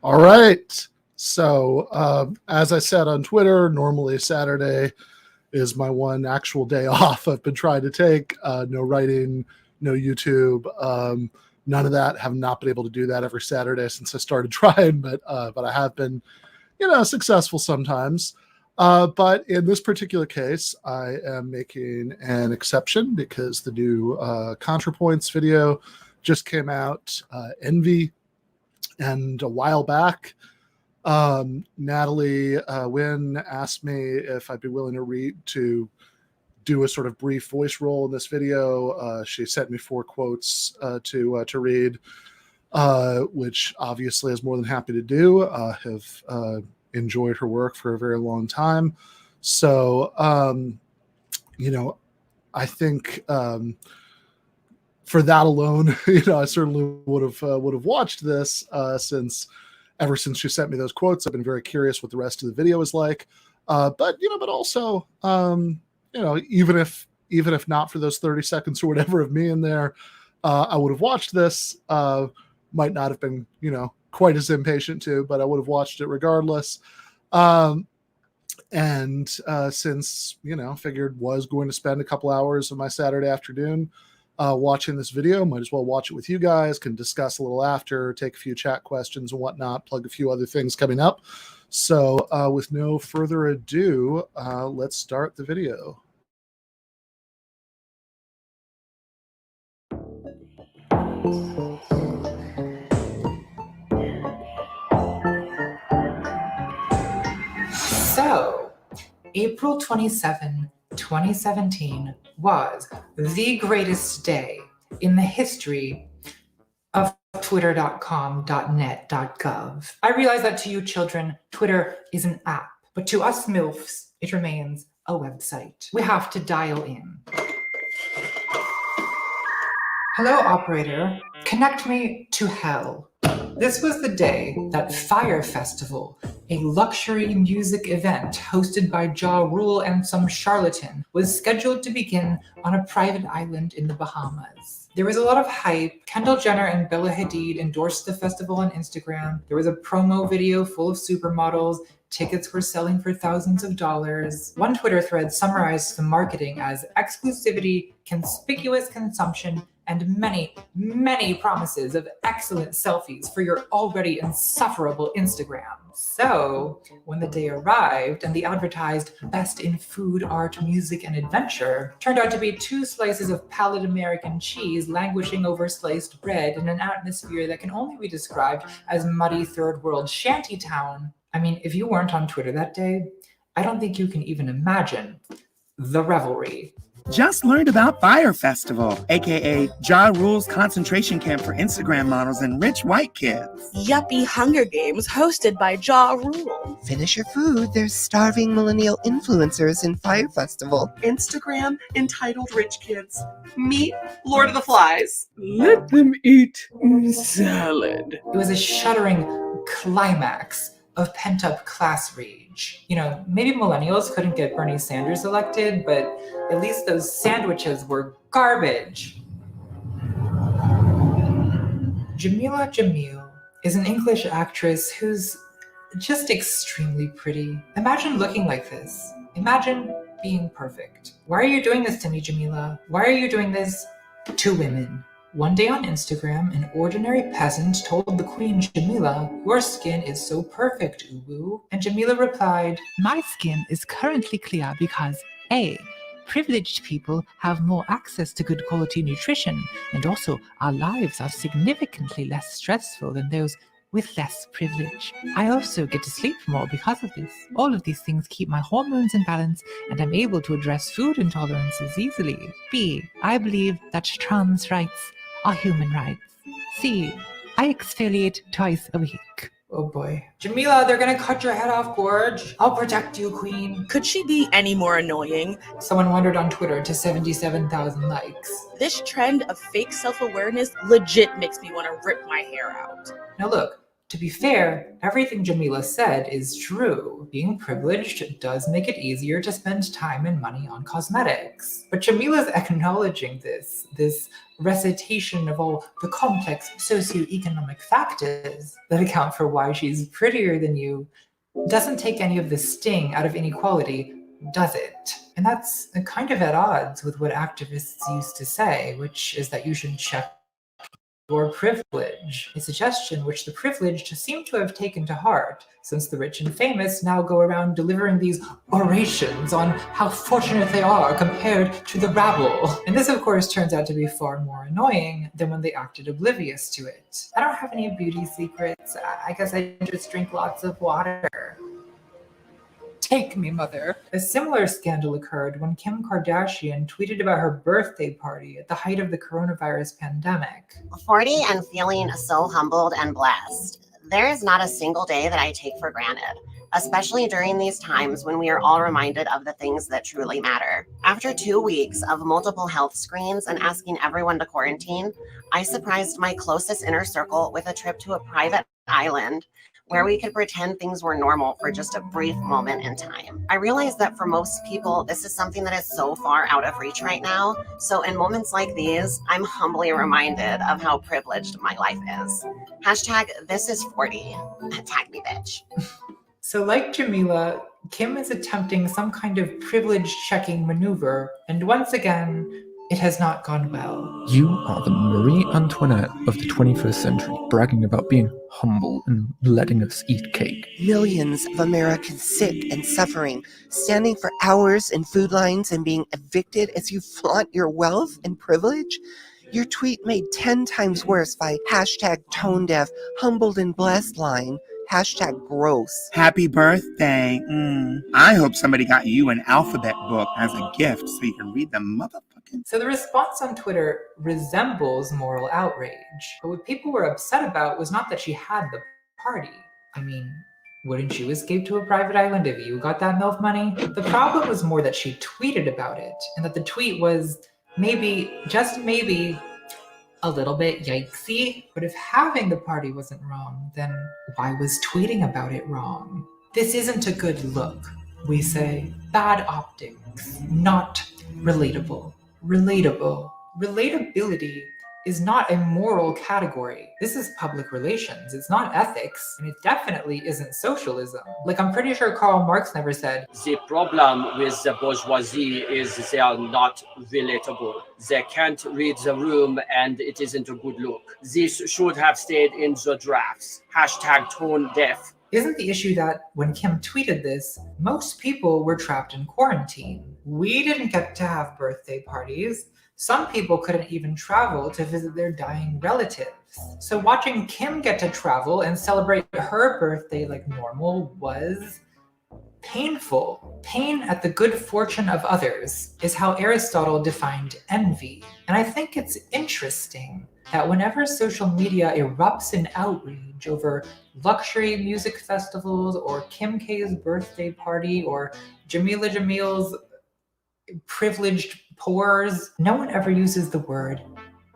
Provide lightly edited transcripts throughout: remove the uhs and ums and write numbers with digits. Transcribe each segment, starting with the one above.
All right. So as I said on Twitter, normally Saturday is my one actual day off I've been trying to take. No writing, no YouTube, none of that. Have not been able to do that every Saturday since I started trying, but I have been, successful sometimes. But in this particular case, I am making an exception because the new ContraPoints video just came out, Envy. And a while back, Natalie Wynn asked me if I'd be willing to do a sort of brief voice role in this video. She sent me 4 quotes to read, which obviously I was more than happy to do. Have enjoyed her work for a very long time. So, I think for that alone, I certainly would have watched this ever since she sent me those quotes. I've been very curious what the rest of the video is like. But also, even if not for those 30 seconds or whatever of me in there, I would have watched this. Might not have been, quite as impatient to, but I would have watched it regardless. And since, figured was going to spend a couple hours of my Saturday afternoon watching this video, might as well watch it with you guys, can discuss a little after, take a few chat questions and whatnot, plug a few other things coming up. So with no further ado, let's start the video. So, April 27, 2017 was the greatest day in the history of twitter.com.net.gov. I realize that to you children, Twitter is an app, but to us MILFs, it remains a website. We have to dial in. Hello, operator. Connect me to hell. This was the day that Fire Festival, a luxury music event hosted by Ja Rule and some charlatan, was scheduled to begin on a private island in the Bahamas. There was a lot of hype. Kendall Jenner and Bella Hadid endorsed the festival on Instagram. There was a promo video full of supermodels. Tickets were selling for thousands of dollars. One Twitter thread summarized the marketing as exclusivity, conspicuous consumption, and many, many promises of excellent selfies for your already insufferable Instagram. So, when the day arrived and the advertised best in food, art, music, and adventure turned out to be 2 slices of pallid American cheese languishing over sliced bread in an atmosphere that can only be described as muddy third world shantytown, I mean, if you weren't on Twitter that day, I don't think you can even imagine the revelry. Just learned about Fire Festival, aka Ja Rule's concentration camp for Instagram models and rich white kids. Yuppie Hunger Games hosted by Ja Rule. Finish your food, there's starving millennial influencers in Fire Festival. Instagram entitled rich kids. Meet Lord of the Flies. Let them eat salad. It was a shuddering climax of pent-up class rage. Maybe millennials couldn't get Bernie Sanders elected, but at least those sandwiches were garbage. Jamila Jamil is an English actress who's just extremely pretty. Imagine looking like this. Imagine being perfect. Why are you doing this to me, Jamila? Why are you doing this to women? One day on Instagram, an ordinary peasant told the queen Jamila, "Your skin is so perfect, Uwu." And Jamila replied, "My skin is currently clear because A, privileged people have more access to good quality nutrition, and also our lives are significantly less stressful than those with less privilege. I also get to sleep more because of this. All of these things keep my hormones in balance, and I'm able to address food intolerances easily. B, I believe that trans rights are human rights. C, I exfoliate twice a week." Oh boy. Jamila, they're gonna cut your head off, Gorge. I'll protect you, queen. Could she be any more annoying? Someone wondered on Twitter to 77,000 likes. This trend of fake self-awareness legit makes me want to rip my hair out. Now look, To be fair, everything Jamila said is true. Being privileged does make it easier to spend time and money on cosmetics. But Jamila's acknowledging this recitation of all the complex socioeconomic factors that account for why she's prettier than you doesn't take any of the sting out of inequality, does it? And that's kind of at odds with what activists used to say, which is that you should check your privilege, a suggestion which the privileged seem to have taken to heart, since the rich and famous now go around delivering these orations on how fortunate they are compared to the rabble. And this, of course, turns out to be far more annoying than when they acted oblivious to it. I don't have any beauty secrets. I guess I just drink lots of water. Take me, mother. A similar scandal occurred when Kim Kardashian tweeted about her birthday party at the height of the coronavirus pandemic. 40 and feeling so humbled and blessed. There is not a single day that I take for granted, especially during these times when we are all reminded of the things that truly matter. After 2 weeks of multiple health screens and asking everyone to quarantine, I surprised my closest inner circle with a trip to a private island where we could pretend things were normal for just a brief moment in time. I realize that for most people, this is something that is so far out of reach right now. So in moments like these, I'm humbly reminded of how privileged my life is. Hashtag this is 40. Tag me, bitch. So like Jamila, Kim is attempting some kind of privilege checking maneuver, and once again, it has not gone well. You are the Marie Antoinette of the 21st century, bragging about being humble and letting us eat cake. Millions of Americans sick and suffering, standing for hours in food lines and being evicted as you flaunt your wealth and privilege? Your tweet made 10 times worse by hashtag tone deaf, humbled and blessed line. Hashtag gross. Happy birthday. I hope somebody got you an alphabet book as a gift so you can read the motherfucking... So the response on Twitter resembles moral outrage. But what people were upset about was not that she had the party. I mean, wouldn't you escape to a private island if you got that MILF money? The problem was more that she tweeted about it, and that the tweet was maybe, just maybe, a little bit yikesy. But if having the party wasn't wrong, then why was tweeting about it wrong? This isn't a good look. We say bad optics, not relatable. Relatability is not a moral category. This is public relations. It's not ethics, and it definitely isn't socialism. Like, I'm pretty sure Karl Marx never said, the problem with the bourgeoisie is they are not relatable. They can't read the room and it isn't a good look. This should have stayed in the drafts. Hashtag tone deaf. Isn't the issue that when Kim tweeted this, most people were trapped in quarantine? We didn't get to have birthday parties. Some people couldn't even travel to visit their dying relatives. So watching Kim get to travel and celebrate her birthday like normal was painful. Pain at the good fortune of others is how Aristotle defined envy. And I think it's interesting that whenever social media erupts in outrage over luxury music festivals or Kim K's birthday party or Jamila Jamil's privileged pores, no one ever uses the word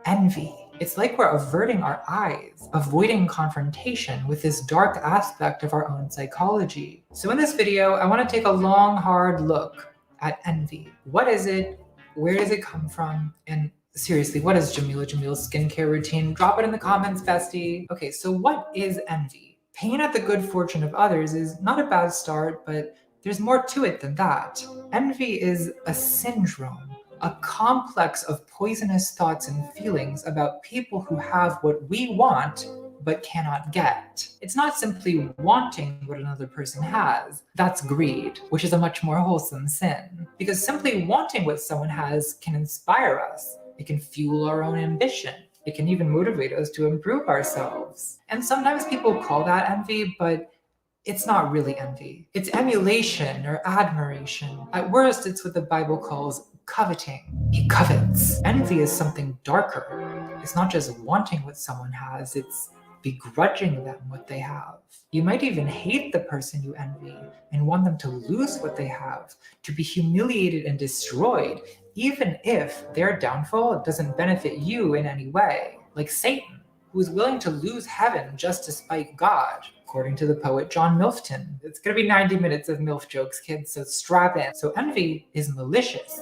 envy. It's like we're averting our eyes, avoiding confrontation with this dark aspect of our own psychology. So in this video, I want to take a long, hard look at envy. What is it? Where does it come from? And seriously, what is Jamila Jamil's skincare routine? Drop it in the comments, bestie. Okay, so what is envy? Pain at the good fortune of others is not a bad start, but there's more to it than that. Envy is a syndrome, a complex of poisonous thoughts and feelings about people who have what we want but cannot get. It's not simply wanting what another person has. That's greed, which is a much more wholesome sin. Because simply wanting what someone has can inspire us. It can fuel our own ambition. It can even motivate us to improve ourselves. And sometimes people call that envy, but it's not really envy. It's emulation or admiration. At worst, it's what the Bible calls coveting. He covets. Envy is something darker. It's not just wanting what someone has, it's begrudging them what they have. You might even hate the person you envy and want them to lose what they have, to be humiliated and destroyed, even if their downfall doesn't benefit you in any way, like Satan. who is willing to lose heaven just to spite God, according to the poet John Milton. It's going to be 90 minutes of MILF jokes, kids, so strap in. So envy is malicious.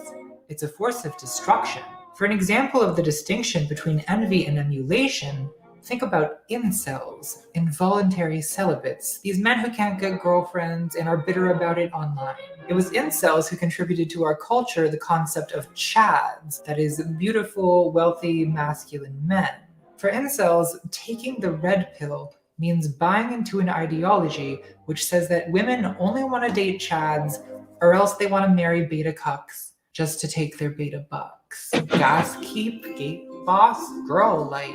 It's a force of destruction. For an example of the distinction between envy and emulation, think about incels, involuntary celibates, these men who can't get girlfriends and are bitter about it online. It was incels who contributed to our culture the concept of chads, that is, beautiful, wealthy, masculine men. For incels, taking the red pill means buying into an ideology which says that women only want to date chads or else they want to marry beta cucks just to take their beta bucks. Gas keep, gate boss, girl light.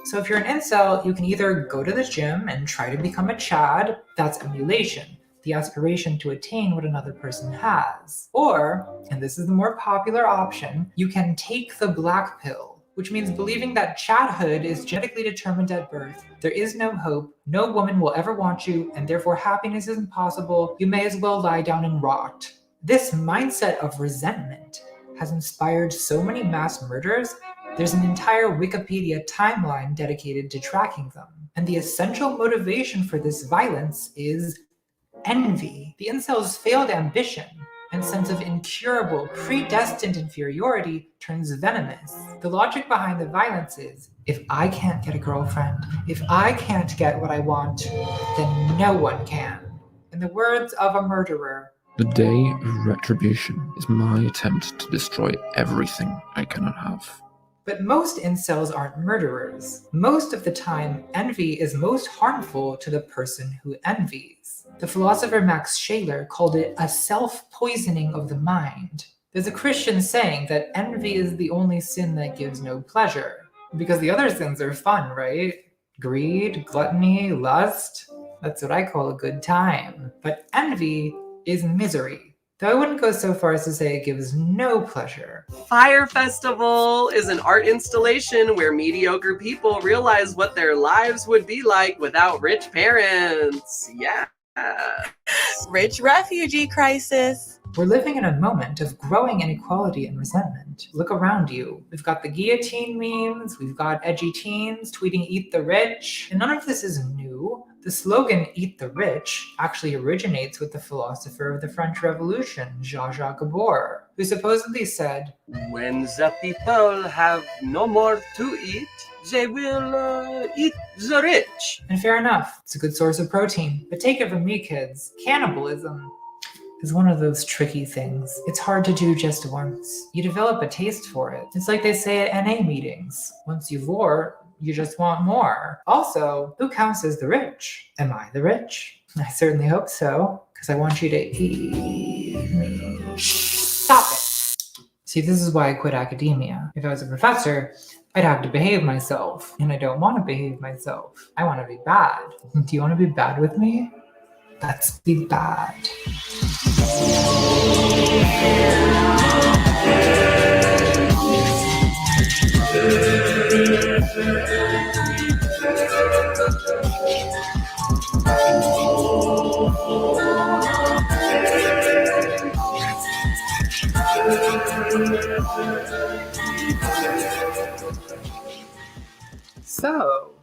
So if you're an incel, you can either go to the gym and try to become a chad, that's emulation, the aspiration to attain what another person has. Or, and this is the more popular option, you can take the black pill, which means believing that chadhood is genetically determined at birth. There is no hope, no woman will ever want you, and therefore happiness is impossible. You may as well lie down and rot. This mindset of resentment has inspired so many mass murders. There's an entire Wikipedia timeline dedicated to tracking them. And the essential motivation for this violence is envy. The incels' failed ambition and sense of incurable, predestined inferiority turns venomous. The logic behind the violence is, if I can't get a girlfriend, if I can't get what I want, then no one can. In the words of a murderer, the day of retribution is my attempt to destroy everything I cannot have. But most incels aren't murderers. Most of the time, envy is most harmful to the person who envies. The philosopher Max Scheler called it a self-poisoning of the mind. There's a Christian saying that envy is the only sin that gives no pleasure. Because the other sins are fun, right? Greed, gluttony, lust. That's what I call a good time. But envy is misery. Though I wouldn't go so far as to say it gives no pleasure. Fire Festival is an art installation where mediocre people realize what their lives would be like without rich parents. Yeah. Rich refugee crisis. We're living in a moment of growing inequality and resentment. Look around you. We've got the guillotine memes, we've got edgy teens tweeting "Eat the Rich," and none of this is new. The slogan "Eat the Rich" actually originates with the philosopher of the French Revolution, Jean-Jacques Bourre, who supposedly said, "When the people have no more to eat, they will eat the rich." And fair enough, it's a good source of protein. But take it from me, kids, cannibalism is one of those tricky things. It's hard to do just once. You develop a taste for it. It's like they say at NA meetings. Once you vor, you just want more. Also, who counts as the rich? Am I the rich? I certainly hope so, because I want you to eat me. Stop it! See, this is why I quit academia. If I was a professor, I'd have to behave myself, and I don't want to behave myself. I want to be bad. Do you want to be bad with me? Let's be bad. So,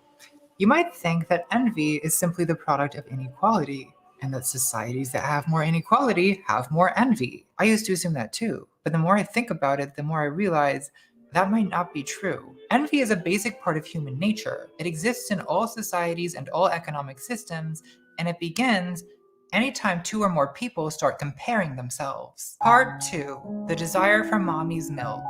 you might think that envy is simply the product of inequality, and that societies that have more inequality have more envy. I used to assume that too, but the more I think about it, the more I realize that might not be true. Envy is a basic part of human nature. It exists in all societies and all economic systems, and it begins anytime two or more people start comparing themselves. Part 2, the desire for mommy's milk.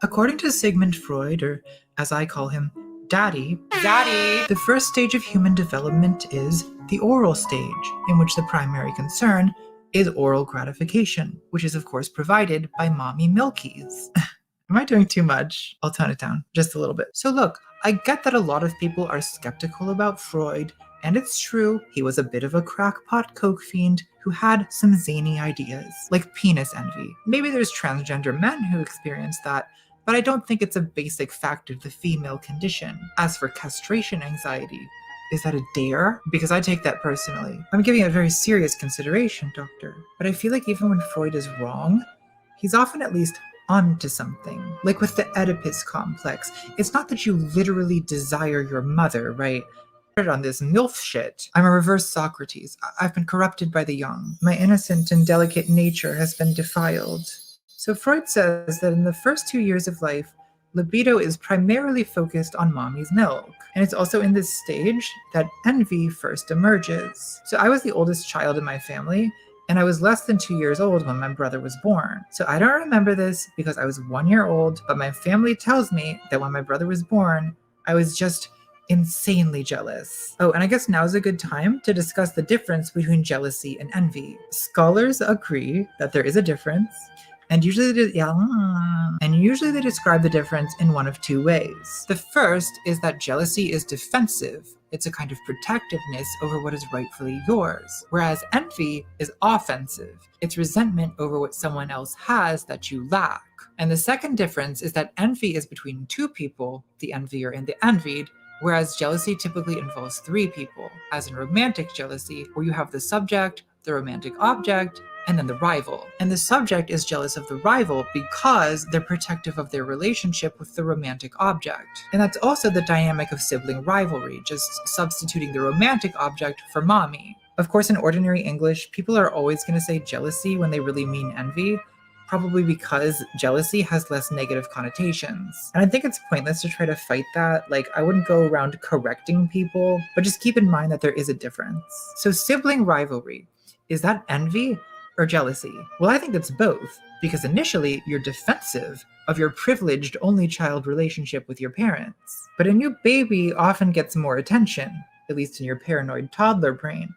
According to Sigmund Freud, or as I call him, Daddy, the first stage of human development is the oral stage, in which the primary concern is oral gratification, which is of course provided by mommy milkies. Am I doing too much? I'll tone it down just a little bit. So look, I get that a lot of people are skeptical about Freud, and it's true, he was a bit of a crackpot coke fiend who had some zany ideas, like penis envy. Maybe there's transgender men who experience that, but I don't think it's a basic fact of the female condition. As for castration anxiety, is that a dare? Because I take that personally. I'm giving it very serious consideration, doctor. But I feel like even when Freud is wrong, he's often at least onto something. Like with the Oedipus complex, it's not that you literally desire your mother, right? On this MILF shit. I'm a reverse Socrates. I've been corrupted by the young. My innocent and delicate nature has been defiled. So Freud says that in the first 2 years of life, libido is primarily focused on mommy's milk. And it's also in this stage that envy first emerges. So I was the oldest child in my family, and I was less than 2 years old when my brother was born. So I don't remember this because I was 1 year old, but my family tells me that when my brother was born, I was just insanely jealous. Oh, and I guess now is a good time to discuss the difference between jealousy and envy. Scholars agree that there is a difference, and usually they describe the difference in one of two ways. The first is that jealousy is defensive. It's a kind of protectiveness over what is rightfully yours, whereas envy is offensive. It's resentment over what someone else has that you lack. And the second difference is that envy is between two people, the envier and the envied, whereas jealousy typically involves three people, as in romantic jealousy, where you have the subject, the romantic object, and then the rival. And the subject is jealous of the rival because they're protective of their relationship with the romantic object. And that's also the dynamic of sibling rivalry, just substituting the romantic object for mommy. Of course, in ordinary English, people are always going to say jealousy when they really mean envy, probably because jealousy has less negative connotations. And I think it's pointless to try to fight that. Like, I wouldn't go around correcting people, but just keep in mind that there is a difference. So sibling rivalry, is that envy or jealousy? Well, I think it's both, because initially you're defensive of your privileged only child relationship with your parents. But a new baby often gets more attention, at least in your paranoid toddler brain,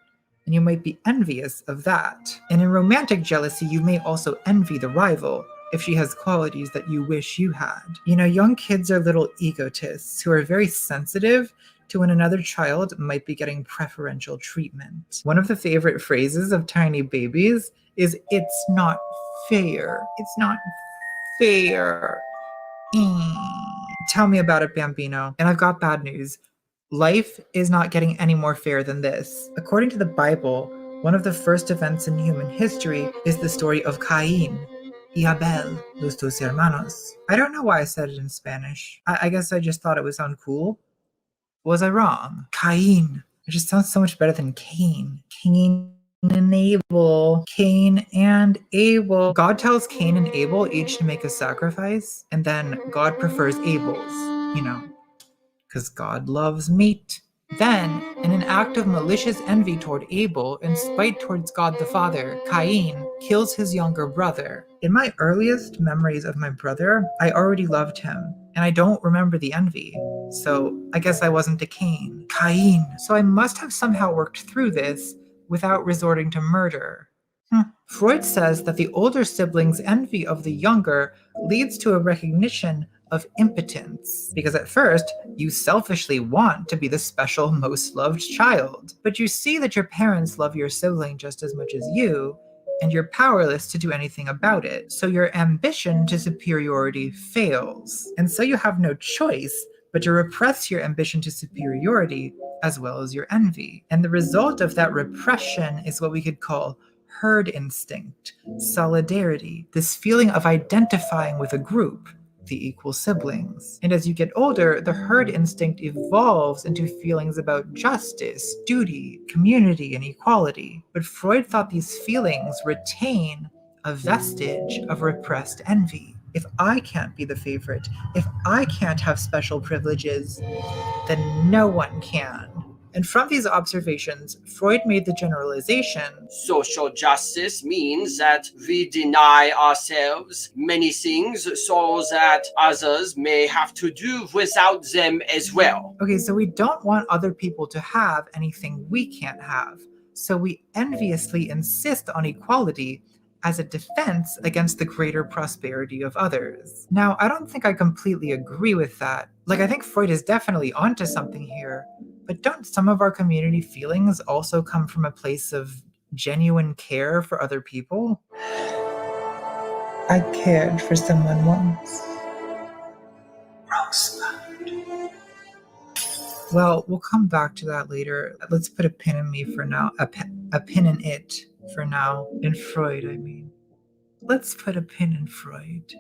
and you might be envious of that. And in romantic jealousy, you may also envy the rival if she has qualities that you wish you had. You know, young kids are little egotists who are very sensitive to when another child might be getting preferential treatment. One of the favorite phrases of tiny babies is, "It's not fair. It's not fair." Tell me about it, Bambino. And I've got bad news. Life is not getting any more fair than this. According to the Bible, one of the first events in human history is the story of Cain y Abel, los dos hermanos. I don't know why I said it in Spanish. I guess I just thought it would sound cool. Was I wrong? Cain. It just sounds so much better than Cain. Cain and Abel. Cain and Abel. God tells Cain and Abel each to make a sacrifice, and then God prefers Abel's, because God loves meat. Then, in an act of malicious envy toward Abel and spite towards God the Father, Cain kills his younger brother. In my earliest memories of my brother, I already loved him, and I don't remember the envy. So I guess I wasn't a Cain. So I must have somehow worked through this without resorting to murder. Freud says that the older sibling's envy of the younger leads to a recognition of impotence, because at first you selfishly want to be the special, most loved child, but you see that your parents love your sibling just as much as you, and you're powerless to do anything about it. So your ambition to superiority fails, and so you have no choice but to repress your ambition to superiority as well as your envy. And the result of that repression is what we could call herd instinct, solidarity, this feeling of identifying with a group, the equal siblings. And as you get older, the herd instinct evolves into feelings about justice, duty, community, and equality. But Freud thought these feelings retain a vestige of repressed envy. If I can't be the favorite, if I can't have special privileges, then no one can. And from these observations, Freud made the generalization: social justice means that we deny ourselves many things so that others may have to do without them as well. Okay, so we don't want other people to have anything we can't have. So we enviously insist on equality as a defense against the greater prosperity of others. Now, I don't think I completely agree with that. I think Freud is definitely onto something here, but don't some of our community feelings also come from a place of genuine care for other people? I cared for someone once. Rosebud. Well, we'll come back to that later. Let's put a pin in me for now. A pin in it for now. In Freud, I mean. Let's put a pin in Freud.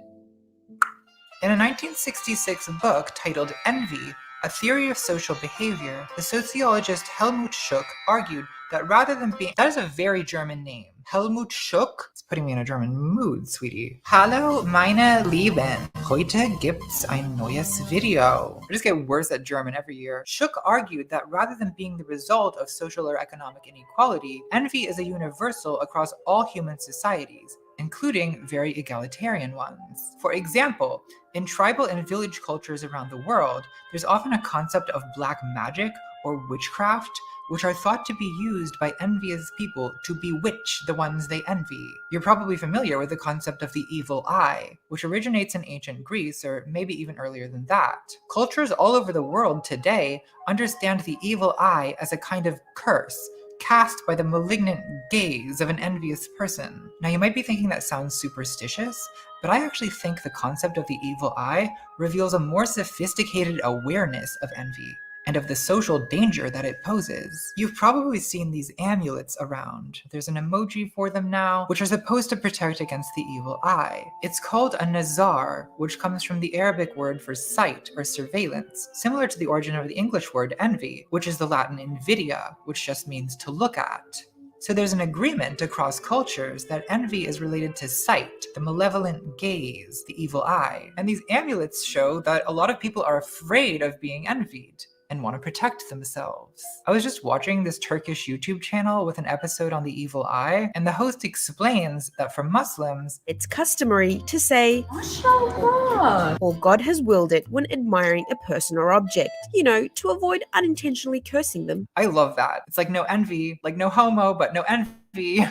In a 1966 book titled Envy, A Theory of Social Behavior, the sociologist Helmut Schuck argued that rather than being... That is a very German name. Helmut Schuck? It's putting me in a German mood, sweetie. Hallo, meine Lieben. Heute gibt's ein neues Video. I just get worse at German every year. Schuck argued that rather than being the result of social or economic inequality, envy is a universal across all human societies, including very egalitarian ones. For example, in tribal and village cultures around the world, there's often a concept of black magic or witchcraft, which are thought to be used by envious people to bewitch the ones they envy. You're probably familiar with the concept of the evil eye, which originates in ancient Greece, or maybe even earlier than that. Cultures all over the world today understand the evil eye as a kind of curse, cast by the malignant gaze of an envious person. Now you might be thinking that sounds superstitious, but I actually think the concept of the evil eye reveals a more sophisticated awareness of envy and of the social danger that it poses. You've probably seen these amulets around. There's an emoji for them now, which are supposed to protect against the evil eye. It's called a nazar, which comes from the Arabic word for sight or surveillance, similar to the origin of the English word envy, which is the Latin invidia, which just means to look at. So there's an agreement across cultures that envy is related to sight, the malevolent gaze, the evil eye. And these amulets show that a lot of people are afraid of being envied and want to protect themselves. I was just watching this Turkish YouTube channel with an episode on the evil eye, and the host explains that for Muslims, it's customary to say, MashaAllah, or God has willed it when admiring a person or object, to avoid unintentionally cursing them. I love that. It's like no envy, like no homo, but no envy.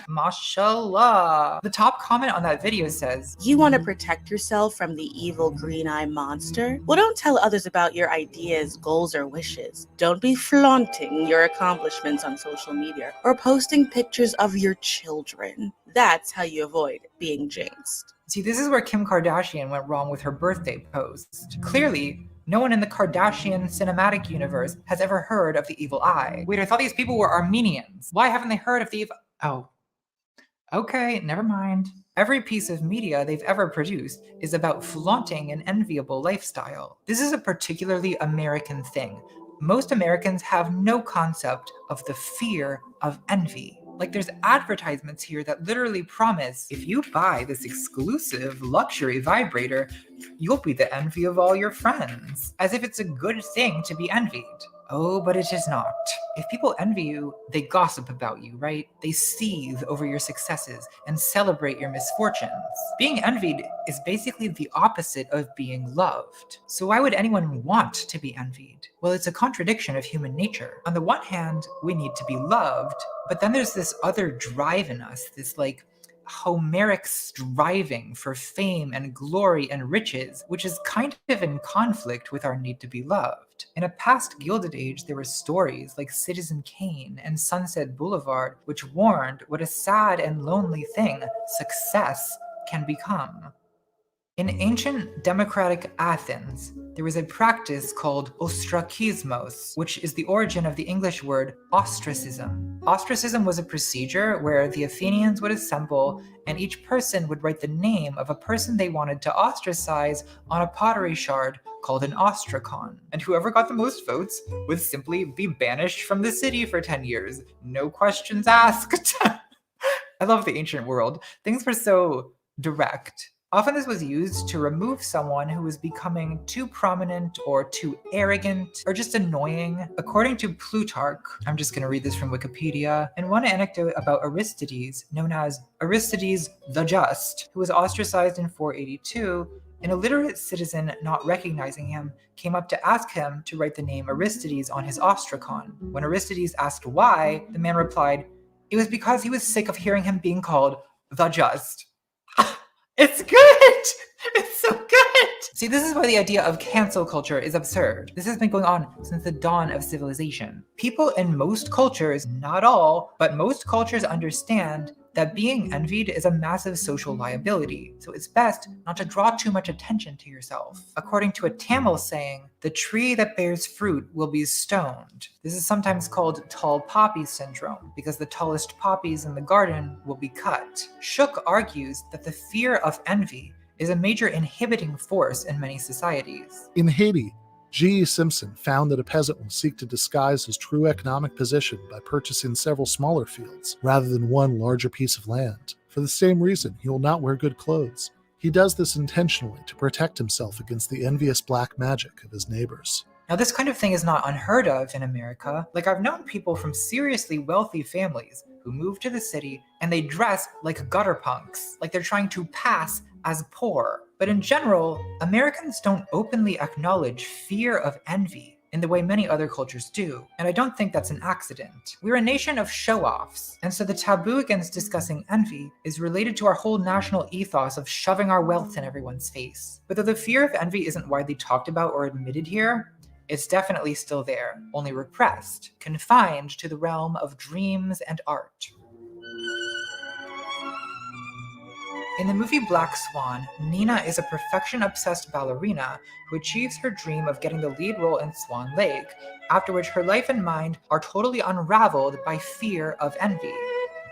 Mashallah. The top comment on that video says, You want to protect yourself from the evil green eye monster? Well, don't tell others about your ideas, goals, or wishes. Don't be flaunting your accomplishments on social media or posting pictures of your children. That's how you avoid being jinxed. See, this is where Kim Kardashian went wrong with her birthday post. Clearly, no one in the Kardashian cinematic universe has ever heard of the evil eye. Wait, I thought these people were Armenians. Why haven't they heard of the evil... Oh. Okay, never mind. Every piece of media they've ever produced is about flaunting an enviable lifestyle. This is a particularly American thing. Most Americans have no concept of the fear of envy. Like, there's advertisements here that literally promise, if you buy this exclusive luxury vibrator, you'll be the envy of all your friends. As if it's a good thing to be envied. Oh, but it is not. If people envy you, they gossip about you, right? They seethe over your successes and celebrate your misfortunes. Being envied is basically the opposite of being loved. So why would anyone want to be envied? Well, it's a contradiction of human nature. On the one hand, we need to be loved, but then there's this other drive in us, this Homeric striving for fame and glory and riches, which is kind of in conflict with our need to be loved. In a past Gilded Age, there were stories like Citizen Kane and Sunset Boulevard, which warned what a sad and lonely thing success can become. In ancient democratic Athens, there was a practice called ostrakismos, which is the origin of the English word ostracism. Ostracism was a procedure where the Athenians would assemble and each person would write the name of a person they wanted to ostracize on a pottery shard called an ostrakon. And whoever got the most votes would simply be banished from the city for 10 years. No questions asked. I love the ancient world. Things were so direct. Often this was used to remove someone who was becoming too prominent or too arrogant or just annoying. According to Plutarch, I'm just going to read this from Wikipedia, and one anecdote about Aristides, known as Aristides the Just, who was ostracized in 482, an illiterate citizen not recognizing him came up to ask him to write the name Aristides on his ostrakon. When Aristides asked why, the man replied, it was because he was sick of hearing him being called the Just. It's good! It's so good! See, this is why the idea of cancel culture is absurd. This has been going on since the dawn of civilization. People in most cultures, not all, but most cultures understand that being envied is a massive social liability, so it's best not to draw too much attention to yourself. According to a Tamil saying, the tree that bears fruit will be stoned. This is sometimes called tall poppy syndrome, because the tallest poppies in the garden will be cut. Schuck argues that the fear of envy is a major inhibiting force in many societies. In Haiti, G.E. Simpson found that a peasant will seek to disguise his true economic position by purchasing several smaller fields, rather than one larger piece of land. For the same reason, he will not wear good clothes. He does this intentionally to protect himself against the envious black magic of his neighbors. Now, this kind of thing is not unheard of in America. Like, I've known people from seriously wealthy families who move to the city and they dress like gutter punks, like they're trying to pass as poor. But in general, Americans don't openly acknowledge fear of envy in the way many other cultures do, and I don't think that's an accident. We're a nation of show-offs, and so the taboo against discussing envy is related to our whole national ethos of shoving our wealth in everyone's face. But though the fear of envy isn't widely talked about or admitted here, it's definitely still there, only repressed, confined to the realm of dreams and art. In the movie Black Swan, Nina is a perfection-obsessed ballerina who achieves her dream of getting the lead role in Swan Lake, after which her life and mind are totally unraveled by fear of envy.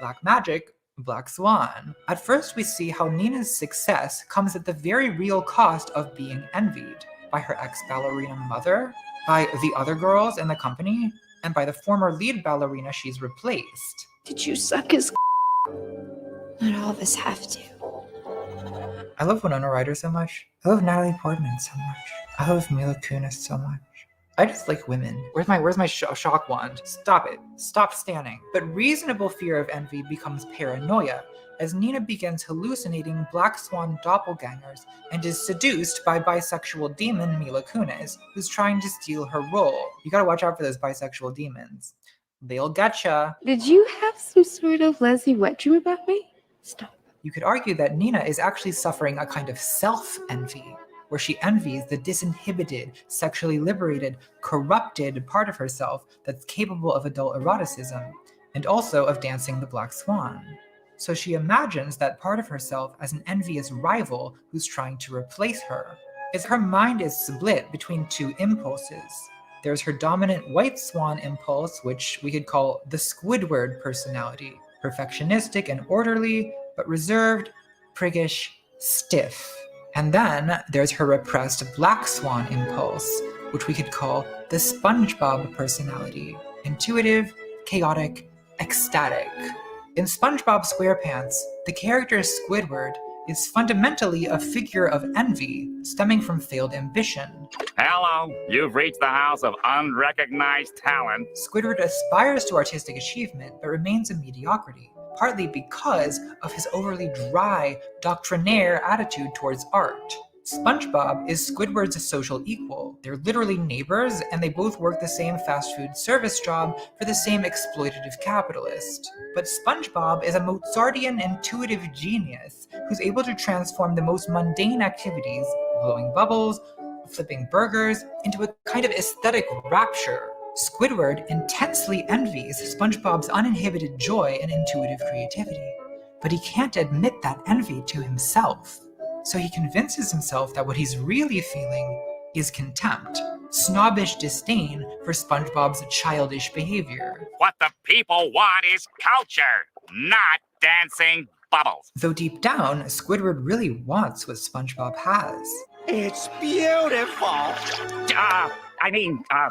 Black magic, Black Swan. At first we see how Nina's success comes at the very real cost of being envied by her ex-ballerina mother, by the other girls in the company, and by the former lead ballerina she's replaced. Did you suck his Not all of us have to. I love Winona Ryder so much. I love Natalie Portman so much. I love Mila Kunis so much. I just like women. Where's my shock wand? Stop it. Stop standing. But reasonable fear of envy becomes paranoia as Nina begins hallucinating Black Swan doppelgangers and is seduced by bisexual demon Mila Kunis, who's trying to steal her role. You gotta watch out for those bisexual demons. They'll getcha. Did you have some sort of Leslie wet dream about me? Stop. You could argue that Nina is actually suffering a kind of self-envy, where she envies the disinhibited, sexually liberated, corrupted part of herself that's capable of adult eroticism, and also of dancing the Black Swan. So she imagines that part of herself as an envious rival who's trying to replace her. As her mind is split between two impulses. There's her dominant white swan impulse, which we could call the Squidward personality, perfectionistic and orderly, but reserved, priggish, stiff. And then there's her repressed black swan impulse, which we could call the SpongeBob personality, intuitive, chaotic, ecstatic. In SpongeBob SquarePants, the character Squidward is fundamentally a figure of envy stemming from failed ambition. Hello, you've reached the house of unrecognized talent. Squidward aspires to artistic achievement, but remains a mediocrity, partly because of his overly dry, doctrinaire attitude towards art. SpongeBob is Squidward's social equal. They're literally neighbors, and they both work the same fast food service job for the same exploitative capitalist. But SpongeBob is a Mozartian intuitive genius who's able to transform the most mundane activities, blowing bubbles, flipping burgers, into a kind of aesthetic rapture. Squidward intensely envies SpongeBob's uninhibited joy and intuitive creativity, but he can't admit that envy to himself. So he convinces himself that what he's really feeling is contempt, snobbish disdain for SpongeBob's childish behavior. What the people want is culture, not dancing bubbles. Though deep down, Squidward really wants what SpongeBob has. It's beautiful.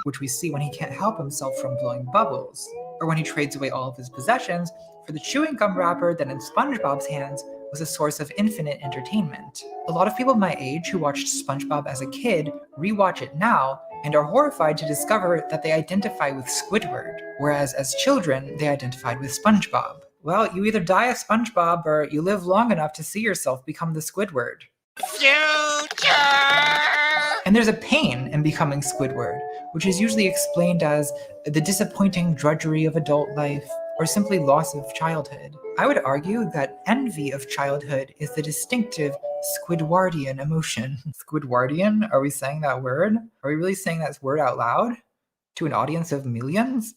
Which we see when he can't help himself from blowing bubbles, or when he trades away all of his possessions for the chewing gum wrapper that in SpongeBob's hands was a source of infinite entertainment. A lot of people my age who watched SpongeBob as a kid rewatch it now and are horrified to discover that they identify with Squidward, whereas as children they identified with SpongeBob. Well, you either die a SpongeBob or you live long enough to see yourself become the Squidward. Future! And there's a pain in becoming Squidward, which is usually explained as the disappointing drudgery of adult life, or simply loss of childhood. I would argue that envy of childhood is the distinctive Squidwardian emotion. Squidwardian? Are we saying that word? Are we really saying that word out loud? To an audience of millions?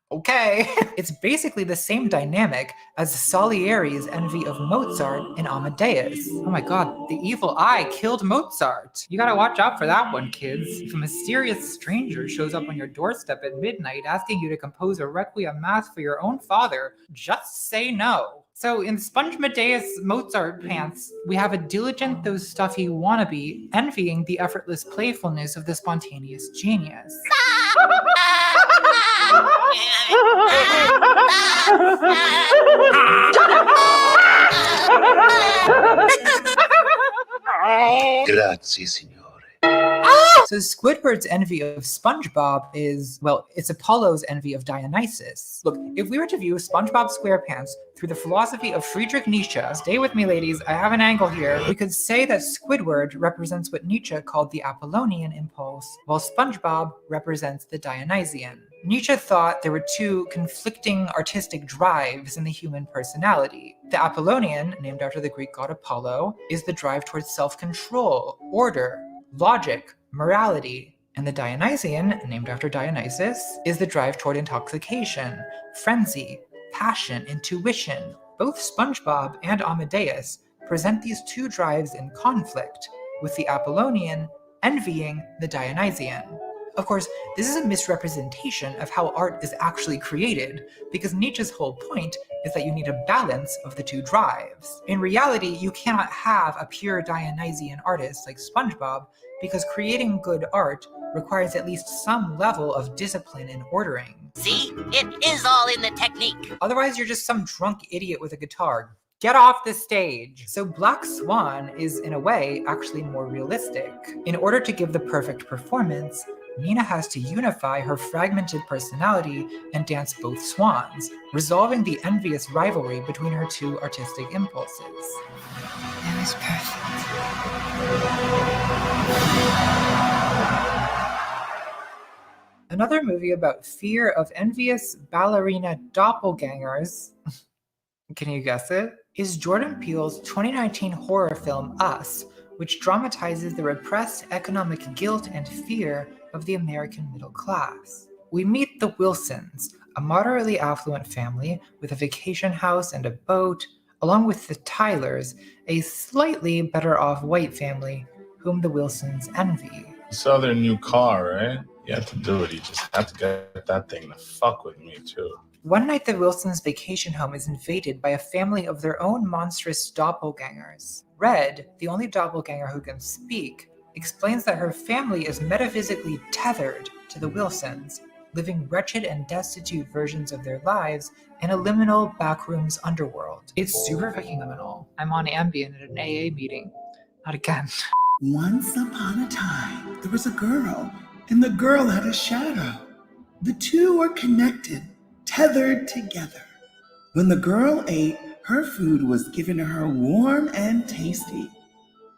Okay. It's basically the same dynamic as Salieri's envy of Mozart in Amadeus. Oh my god, the evil eye killed Mozart. You gotta watch out for that one, kids. If a mysterious stranger shows up on your doorstep at midnight asking you to compose a requiem mass for your own father, just say no. So in Sponge Medea's Mozart pants, we have a diligent though stuffy wannabe envying the effortless playfulness of the spontaneous genius. Grazie, signore. So Squidward's envy of SpongeBob is, well, it's Apollo's envy of Dionysus. Look, if we were to view SpongeBob SquarePants through the philosophy of Friedrich Nietzsche, stay with me ladies, I have an angle here, we could say that Squidward represents what Nietzsche called the Apollonian impulse, while SpongeBob represents the Dionysian. Nietzsche thought there were two conflicting artistic drives in the human personality. The Apollonian, named after the Greek god Apollo, is the drive towards self-control, order, logic, morality, and the Dionysian, named after Dionysus, is the drive toward intoxication, frenzy, passion, intuition. Both SpongeBob and Amadeus present these two drives in conflict, with the Apollonian envying the Dionysian. Of course, this is a misrepresentation of how art is actually created, because Nietzsche's whole point is that you need a balance of the two drives. In reality, you cannot have a pure Dionysian artist like SpongeBob, because creating good art requires at least some level of discipline and ordering. See? It is all in the technique. Otherwise, you're just some drunk idiot with a guitar. Get off the stage! So Black Swan is, in a way, actually more realistic. In order to give the perfect performance, Nina has to unify her fragmented personality and dance both swans, resolving the envious rivalry between her two artistic impulses. That was perfect. Another movie about fear of envious ballerina doppelgangers, can you guess it? Is Jordan Peele's 2019 horror film Us, which dramatizes the repressed economic guilt and fear of the American middle class. We meet the Wilsons, a moderately affluent family with a vacation house and a boat, along with the Tylers, a slightly better off white family whom the Wilsons envy. You saw their new car, right? You had to do it. You just had to get that thing to fuck with me, too. One night, the Wilsons' vacation home is invaded by a family of their own monstrous doppelgangers. Red, the only doppelganger who can speak, explains that her family is metaphysically tethered to the Wilsons, living wretched and destitute versions of their lives in a liminal backrooms underworld. It's super fucking liminal. I'm on Ambien at an AA meeting. Not again. Once upon a time, there was a girl, and the girl had a shadow. The two were connected, tethered together. When the girl ate, her food was given to her warm and tasty.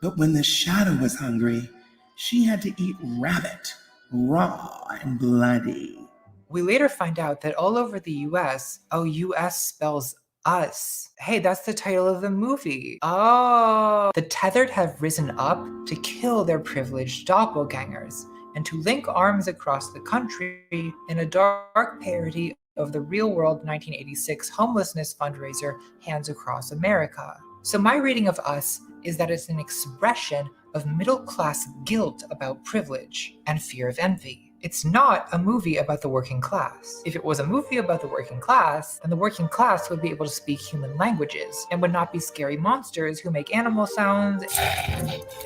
But when the shadow was hungry, she had to eat rabbit, raw and bloody. We later find out that all over the US, US spells us. Hey, that's the title of the movie. Oh. The tethered have risen up to kill their privileged doppelgangers and to link arms across the country in a dark parody of the real-world 1986 homelessness fundraiser Hands Across America. So my reading of Us is that it's an expression of middle-class guilt about privilege and fear of envy. It's not a movie about the working class. If it was a movie about the working class, then the working class would be able to speak human languages and would not be scary monsters who make animal sounds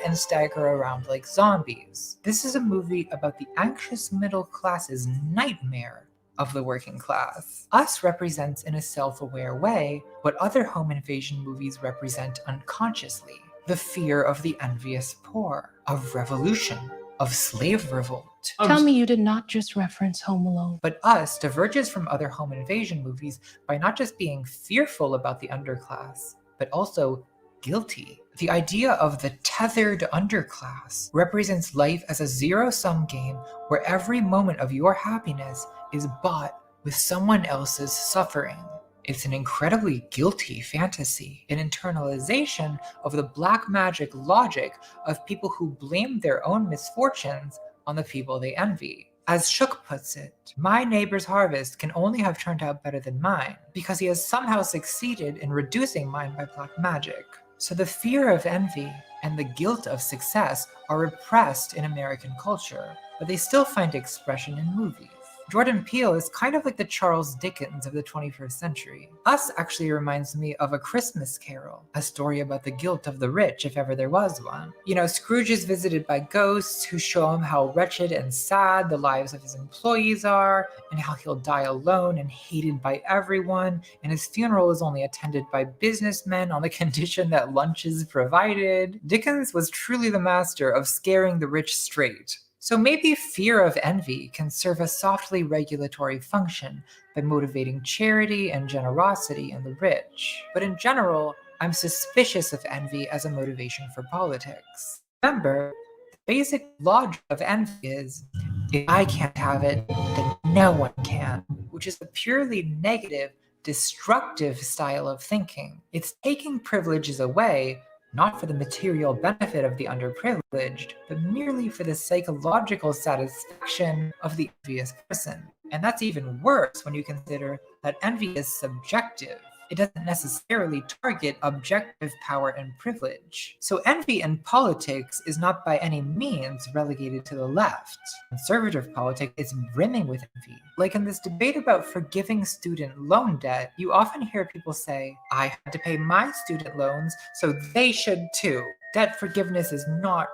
and stagger around like zombies. This is a movie about the anxious middle class's nightmare of the working class. Us represents in a self-aware way what other home invasion movies represent unconsciously: the fear of the envious poor, of revolution, of slave revolt. Tell me you did not just reference Home Alone. But Us diverges from other home invasion movies by not just being fearful about the underclass, but also guilty. The idea of the tethered underclass represents life as a zero-sum game where every moment of your happiness is bought with someone else's suffering. It's an incredibly guilty fantasy, an internalization of the black magic logic of people who blame their own misfortunes on the people they envy. As Shook puts it, my neighbor's harvest can only have turned out better than mine because he has somehow succeeded in reducing mine by black magic. So the fear of envy and the guilt of success are repressed in American culture, but they still find expression in movies. Jordan Peele is kind of like the Charles Dickens of the 21st century. Us actually reminds me of A Christmas Carol, a story about the guilt of the rich if ever there was one. You know, Scrooge is visited by ghosts who show him how wretched and sad the lives of his employees are, and how he'll die alone and hated by everyone, and his funeral is only attended by businessmen on the condition that lunch is provided. Dickens was truly the master of scaring the rich straight. So maybe fear of envy can serve a softly regulatory function by motivating charity and generosity in the rich. But in general, I'm suspicious of envy as a motivation for politics. Remember, the basic logic of envy is, if I can't have it, then no one can, which is a purely negative, destructive style of thinking. It's taking privileges away, not for the material benefit of the underprivileged, but merely for the psychological satisfaction of the envious person. And that's even worse when you consider that envy is subjective. It doesn't necessarily target objective power and privilege. So envy in politics is not by any means relegated to the left. Conservative politics is brimming with envy. Like in this debate about forgiving student loan debt, you often hear people say, I had to pay my student loans, so they should too. Debt forgiveness is not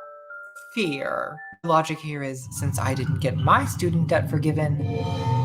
fair. The logic here is, since I didn't get my student debt forgiven,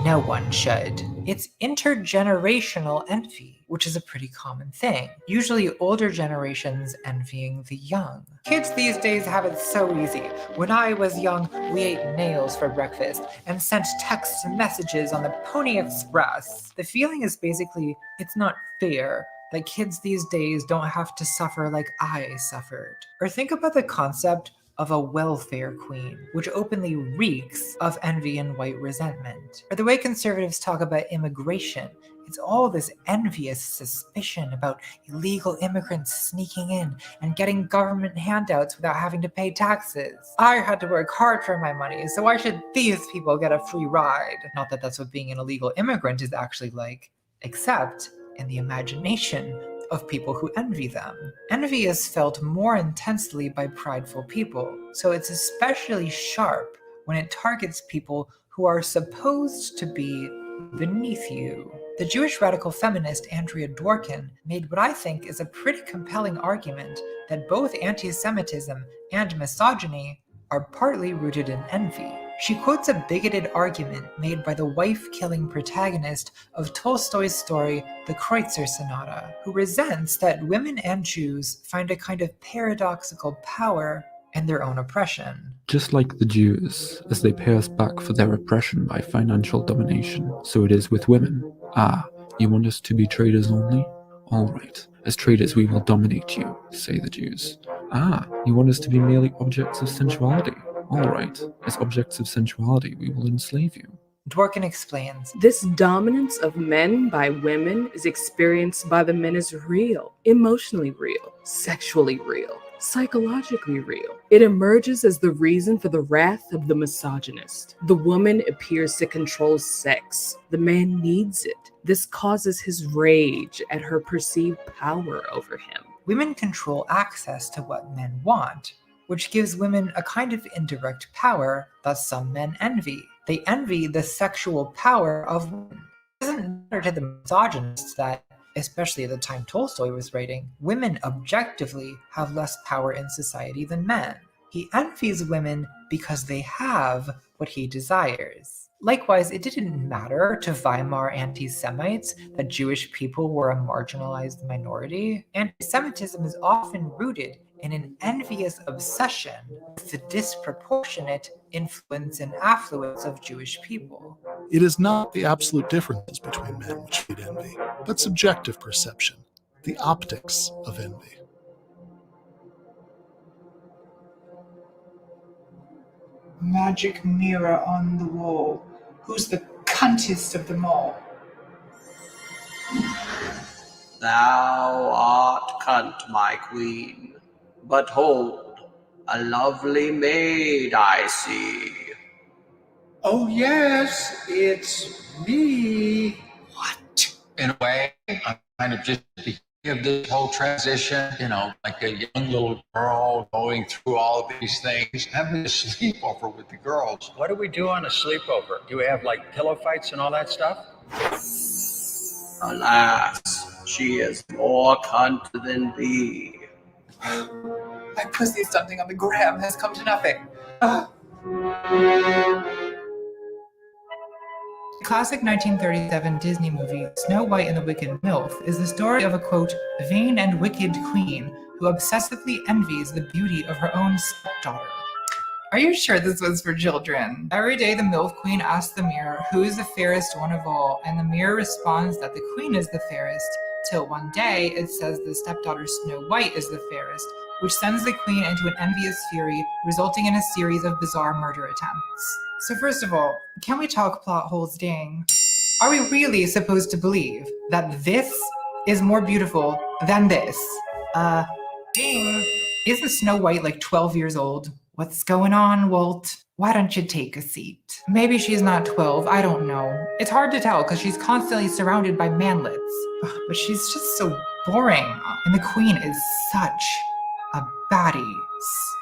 no one should. It's intergenerational envy, which is a pretty common thing. Usually older generations envying the young. Kids these days have it so easy. When I was young, we ate nails for breakfast and sent text messages on the Pony Express. The feeling is basically, it's not fair that kids these days don't have to suffer like I suffered. Or think about the concept of a welfare queen, which openly reeks of envy and white resentment. Or the way conservatives talk about immigration, it's all this envious suspicion about illegal immigrants sneaking in and getting government handouts without having to pay taxes. I had to work hard for my money, so why should these people get a free ride? Not that that's what being an illegal immigrant is actually like, except in the imagination of people who envy them. Envy is felt more intensely by prideful people, so it's especially sharp when it targets people who are supposed to be beneath you. The Jewish radical feminist Andrea Dworkin made what I think is a pretty compelling argument that both anti-Semitism and misogyny are partly rooted in envy. She quotes a bigoted argument made by the wife-killing protagonist of Tolstoy's story The Kreutzer Sonata, who resents that women and Jews find a kind of paradoxical power in their own oppression. Just like the Jews, as they pay us back for their oppression by financial domination, so it is with women. Ah, you want us to be traders only? All right, as traders we will dominate you, say the Jews. Ah, you want us to be merely objects of sensuality? All right, as objects of sensuality we will enslave you. Dworkin explains, this dominance of men by women is experienced by the men as real, emotionally real, sexually real, psychologically real. It emerges as the reason for the wrath of the misogynist. The woman appears to control sex. The man needs it. This causes his rage at her perceived power over him. Women control access to what men want, which gives women a kind of indirect power that some men envy. They envy the sexual power of women. It doesn't matter to the misogynists that, especially at the time Tolstoy was writing, women objectively have less power in society than men. He envies women because they have what he desires. Likewise, it didn't matter to Weimar anti-Semites that Jewish people were a marginalized minority. Anti-Semitism is often rooted in an envious obsession with the disproportionate influence and affluence of Jewish people. It is not the absolute differences between men which feed envy, but subjective perception, the optics of envy. Magic mirror on the wall. Who's the cuntest of them all? Thou art cunt, my queen. But hold, a lovely maid I see. Oh, yes, it's me. What? In a way, I'm kind of just at the beginning of this whole transition, like a young little girl going through all of these things, having a sleepover with the girls. What do we do on a sleepover? Do we have like pillow fights and all that stuff? Alas, she is more cunt than thee. My pussy stunting on the gram has come to nothing. The classic 1937 Disney movie, Snow White and the Wicked MILF, is the story of a, quote, vain and wicked queen who obsessively envies the beauty of her own stepdaughter. Are you sure this was for children? Every day the MILF queen asks the mirror, who is the fairest one of all, and the mirror responds that the queen is the fairest, till one day it says the stepdaughter Snow White is the fairest, which sends the queen into an envious fury, resulting in a series of bizarre murder attempts. So first of all, can we talk plot holes, dang? Are we really supposed to believe that this is more beautiful than this? Ding! Isn't Snow White like 12 years old? What's going on, Walt? Why don't you take a seat? Maybe she's not 12, I don't know. It's hard to tell because she's constantly surrounded by manlets. But she's just so boring. And the queen is such a baddie.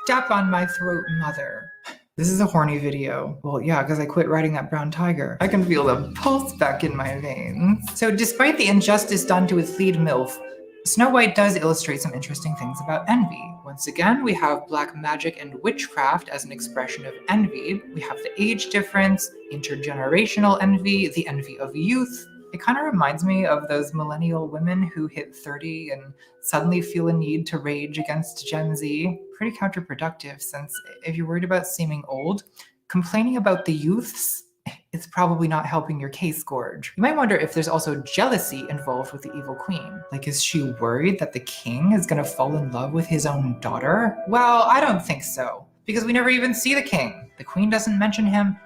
Step on my throat, mother. This is a horny video. Well, yeah, because I quit riding that brown tiger. I can feel the pulse back in my veins. So despite the injustice done to its lead MILF, Snow White does illustrate some interesting things about envy. Once again, we have black magic and witchcraft as an expression of envy. We have the age difference, intergenerational envy, the envy of youth. It kind of reminds me of those millennial women who hit 30 and suddenly feel a need to rage against Gen Z. Pretty counterproductive, since if you're worried about seeming old, complaining about the youths, it's probably not helping your case, Gorge. You might wonder if there's also jealousy involved with the evil queen. Like, is she worried that the king is gonna fall in love with his own daughter? Well, I don't think so, because we never even see the king. The queen doesn't mention him.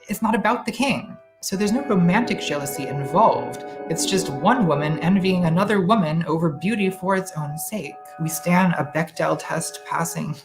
It's not about the king. So there's no romantic jealousy involved. It's just one woman envying another woman over beauty for its own sake. We stand a Bechdel test passing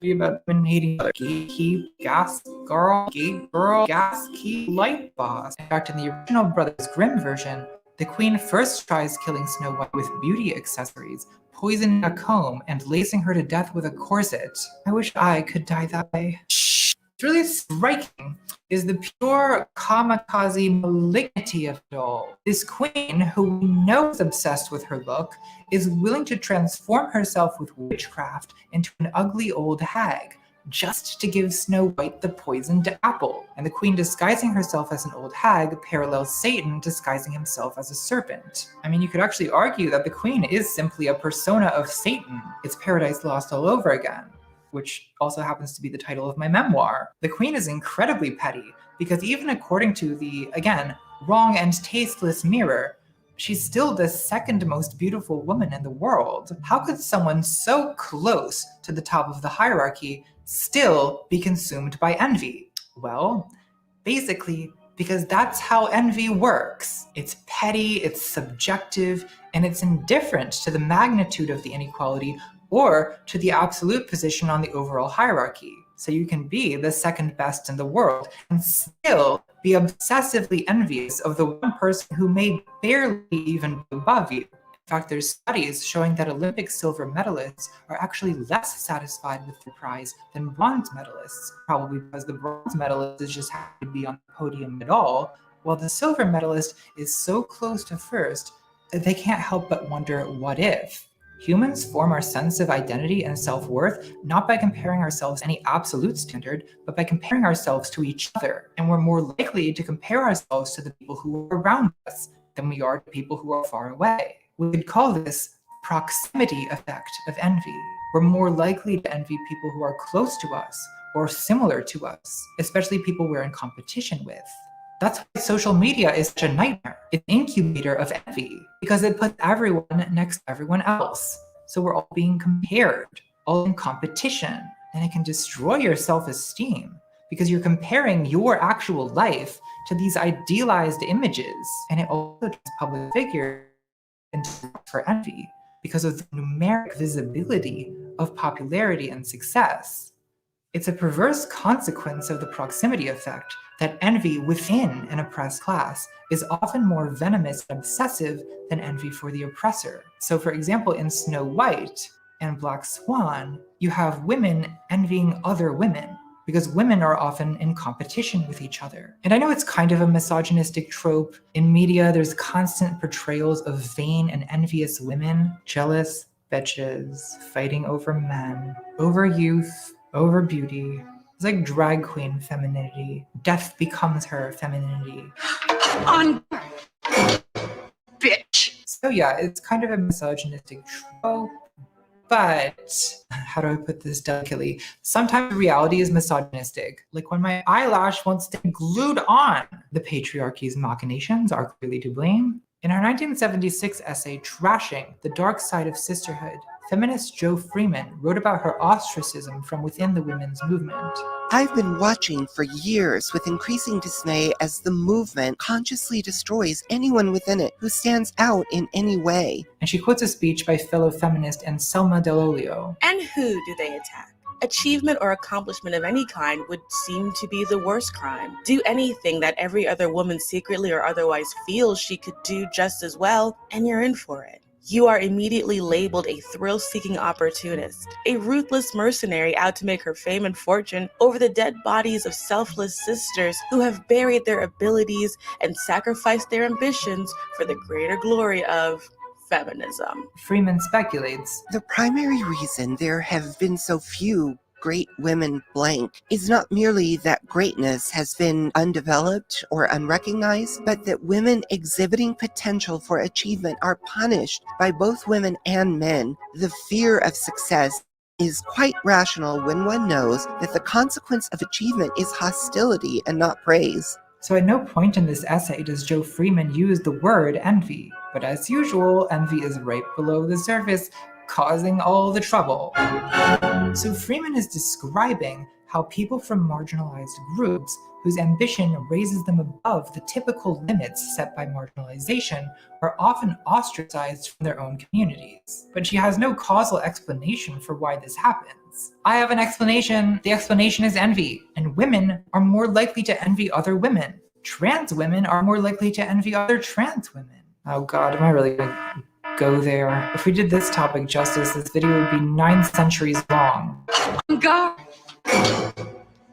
about women hating gatekeep, gas girl, gate girl, gas key, light boss. In fact, in the original Brothers Grimm version, the queen first tries killing Snow White with beauty accessories, poisoning a comb, and lacing her to death with a corset. I wish I could die that way. What's really striking is the pure kamikaze malignity of it all. This queen, who we know is obsessed with her look, is willing to transform herself with witchcraft into an ugly old hag, just to give Snow White the poisoned apple. And the queen disguising herself as an old hag parallels Satan disguising himself as a serpent. I mean, you could actually argue that the queen is simply a persona of Satan. It's Paradise Lost all over again, which also happens to be the title of my memoir. The queen is incredibly petty, because even according to the, again, wrong and tasteless mirror, she's still the second most beautiful woman in the world. How could someone so close to the top of the hierarchy still be consumed by envy? Well, basically, because that's how envy works. It's petty, it's subjective, and it's indifferent to the magnitude of the inequality or to the absolute position on the overall hierarchy. So you can be the second best in the world and still be obsessively envious of the one person who may barely even be above you. In fact, there's studies showing that Olympic silver medalists are actually less satisfied with their prize than bronze medalists, probably because the bronze medalist is just happy to be on the podium at all, while the silver medalist is so close to first that they can't help but wonder, what if? Humans form our sense of identity and self-worth not by comparing ourselves to any absolute standard, but by comparing ourselves to each other. And we're more likely to compare ourselves to the people who are around us than we are to people who are far away. We could call this proximity effect of envy. We're more likely to envy people who are close to us or similar to us, especially people we're in competition with. That's why social media is such a nightmare. It's an incubator of envy because it puts everyone next to everyone else. So we're all being compared, all in competition, and it can destroy your self-esteem because you're comparing your actual life to these idealized images. And it also turns public figures into for envy because of the numeric visibility of popularity and success. It's a perverse consequence of the proximity effect that envy within an oppressed class is often more venomous and obsessive than envy for the oppressor. So for example, in Snow White and Black Swan, you have women envying other women because women are often in competition with each other. And I know it's kind of a misogynistic trope. In media, there's constant portrayals of vain and envious women, jealous bitches, fighting over men, over youth, over beauty. It's like drag queen femininity. Death becomes her femininity. On bitch. So yeah, it's kind of a misogynistic trope. But how do I put this delicately? Sometimes reality is misogynistic. Like when my eyelash won't stay glued on. The patriarchy's machinations are clearly to blame. In her 1976 essay, Trashing the Dark Side of Sisterhood, feminist Jo Freeman wrote about her ostracism from within the women's movement. I've been watching for years with increasing dismay as the movement consciously destroys anyone within it who stands out in any way. And she quotes a speech by fellow feminist Anselma Dell'Olio. And who do they attack? Achievement or accomplishment of any kind would seem to be the worst crime. Do anything that every other woman secretly or otherwise feels she could do just as well, and you're in for it. You are immediately labeled a thrill-seeking opportunist, a ruthless mercenary out to make her fame and fortune over the dead bodies of selfless sisters who have buried their abilities and sacrificed their ambitions for the greater glory of feminism. Freeman speculates, the primary reason there have been so few great women blank is not merely that greatness has been undeveloped or unrecognized, but that women exhibiting potential for achievement are punished by both women and men. The fear of success is quite rational when one knows that the consequence of achievement is hostility and not praise. So at no point in this essay does Jo Freeman use the word envy, but as usual, envy is right below the surface, causing all the trouble. So Freeman is describing how people from marginalized groups whose ambition raises them above the typical limits set by marginalization are often ostracized from their own communities. But she has no causal explanation for why this happens. I have an explanation. The explanation is envy, and women are more likely to envy other women. Trans women are more likely to envy other trans women. Oh God, am I really gonna go there? If we did this topic justice, this video would be 9 centuries long. God.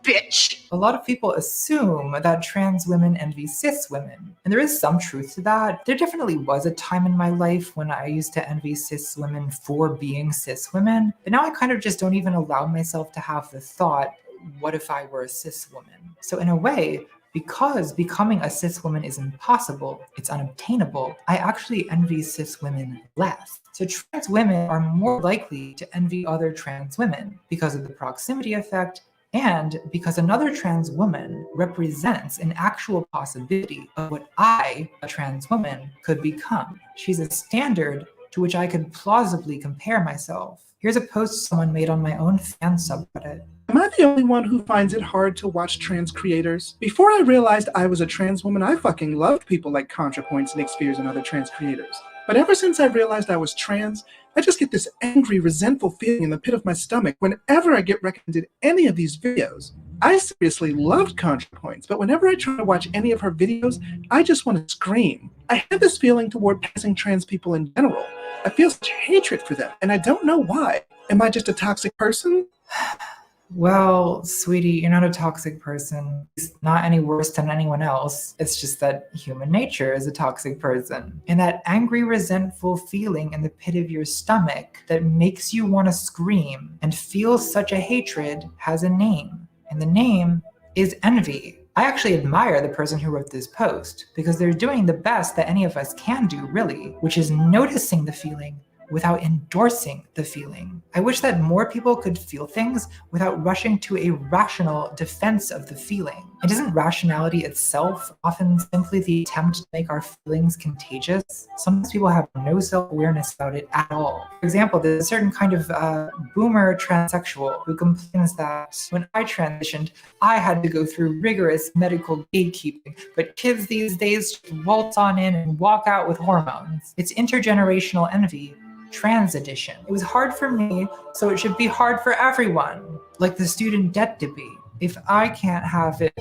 Bitch. A lot of people assume that trans women envy cis women, and there is some truth to that. There definitely was a time in my life when I used to envy cis women for being cis women, but now I kind of just don't even allow myself to have the thought, what if I were a cis woman? So in a way, because becoming a cis woman is impossible, it's unobtainable, I actually envy cis women less. So trans women are more likely to envy other trans women because of the proximity effect and because another trans woman represents an actual possibility of what I, a trans woman, could become. She's a standard to which I could plausibly compare myself. Here's a post someone made on my own fan subreddit. Am I the only one who finds it hard to watch trans creators? Before I realized I was a trans woman, I fucking loved people like ContraPoints, Nick Spears, and other trans creators. But ever since I realized I was trans, I just get this angry, resentful feeling in the pit of my stomach whenever I get recommended any of these videos. I seriously loved ContraPoints, but whenever I try to watch any of her videos, I just want to scream. I have this feeling toward passing trans people in general. I feel such hatred for them, and I don't know why. Am I just a toxic person? Well, sweetie, you're not a toxic person. It's not any worse than anyone else. It's just that human nature is a toxic person. And that angry, resentful feeling in the pit of your stomach that makes you want to scream and feel such a hatred has a name. And the name is envy. I actually admire the person who wrote this post because they're doing the best that any of us can do, really, which is noticing the feeling without endorsing the feeling. I wish that more people could feel things without rushing to a rational defense of the feeling. And isn't rationality itself often simply the attempt to make our feelings contagious? Sometimes people have no self-awareness about it at all. For example, there's a certain kind of boomer transsexual who complains that when I transitioned, I had to go through rigorous medical gatekeeping, but kids these days just waltz on in and walk out with hormones. It's intergenerational envy. Trans edition. It was hard for me, so it should be hard for everyone, like the student debt debate. If I can't have it,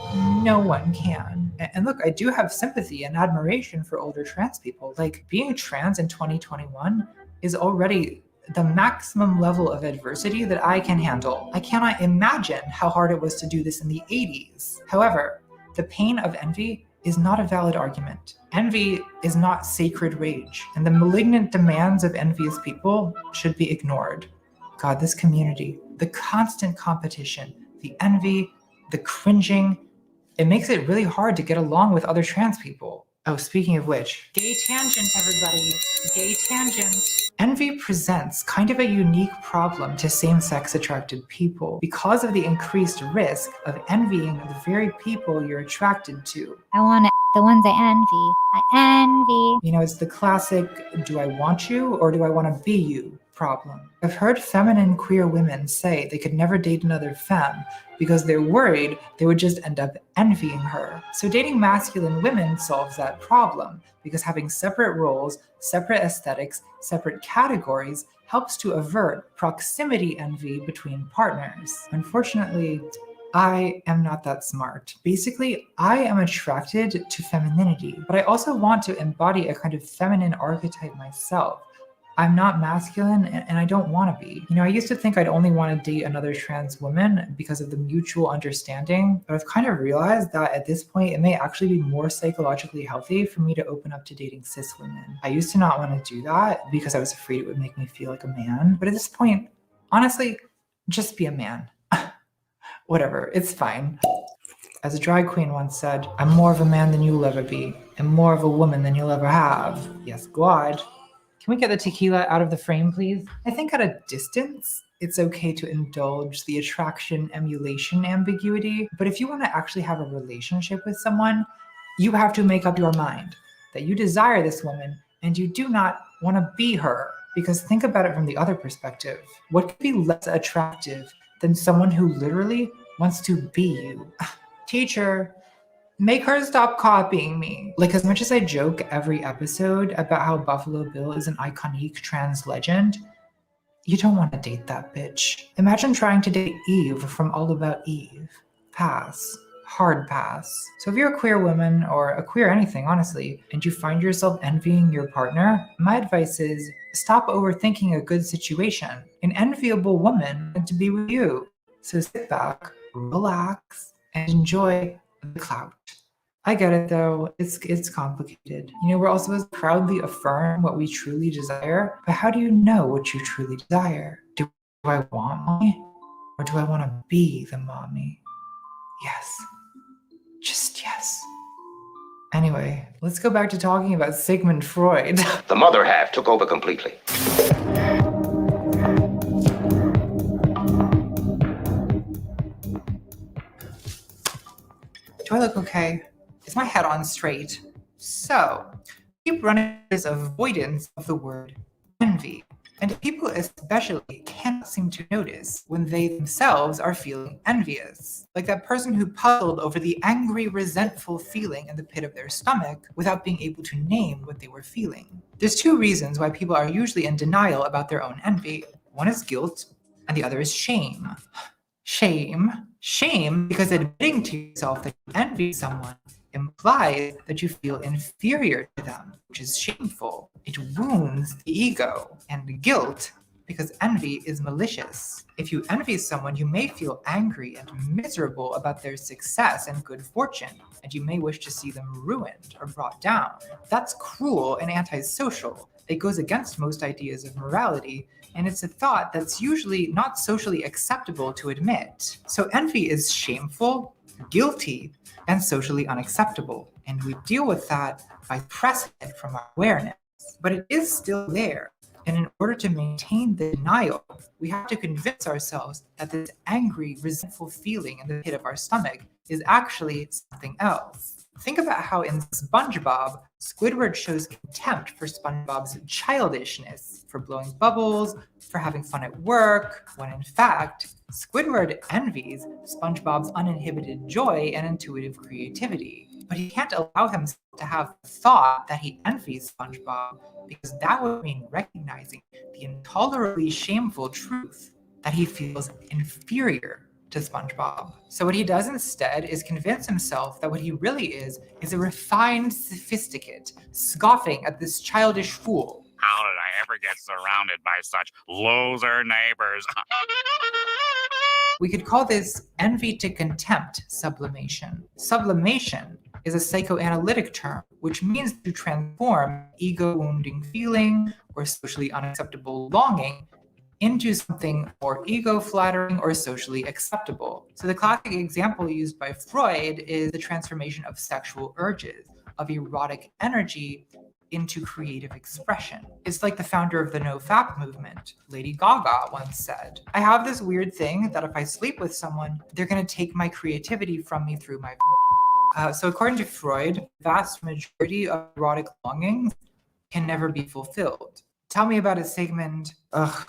no one can. And look, I do have sympathy and admiration for older trans people. Like, being trans in 2021 is already the maximum level of adversity that I can handle. I cannot imagine how hard it was to do this in the 80s. However, the pain of envy is not a valid argument. Envy is not sacred rage, and the malignant demands of envious people should be ignored. God, this community, the constant competition, the envy, the cringing, it makes it really hard to get along with other trans people. Oh, speaking of which, gay tangent, everybody, gay tangent. Envy presents kind of a unique problem to same-sex attracted people because of the increased risk of envying the very people you're attracted to. I want to the ones I envy. I envy. You know, it's the classic, do I want you or do I want to be you problem. I've heard feminine queer women say they could never date another femme because they're worried they would just end up envying her. So dating masculine women solves that problem because having separate roles, separate aesthetics, separate categories helps to avert proximity envy between partners. Unfortunately, I am not that smart. Basically, I am attracted to femininity, but I also want to embody a kind of feminine archetype myself. I'm not masculine and I don't want to be. You know, I used to think I'd only want to date another trans woman because of the mutual understanding, but I've kind of realized that at this point, it may actually be more psychologically healthy for me to open up to dating cis women. I used to not want to do that because I was afraid it would make me feel like a man, but at this point, honestly, just be a man. Whatever, it's fine. As a drag queen once said, I'm more of a man than you'll ever be, and more of a woman than you'll ever have. Yes, God. Can we get the tequila out of the frame, please? I think at a distance, it's okay to indulge the attraction, emulation ambiguity, but if you want to actually have a relationship with someone, you have to make up your mind that you desire this woman and you do not want to be her. Because think about it from the other perspective. What could be less attractive than someone who literally wants to be you? Teacher, make her stop copying me. Like, as much as I joke every episode about how Buffalo Bill is an iconic trans legend, you don't want to date that bitch. Imagine trying to date Eve from All About Eve. Pass. Hard pass. So if you're a queer woman, or a queer anything, honestly, and you find yourself envying your partner, my advice is stop overthinking a good situation. An enviable woman meant to be with you. So sit back, relax, and enjoy the clout. I get it though, it's complicated. You know, we're all supposed to proudly affirm what we truly desire, but how do you know what you truly desire? Do I want mommy? Or do I want to be the mommy? Yes. Just yes. Anyway, let's go back to talking about Sigmund Freud. The mother half took over completely. Do I look okay? Is my head on straight? So, keep running this avoidance of the word envy. And people especially cannot seem to notice when they themselves are feeling envious. Like that person who puzzled over the angry, resentful feeling in the pit of their stomach without being able to name what they were feeling. There's two reasons why people are usually in denial about their own envy. One is guilt, and the other is shame. Shame because admitting to yourself that you envy someone implies that you feel inferior to them, which is shameful. It wounds the ego. And guilt, because envy is malicious. If you envy someone, you may feel angry and miserable about their success and good fortune, and you may wish to see them ruined or brought down. That's cruel and antisocial. It goes against most ideas of morality, and it's a thought that's usually not socially acceptable to admit. So envy is shameful, guilty, and socially unacceptable. And we deal with that by pressing it from our awareness. But it is still there. And in order to maintain the denial, we have to convince ourselves that this angry, resentful feeling in the pit of our stomach is actually something else. Think about how in SpongeBob, Squidward shows contempt for SpongeBob's childishness, for blowing bubbles, for having fun at work, when in fact, Squidward envies SpongeBob's uninhibited joy and intuitive creativity. but he can't allow himself to have the thought that he envies SpongeBob, because that would mean recognizing the intolerably shameful truth that he feels inferior to SpongeBob. So what he does instead is convince himself that what he really is a refined sophisticate, scoffing at this childish fool. How did I ever get surrounded by such loser neighbors? We could call this envy to contempt sublimation. Sublimation is a psychoanalytic term, which means to transform ego-wounding feeling or socially unacceptable longing into something more ego-flattering or socially acceptable. So the classic example used by Freud is the transformation of sexual urges, of erotic energy, into creative expression. It's like the founder of the NoFap movement, Lady Gaga, once said, "I have this weird thing that if I sleep with someone, they're gonna take my creativity from me through my..." So according to Freud, the vast majority of erotic longings can never be fulfilled. Tell me about it, Sigmund. Ugh,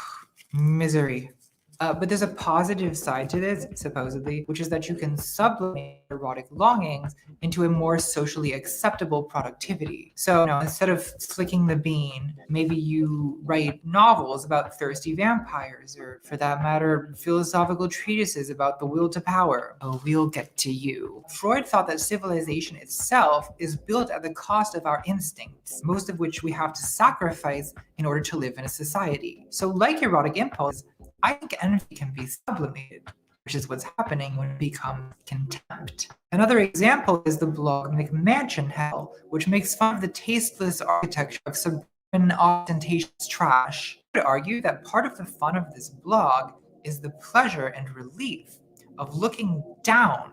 misery. But there's a positive side to this, supposedly, which is that you can sublimate erotic longings into a more socially acceptable productivity. So, instead of flicking the bean, maybe you write novels about thirsty vampires, or for that matter, philosophical treatises about the will to power. Oh, we'll get to you. Freud thought that civilization itself is built at the cost of our instincts, most of which we have to sacrifice in order to live in a society. So like erotic impulse, I think envy can be sublimated, which is what's happening when it becomes contempt. Another example is the blog McMansion Hell, which makes fun of the tasteless architecture of suburban ostentatious trash. I would argue that part of the fun of this blog is the pleasure and relief of looking down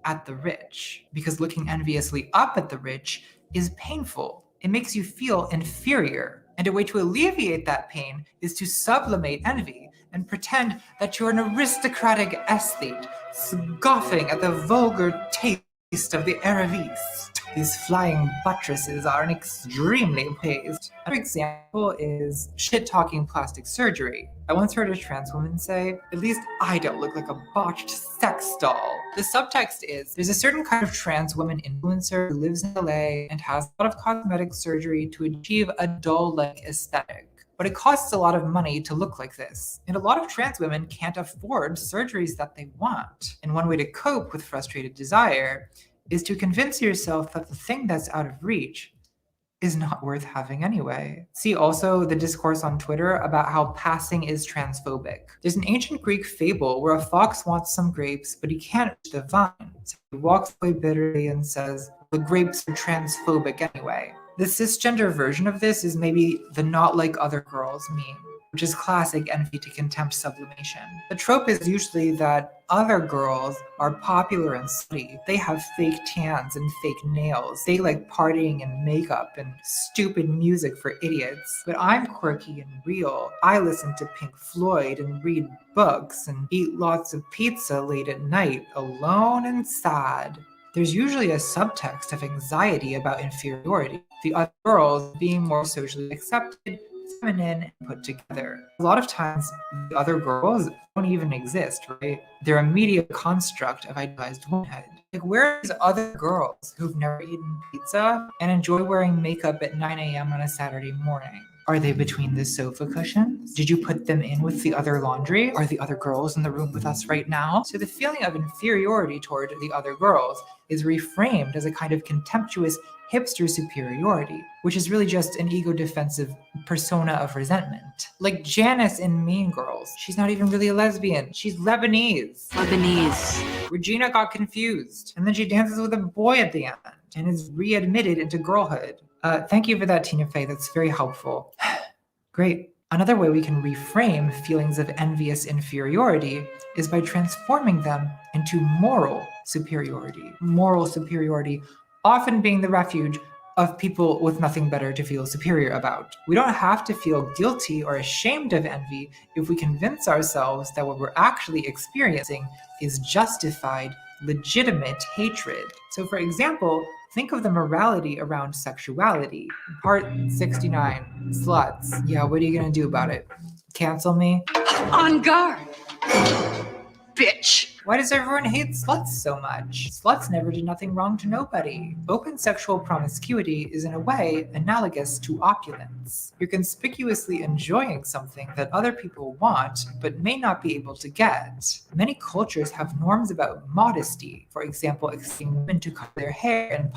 at the rich, because looking enviously up at the rich is painful. It makes you feel inferior. And a way to alleviate that pain is to sublimate envy and pretend that you're an aristocratic aesthete, scoffing at the vulgar taste of the Aravis. These flying buttresses are an extremely praised. Another example is shit-talking plastic surgery. I once heard a trans woman say, "At least I don't look like a botched sex doll." The subtext is, there's a certain kind of trans woman influencer who lives in LA and has a lot of cosmetic surgery to achieve a doll-like aesthetic. But it costs a lot of money to look like this. And a lot of trans women can't afford surgeries that they want. And one way to cope with frustrated desire is to convince yourself that the thing that's out of reach is not worth having anyway. See also the discourse on Twitter about how passing is transphobic. There's an ancient Greek fable where a fox wants some grapes, but he can't reach the vine. So he walks away bitterly and says, "The grapes are transphobic anyway." The cisgender version of this is maybe the "not like other girls" meme, which is classic envy to contempt sublimation. The trope is usually that other girls are popular and slutty. They have fake tans and fake nails. They like partying and makeup and stupid music for idiots. But I'm quirky and real. I listen to Pink Floyd and read books and eat lots of pizza late at night, alone and sad. There's usually a subtext of anxiety about inferiority. The other girls being more socially accepted, feminine, and put together. A lot of times, the other girls don't even exist, right? They're a media construct of idealized womanhood. Like, where are these other girls who've never eaten pizza and enjoy wearing makeup at 9 a.m. on a Saturday morning? Are they between the sofa cushions? Did you put them in with the other laundry? Are the other girls in the room with us right now? So the feeling of inferiority toward the other girls is reframed as a kind of contemptuous hipster superiority, which is really just an ego-defensive persona of resentment. Like Janice in Mean Girls. She's not even really a lesbian. She's Lebanese. Regina got confused, and then she dances with a boy at the end and is readmitted into girlhood. Thank you for that, Tina Fey. That's very helpful. Great. Another way we can reframe feelings of envious inferiority is by transforming them into moral superiority. Moral superiority often being the refuge of people with nothing better to feel superior about. We don't have to feel guilty or ashamed of envy if we convince ourselves that what we're actually experiencing is justified, legitimate hatred. So for example, think of the morality around sexuality. Part 69, sluts. Yeah, what are you gonna do about it? Cancel me? On guard, bitch. Why does everyone hate sluts so much? Sluts never did nothing wrong to nobody. Open sexual promiscuity is in a way analogous to opulence. You're conspicuously enjoying something that other people want but may not be able to get. Many cultures have norms about modesty, for example, expecting women to cut their hair and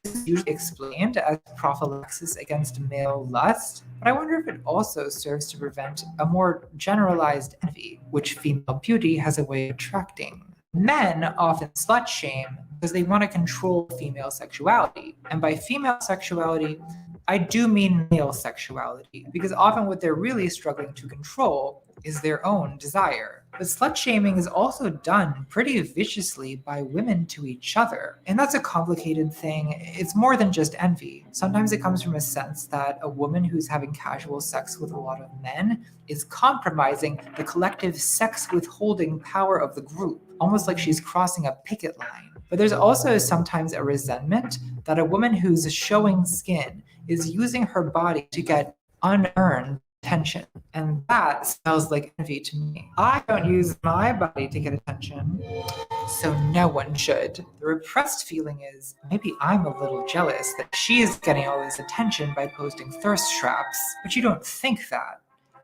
this is usually explained as prophylaxis against male lust, but I wonder if it also serves to prevent a more generalized envy, which female beauty has a way of attracting. Men often slut shame because they want to control female sexuality. And by female sexuality, I do mean male sexuality, because often what they're really struggling to control is their own desire. But slut shaming is also done pretty viciously by women to each other. And that's a complicated thing. It's more than just envy. Sometimes it comes from a sense that a woman who's having casual sex with a lot of men is compromising the collective sex withholding power of the group, almost like she's crossing a picket line. But there's also sometimes a resentment that a woman who's showing skin is using her body to get unearned attention. And that smells like envy to me. I don't use my body to get attention, so no one should. The repressed feeling is, maybe I'm a little jealous that she's getting all this attention by posting thirst traps, but you don't think that.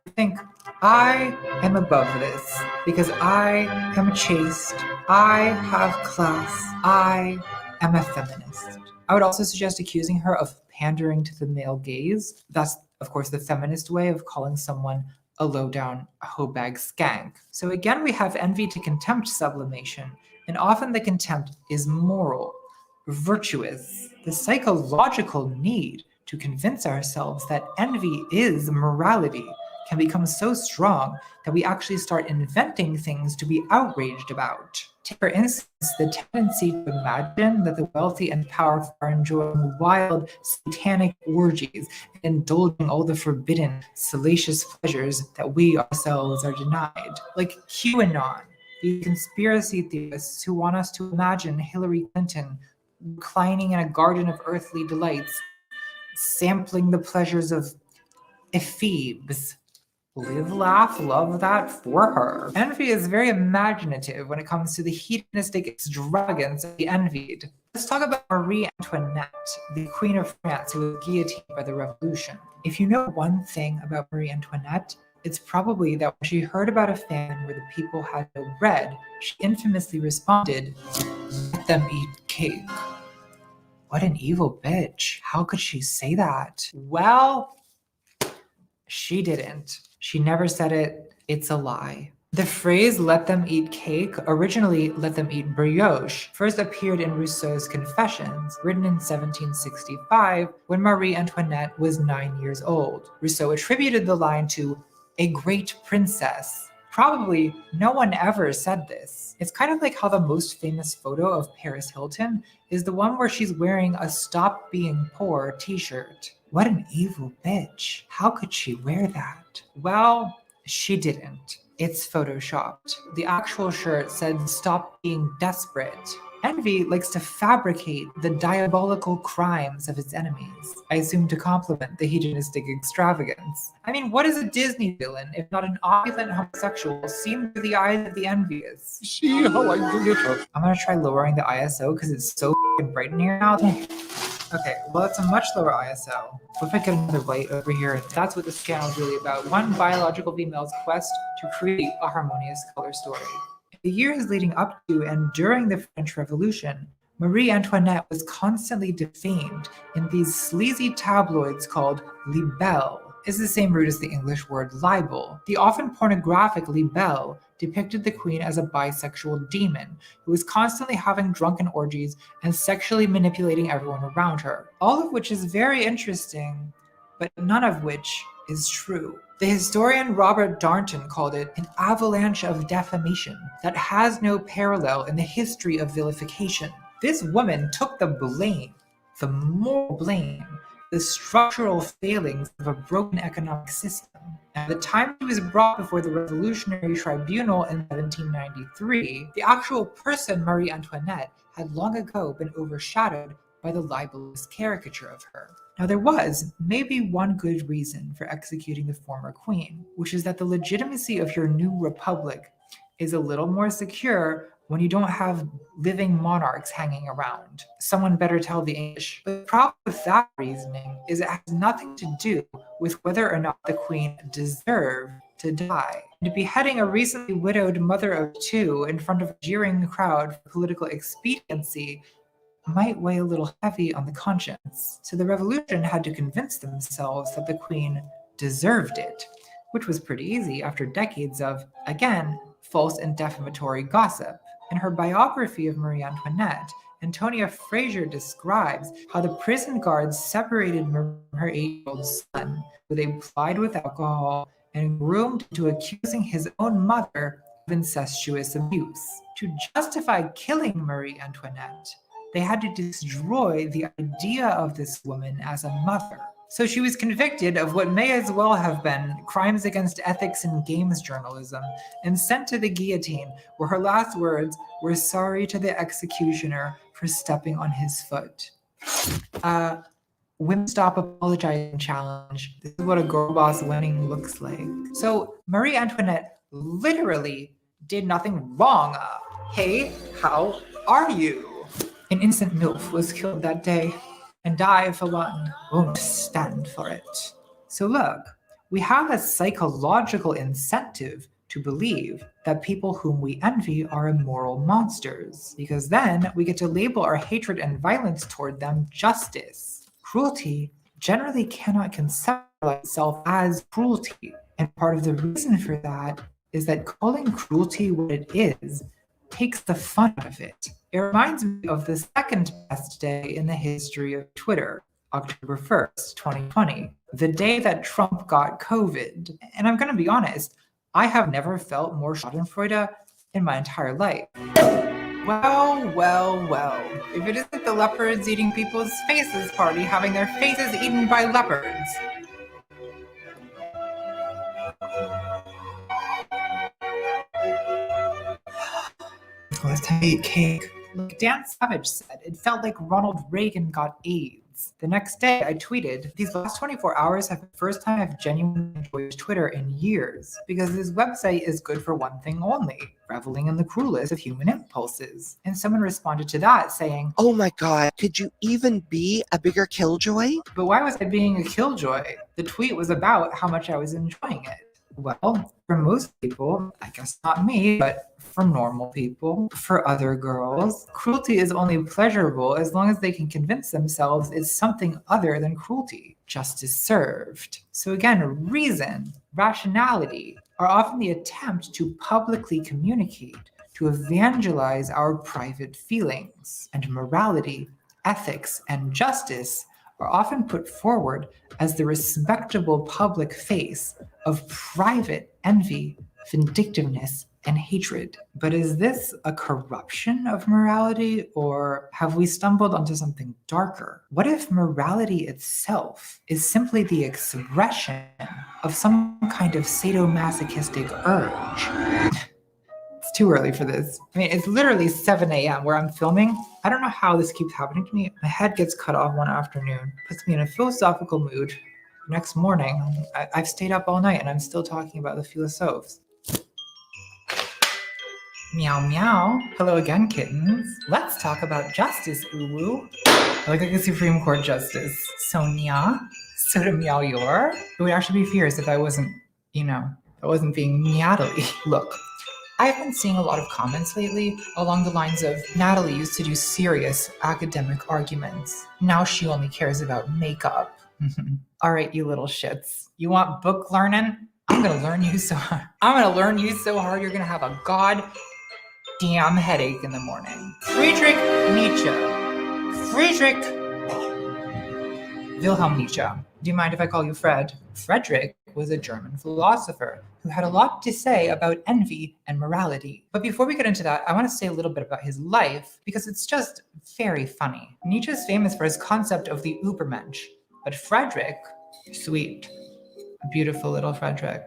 You think, I am above this because I am chaste, I have class, I am a feminist. I would also suggest accusing her of pandering to the male gaze. That's, of course, the feminist way of calling someone a low-down hoe bag skank. So again, we have envy to contempt sublimation, and often the contempt is moral, virtuous. The psychological need to convince ourselves that envy is morality can become so strong that we actually start inventing things to be outraged about. Take, for instance, the tendency to imagine that the wealthy and powerful are enjoying wild, satanic orgies and indulging all the forbidden, salacious pleasures that we ourselves are denied. Like QAnon, the conspiracy theorists who want us to imagine Hillary Clinton reclining in a garden of earthly delights, sampling the pleasures of ephebes. Live, laugh, love that for her. Envy is very imaginative when it comes to the hedonistic extravagance of the envied. Let's talk about Marie Antoinette, the Queen of France who was guillotined by the Revolution. If you know one thing about Marie Antoinette, it's probably that when she heard about a famine where the people had no bread, she infamously responded, "Let them eat cake." What an evil bitch. How could she say that? Well, she didn't. She never said it. It's a lie. The phrase "let them eat cake," originally "let them eat brioche," first appeared in Rousseau's Confessions, written in 1765 when Marie Antoinette was 9 years old. Rousseau attributed the line to a great princess. Probably no one ever said this. It's kind of like how the most famous photo of Paris Hilton is the one where she's wearing a "Stop Being Poor" t-shirt. What an evil bitch. How could she wear that? Well, she didn't. It's photoshopped. The actual shirt said "Stop Being Desperate." Envy likes to fabricate the diabolical crimes of its enemies, I assume to complement the hedonistic extravagance. I mean, what is a Disney villain if not an opulent homosexual seen through the eyes of the envious? I'm gonna try lowering the ISO because it's so f***ing bright in here now. Okay, well, it's a much lower ISO. What if I get another light over here? That's what this channel is really about. One biological female's quest to create a harmonious color story. In the years leading up to and during the French Revolution, Marie Antoinette was constantly defamed in these sleazy tabloids called libelles. Is the same root as the English word libel. The often pornographic libelle depicted the queen as a bisexual demon who was constantly having drunken orgies and sexually manipulating everyone around her. All of which is very interesting, but none of which is true. The historian Robert Darnton called it an avalanche of defamation that has no parallel in the history of vilification. This woman took the blame, the moral blame, the structural failings of a broken economic system. At the time she was brought before the Revolutionary Tribunal in 1793, the actual person Marie Antoinette had long ago been overshadowed by the libelous caricature of her. Now there was maybe one good reason for executing the former queen, which is that the legitimacy of your new republic is a little more secure when you don't have living monarchs hanging around. Someone better tell the English. But the problem with that reasoning is it has nothing to do with whether or not the queen deserved to die. And beheading a recently widowed mother of two in front of a jeering crowd for political expediency might weigh a little heavy on the conscience. So the revolution had to convince themselves that the queen deserved it, which was pretty easy after decades of, again, false and defamatory gossip. In her biography of Marie Antoinette, Antonia Fraser describes how the prison guards separated her 8-year-old son, who they plied with alcohol and groomed into accusing his own mother of incestuous abuse. To justify killing Marie Antoinette, they had to destroy the idea of this woman as a mother. So she was convicted of what may as well have been crimes against ethics in games journalism and sent to the guillotine, where her last words were sorry to the executioner for stepping on his foot. Women Stop Apologizing Challenge. This is what a girl boss winning looks like. So Marie Antoinette literally did nothing wrong. Hey, how are you? An innocent MILF was killed that day, and I, for one, won't stand for it. So look, we have a psychological incentive to believe that people whom we envy are immoral monsters, because then we get to label our hatred and violence toward them justice. Cruelty generally cannot conceptualize itself as cruelty, and part of the reason for that is that calling cruelty what it is takes the fun out of it. It reminds me of the second best day in the history of Twitter, October 1st, 2020, the day that Trump got COVID. And I'm going to be honest, I have never felt more schadenfreude in my entire life. Well, well, well. If it isn't the leopards eating people's faces party having their faces eaten by leopards. Last time I ate cake. Like Dan Savage said, it felt like Ronald Reagan got AIDS. The next day, I tweeted, these last 24 hours have been the first time I've genuinely enjoyed Twitter in years, because this website is good for one thing only, reveling in the cruelest of human impulses. And someone responded to that saying, oh my god, could you even be a bigger killjoy? But why was I being a killjoy? The tweet was about how much I was enjoying it. Well, for most people, I guess not me, but for normal people, for other girls, cruelty is only pleasurable as long as they can convince themselves it's something other than cruelty. Justice served. So again, reason, rationality are often the attempt to publicly communicate, to evangelize our private feelings. And morality, ethics, and justice are often put forward as the respectable public face of private envy, vindictiveness, and hatred. But is this a corruption of morality, or have we stumbled onto something darker? What if morality itself is simply the expression of some kind of sadomasochistic urge? It's too early for this. I mean, it's literally 7 a.m. where I'm filming. I don't know how this keeps happening to me. My head gets cut off one afternoon, puts me in a philosophical mood. Next morning, I've stayed up all night and I'm still talking about the philosophes. Meow meow. Hello again, kittens. Let's talk about justice, uwu. I look like a Supreme Court justice. Sonia. Sotomayor. It would actually be fierce if I wasn't, I wasn't being Natalie. Look. I've been seeing a lot of comments lately along the lines of, Natalie used to do serious academic arguments. Now she only cares about makeup. All right, you little shits. You want book learning? I'm gonna learn you so hard. You're gonna have a goddamn headache in the morning. Friedrich Nietzsche. Wilhelm Nietzsche. Do you mind if I call you Fred? Friedrich was a German philosopher who had a lot to say about envy and morality. But before we get into that, I want to say a little bit about his life because it's just very funny. Nietzsche is famous for his concept of the Übermensch, but Friedrich, sweet, beautiful little Friedrich,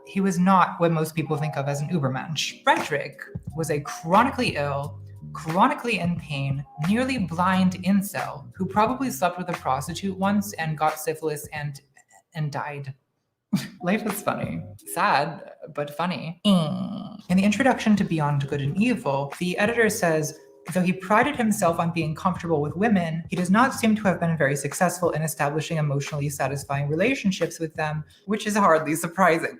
he was not what most people think of as an Übermensch. Friedrich was a chronically ill, chronically in pain, nearly blind incel who probably slept with a prostitute once and got syphilis and died. Life is funny. Sad, but funny. In the introduction to Beyond Good and Evil, the editor says, though he prided himself on being comfortable with women, he does not seem to have been very successful in establishing emotionally satisfying relationships with them, which is hardly surprising.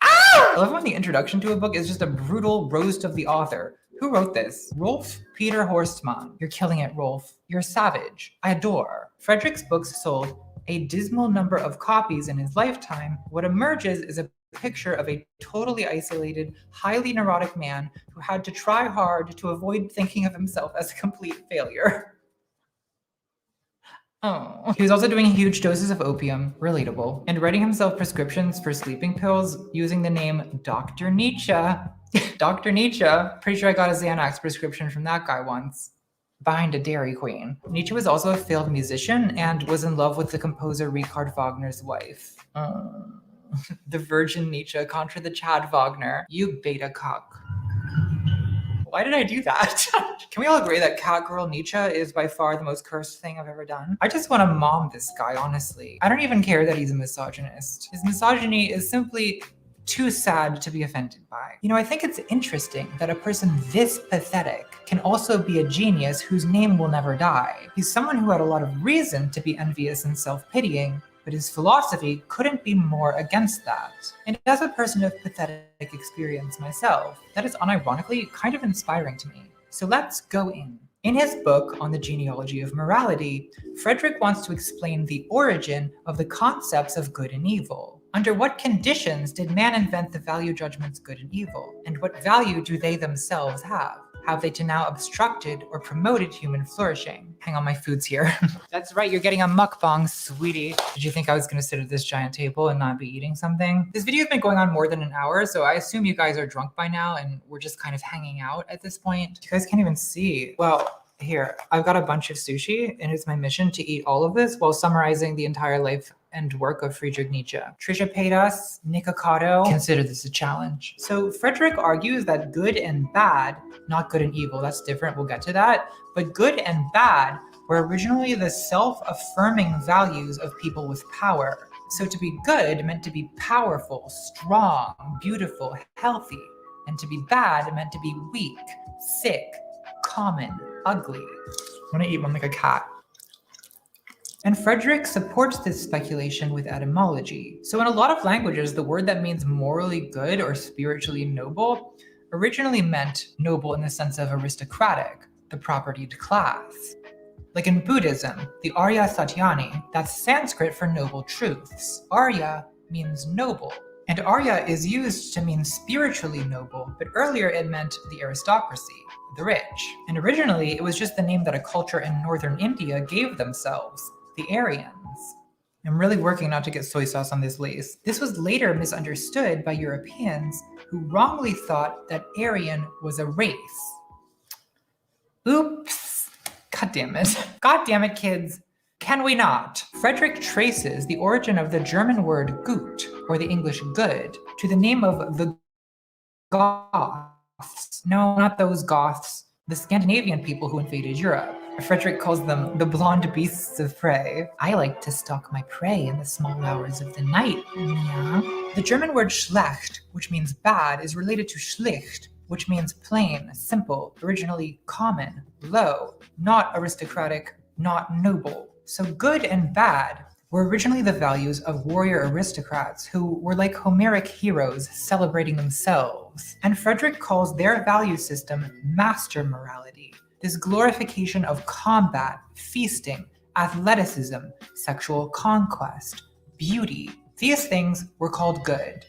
I love when the introduction to a book is just a brutal roast of the author. Who wrote this? Rolf Peter Horstmann. You're killing it, Rolf. You're a savage. I adore. Frederick's books sold a dismal number of copies in his lifetime. What emerges is a picture of a totally isolated, highly neurotic man who had to try hard to avoid thinking of himself as a complete failure. Oh. He was also doing huge doses of opium, relatable, and writing himself prescriptions for sleeping pills using the name Dr. Nietzsche. Dr. Nietzsche. Pretty sure I got a Xanax prescription from that guy once. Behind a Dairy Queen. Nietzsche was also a failed musician and was in love with the composer Richard Wagner's wife. The Virgin Nietzsche contra the Chad Wagner. You beta cock. Why did I do that? Can we all agree that Catgirl Nietzsche is by far the most cursed thing I've ever done? I just want to mom this guy, honestly. I don't even care that he's a misogynist. His misogyny is simply too sad to be offended by. You know, I think it's interesting that a person this pathetic can also be a genius whose name will never die. He's someone who had a lot of reason to be envious and self-pitying, but his philosophy couldn't be more against that. And as a person of pathetic experience myself, that is unironically kind of inspiring to me. So let's go in. In his book on the genealogy of morality, Frederick wants to explain the origin of the concepts of good and evil. Under what conditions did man invent the value judgments good and evil? And what value do they themselves have? Have they to now obstructed or promoted human flourishing? Hang on, my food's here. That's right, you're getting a mukbang, sweetie. Did you think I was gonna sit at this giant table and not be eating something? This video's been going on more than an hour, so I assume you guys are drunk by now and we're just kind of hanging out at this point. You guys can't even see. Well, here, I've got a bunch of sushi and it's my mission to eat all of this while summarizing the entire life and work of Friedrich Nietzsche. Trisha paid us, Nikocado. Consider this a challenge. So Frederick argues that good and bad, not good and evil, that's different, we'll get to that, but good and bad were originally the self-affirming values of people with power. So to be good meant to be powerful, strong, beautiful, healthy, and to be bad meant to be weak, sick, common, ugly. I want to eat one like a cat. And Frederick supports this speculation with etymology. So in a lot of languages, the word that means morally good or spiritually noble originally meant noble in the sense of aristocratic, the propertied class. Like in Buddhism, the Arya Satyani, that's Sanskrit for noble truths. Arya means noble. And Arya is used to mean spiritually noble, but earlier it meant the aristocracy, the rich. And originally it was just the name that a culture in northern India gave themselves, the Aryans. I'm really working not to get soy sauce on this lace. This was later misunderstood by Europeans who wrongly thought that Aryan was a race. Oops. God damn it. God damn it, kids. Can we not? Frederick traces the origin of the German word gut, or the English good, to the name of the Goths. No, not those Goths. The Scandinavian people who invaded Europe. Frederick calls them the blonde beasts of prey. I like to stalk my prey in the small hours of the night. Yeah. The German word schlecht, which means bad, is related to schlicht, which means plain, simple, originally common, low, not aristocratic, not noble. So good and bad were originally the values of warrior aristocrats who were like Homeric heroes celebrating themselves. And Frederick calls their value system master morality, this glorification of combat, feasting, athleticism, sexual conquest, beauty. These things were called good.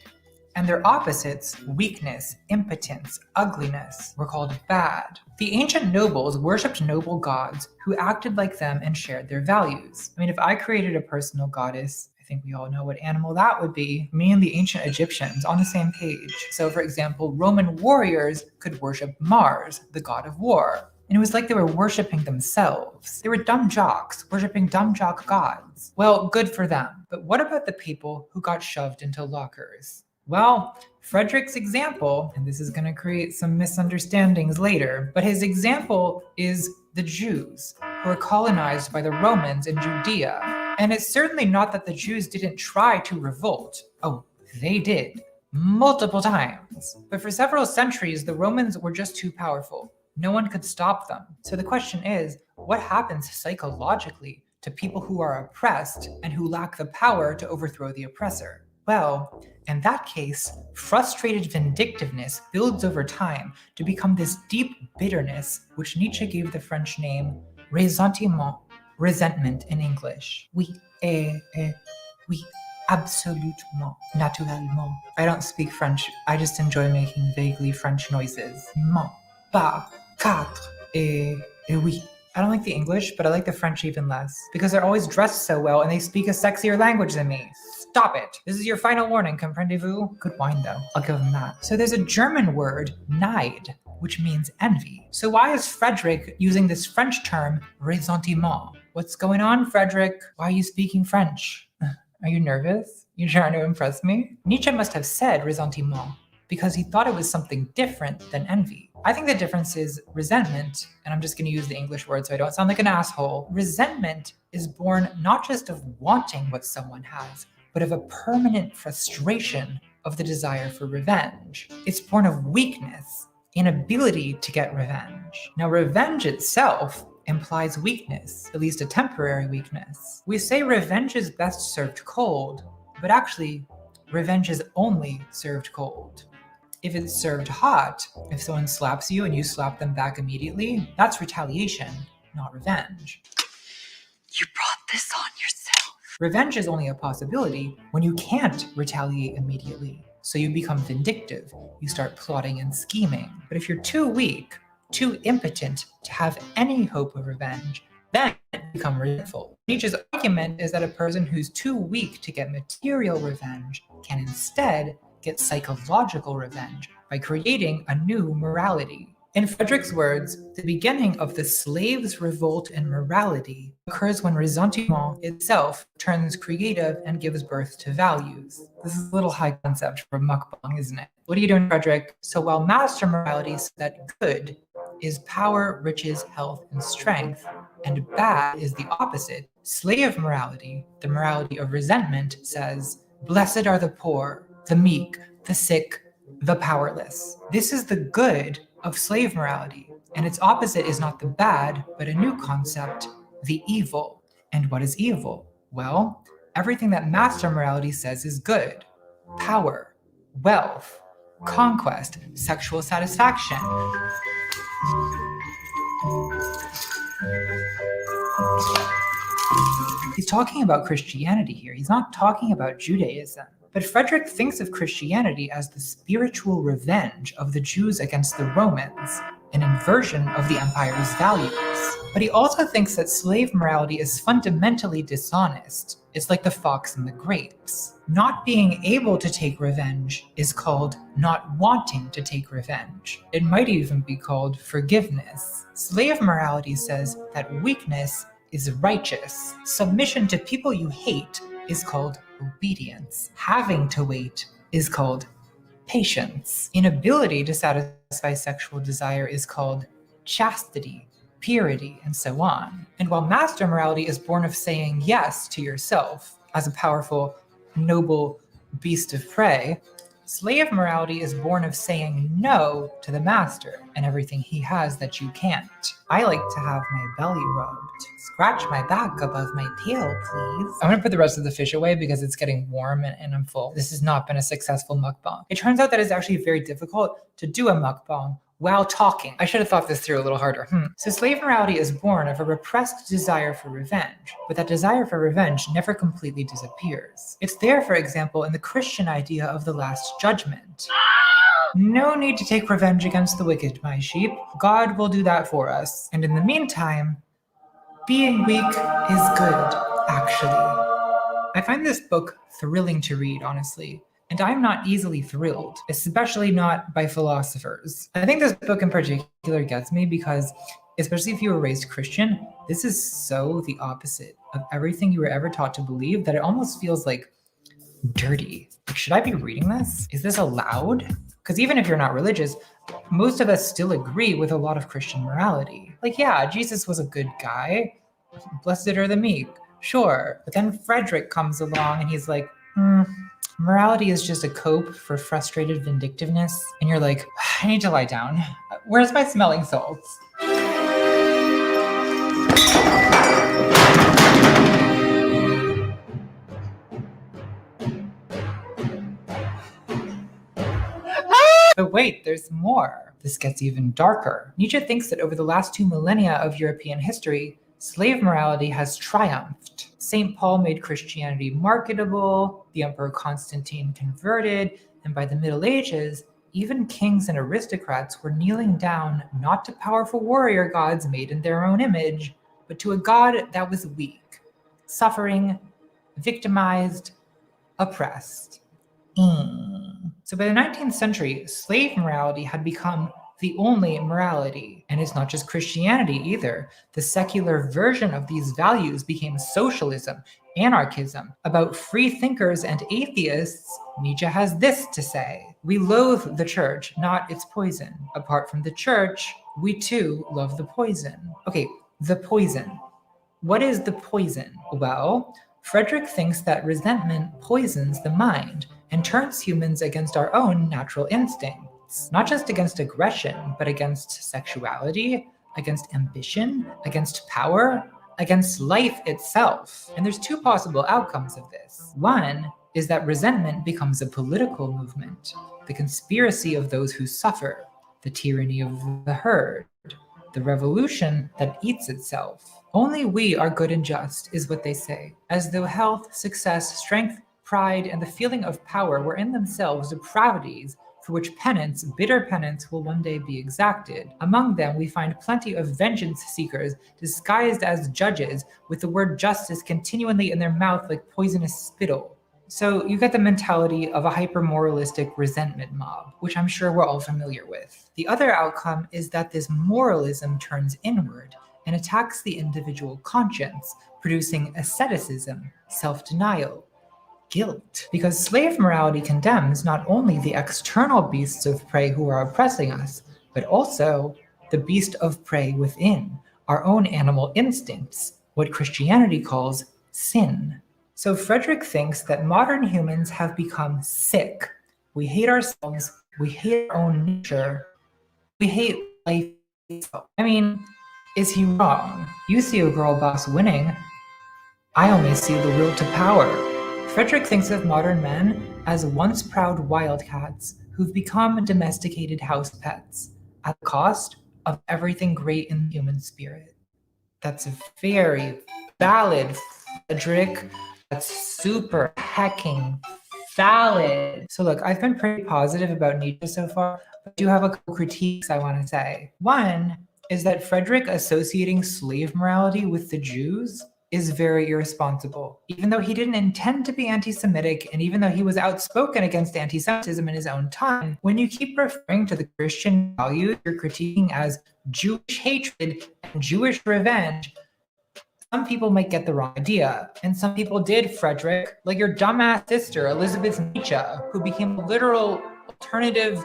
And their opposites, weakness, impotence, ugliness, were called bad. The ancient nobles worshipped noble gods who acted like them and shared their values. I mean, if I created a personal goddess, I think we all know what animal that would be. Me and the ancient Egyptians on the same page. So for example, Roman warriors could worship Mars, the god of war. And it was like they were worshiping themselves. They were dumb jocks, worshiping dumb jock gods. Well, good for them. But what about the people who got shoved into lockers? Well, Frederick's example, and this is going to create some misunderstandings later, but his example is the Jews, who were colonized by the Romans in Judea. And it's certainly not that the Jews didn't try to revolt. Oh, they did. multiple times. But for several centuries, the Romans were just too powerful. No one could stop them. So the question is, what happens psychologically to people who are oppressed and who lack the power to overthrow the oppressor? Well, in that case, frustrated vindictiveness builds over time to become this deep bitterness, which Nietzsche gave the French name ressentiment, resentment in English. Oui, absolument, naturellement. I don't speak French, I just enjoy making vaguely French noises. Mon, pas, quatre, oui. I don't like the English, but I like the French even less, because they're always dressed so well and they speak a sexier language than me. Stop it! This is your final warning, comprenez-vous? Good wine though, I'll give them that. So there's a German word, Neid, which means envy. So why is Frederick using this French term, ressentiment? What's going on, Frederick? Why are you speaking French? Are you nervous? You trying to impress me? Nietzsche must have said ressentiment because he thought it was something different than envy. I think the difference is resentment, and I'm just going to use the English word so I don't sound like an asshole. Resentment is born not just of wanting what someone has, but of a permanent frustration of the desire for revenge. It's born of weakness, inability to get revenge. Now, revenge itself implies weakness, at least a temporary weakness. We say revenge is best served cold, but actually, revenge is only served cold. If it's served hot, if someone slaps you and you slap them back immediately, that's retaliation, not revenge. You brought this on yourself. Revenge is only a possibility when you can't retaliate immediately. So you become vindictive, you start plotting and scheming. But if you're too weak, too impotent to have any hope of revenge, then you become resentful. Nietzsche's argument is that a person who's too weak to get material revenge can instead get psychological revenge by creating a new morality. In Frederick's words, the beginning of the slave's revolt in morality occurs when ressentiment itself turns creative and gives birth to values. This is a little high concept for mukbang, isn't it? What are you doing, Frederick? So while master morality says that good is power, riches, health, and strength, and bad is the opposite, slave morality, the morality of resentment, says, blessed are the poor, the meek, the sick, the powerless. This is the good of slave morality, and its opposite is not the bad, but a new concept, the evil. And what is evil? Well, everything that master morality says is good. Power, wealth, conquest, sexual satisfaction. He's talking about Christianity here. He's not talking about Judaism. But Frederick thinks of Christianity as the spiritual revenge of the Jews against the Romans, an inversion of the empire's values. But he also thinks that slave morality is fundamentally dishonest. It's like the fox and the grapes. Not being able to take revenge is called not wanting to take revenge. It might even be called forgiveness. Slave morality says that weakness is righteous. Submission to people you hate is called obedience. Having to wait is called patience. Inability to satisfy sexual desire is called chastity, purity, and so on. And while master morality is born of saying yes to yourself as a powerful, noble beast of prey, slave morality is born of saying no to the master and everything he has that you can't. I like to have my belly rubbed. Scratch my back above my tail, please. I'm gonna put the rest of the fish away because it's getting warm and I'm full. This has not been a successful mukbang. It turns out that it's actually very difficult to do a mukbang while talking. I should have thought this through a little harder. So slave morality is born of a repressed desire for revenge, but that desire for revenge never completely disappears. It's there, for example, in the Christian idea of the Last Judgment. No need to take revenge against the wicked, my sheep. God will do that for us. And in the meantime, being weak is good, actually. I find this book thrilling to read, honestly. And I'm not easily thrilled, especially not by philosophers. I think this book in particular gets me because, especially if you were raised Christian, this is so the opposite of everything you were ever taught to believe that it almost feels like dirty. Like, should I be reading this? Is this allowed? Because even if you're not religious, most of us still agree with a lot of Christian morality. Like, yeah, Jesus was a good guy. Blessed are the meek. Sure. But then Frederick comes along and he's like, Morality is just a cope for frustrated vindictiveness, and you're like, I need to lie down. Where's my smelling salts? But wait, there's more. This gets even darker. Nietzsche thinks that over the last 2 millennia of European history, slave morality has triumphed. St. Paul made Christianity marketable, the Emperor Constantine converted, and by the Middle Ages, even kings and aristocrats were kneeling down not to powerful warrior gods made in their own image, but to a god that was weak, suffering, victimized, oppressed. So by the 19th century, slave morality had become the only morality. And it's not just Christianity either. The secular version of these values became socialism, anarchism. About free thinkers and atheists, Nietzsche has this to say: we loathe the church, not its poison. Apart from the church, we too love the poison. Okay, the poison. What is the poison? Well, Frederick thinks that resentment poisons the mind and turns humans against our own natural instincts. Not just against aggression, but against sexuality, against ambition, against power, against life itself. And there's 2 possible outcomes of this. One is that resentment becomes a political movement, the conspiracy of those who suffer, the tyranny of the herd, the revolution that eats itself. Only we are good and just, is what they say, as though health, success, strength, pride, and the feeling of power were in themselves depravities for which penance, bitter penance, will one day be exacted. Among them we find plenty of vengeance seekers disguised as judges, with the word justice continually in their mouth like poisonous spittle. So you get the mentality of a hyper-moralistic resentment mob, which I'm sure we're all familiar with. The other outcome is that this moralism turns inward and attacks the individual conscience, producing asceticism, self-denial, guilt. Because slave morality condemns not only the external beasts of prey who are oppressing us, but also the beast of prey within, our own animal instincts, what Christianity calls sin. So Frederick thinks that modern humans have become sick. We hate ourselves, we hate our own nature, we hate life itself. I mean, is he wrong? You see a girl boss winning. I only see the will to power. Frederick thinks of modern men as once proud wildcats who've become domesticated house pets at the cost of everything great in the human spirit. That's very valid, Frederick. That's super hecking valid. So look, I've been pretty positive about Nietzsche so far, but I do have a couple critiques I want to say. One is that Frederick associating slave morality with the Jews is very irresponsible. Even though he didn't intend to be anti-Semitic, and even though he was outspoken against anti-Semitism in his own time, when you keep referring to the Christian values you're critiquing as Jewish hatred and Jewish revenge, some people might get the wrong idea. And some people did, Frederick, like your dumbass sister, Elizabeth Nietzsche, who became a literal alternative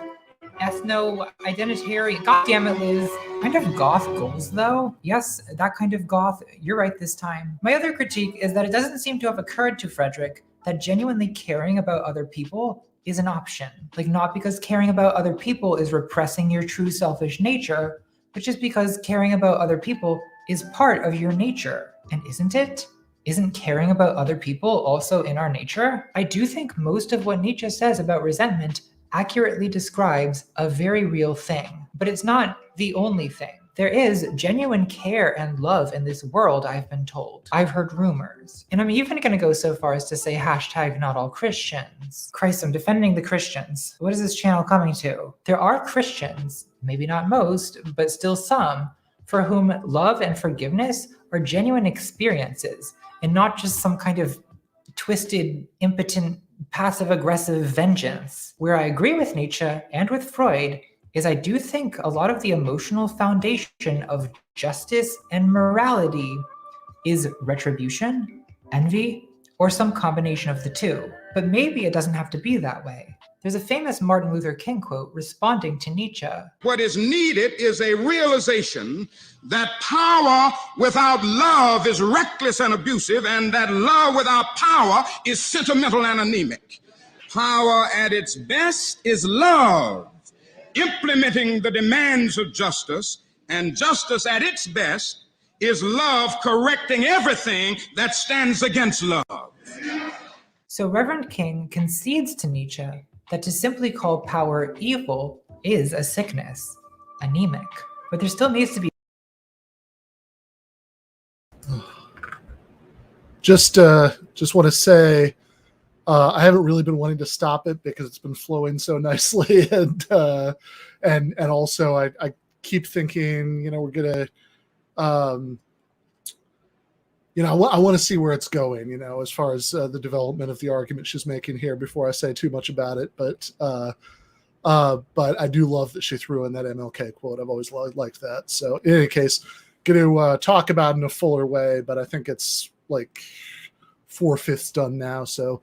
ethno-identitarian. God damn it, Liz. Kind of goth goals, though. Yes, that kind of goth. You're right this time. My other critique is that it doesn't seem to have occurred to Frederick that genuinely caring about other people is an option. Like, not because caring about other people is repressing your true selfish nature, but just because caring about other people is part of your nature. And isn't it? Isn't caring about other people also in our nature? I do think most of what Nietzsche says about resentment accurately describes a very real thing, but it's not the only thing. There is genuine care and love in this world, I've been told. I've heard rumors. And I'm even gonna go so far as to say hashtag not all Christians. Christ, I'm defending the Christians. What is this channel coming to? There are Christians, maybe not most, but still some, for whom love and forgiveness are genuine experiences and not just some kind of twisted, impotent, passive-aggressive vengeance. Where I agree with Nietzsche and with Freud is I do think a lot of the emotional foundation of justice and morality is retribution, envy, or some combination of the two. But maybe it doesn't have to be that way. There's a famous Martin Luther King quote responding to Nietzsche. What is needed is a realization that power without love is reckless and abusive, and that love without power is sentimental and anemic. Power at its best is love, implementing the demands of justice, and justice at its best is love correcting everything that stands against love. So Reverend King concedes to Nietzsche that to simply call power evil is a sickness, anemic, but there still needs to be Just want to say, I haven't really been wanting to stop it because it's been flowing so nicely, and also I keep thinking, we're gonna, I want to see where it's going, as far as the development of the argument she's making here before I say too much about it. But I do love that she threw in that MLK quote. I've always liked that. So in any case, going to talk about it in a fuller way, but I think it's like 4/5 done now. So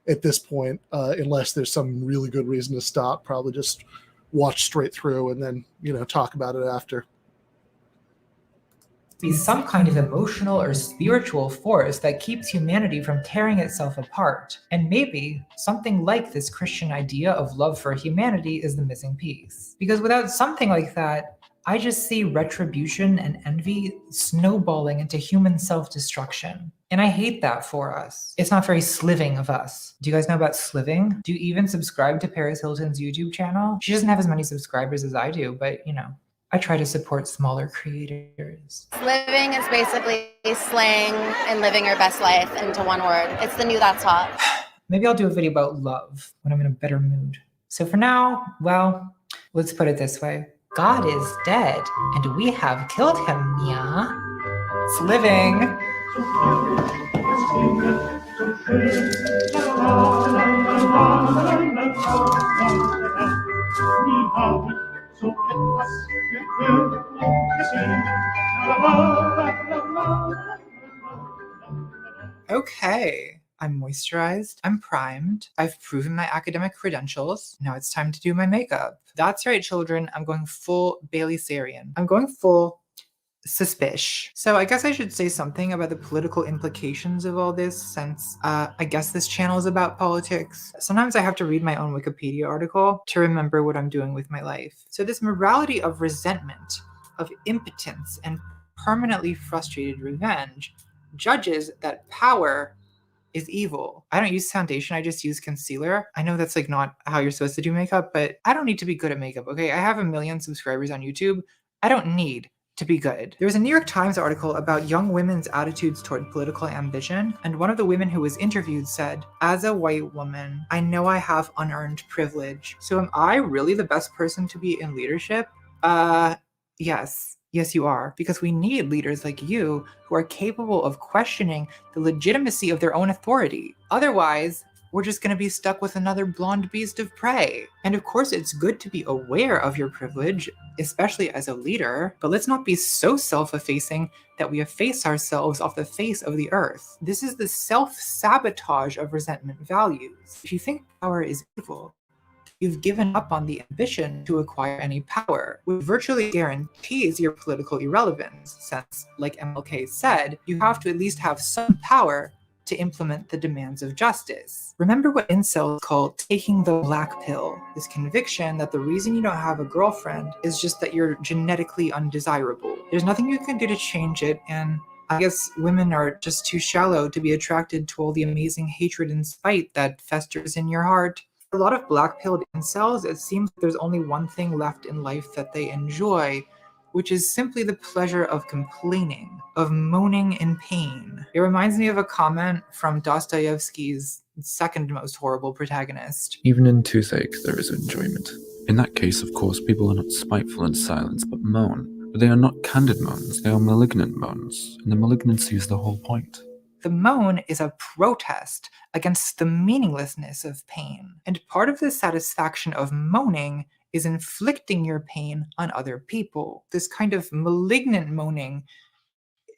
at this point, unless there's some really good reason to stop, probably just watch straight through and then, talk about it after. Be some kind of emotional or spiritual force that keeps humanity from tearing itself apart. And maybe something like this Christian idea of love for humanity is the missing piece. Because without something like that, I just see retribution and envy snowballing into human self-destruction. And I hate that for us. It's not very sliving of us. Do you guys know about sliving? Do you even subscribe to Paris Hilton's YouTube channel? She doesn't have as many subscribers as I do, but I try to support smaller creators. Living is basically slaying and living your best life into one word. It's the new that's hot. Maybe I'll do a video about love when I'm in a better mood. So for now, well, let's put it this way. God is dead, and we have killed him, Mia. It's living. Okay, I'm moisturized, I'm primed, I've proven my academic credentials, now it's time to do my makeup. That's right, children, I'm going full Bailey Sarian. I'm going full suspicious. So I guess I should say something about the political implications of all this, since I guess this channel is about politics. Sometimes I have to read my own Wikipedia article to remember what I'm doing with my life. So this morality of resentment, of impotence, and permanently frustrated revenge judges that power is evil. I don't use foundation, I just use concealer. I know that's not how you're supposed to do makeup, but I don't need to be good at makeup, okay? I have 1 million subscribers on YouTube. I don't need to be good. There was a New York Times article about young women's attitudes toward political ambition, and one of the women who was interviewed said, "As a white woman, I know I have unearned privilege. So am I really the best person to be in leadership?" Yes. Yes, you are, because we need leaders like you who are capable of questioning the legitimacy of their own authority. Otherwise, we're just going to be stuck with another blonde beast of prey. And of course, it's good to be aware of your privilege, especially as a leader, but let's not be so self-effacing that we efface ourselves off the face of the earth. This is the self-sabotage of resentment values. If you think power is evil, you've given up on the ambition to acquire any power, which virtually guarantees your political irrelevance, since, like MLK said, you have to at least have some power to implement the demands of justice. Remember what incels call taking the black pill, this conviction that the reason you don't have a girlfriend is just that you're genetically undesirable. There's nothing you can do to change it, and I guess women are just too shallow to be attracted to all the amazing hatred and spite that festers in your heart. A lot of black-pilled incels, it seems there's only one thing left in life that they enjoy, which is simply the pleasure of complaining, of moaning in pain. It reminds me of a comment from Dostoevsky's second most horrible protagonist. Even in toothache, there is enjoyment. In that case, of course, people are not spiteful in silence, but moan. But they are not candid moans, they are malignant moans, and the malignancy is the whole point. The moan is a protest against the meaninglessness of pain. And part of the satisfaction of moaning is inflicting your pain on other people. This kind of malignant moaning,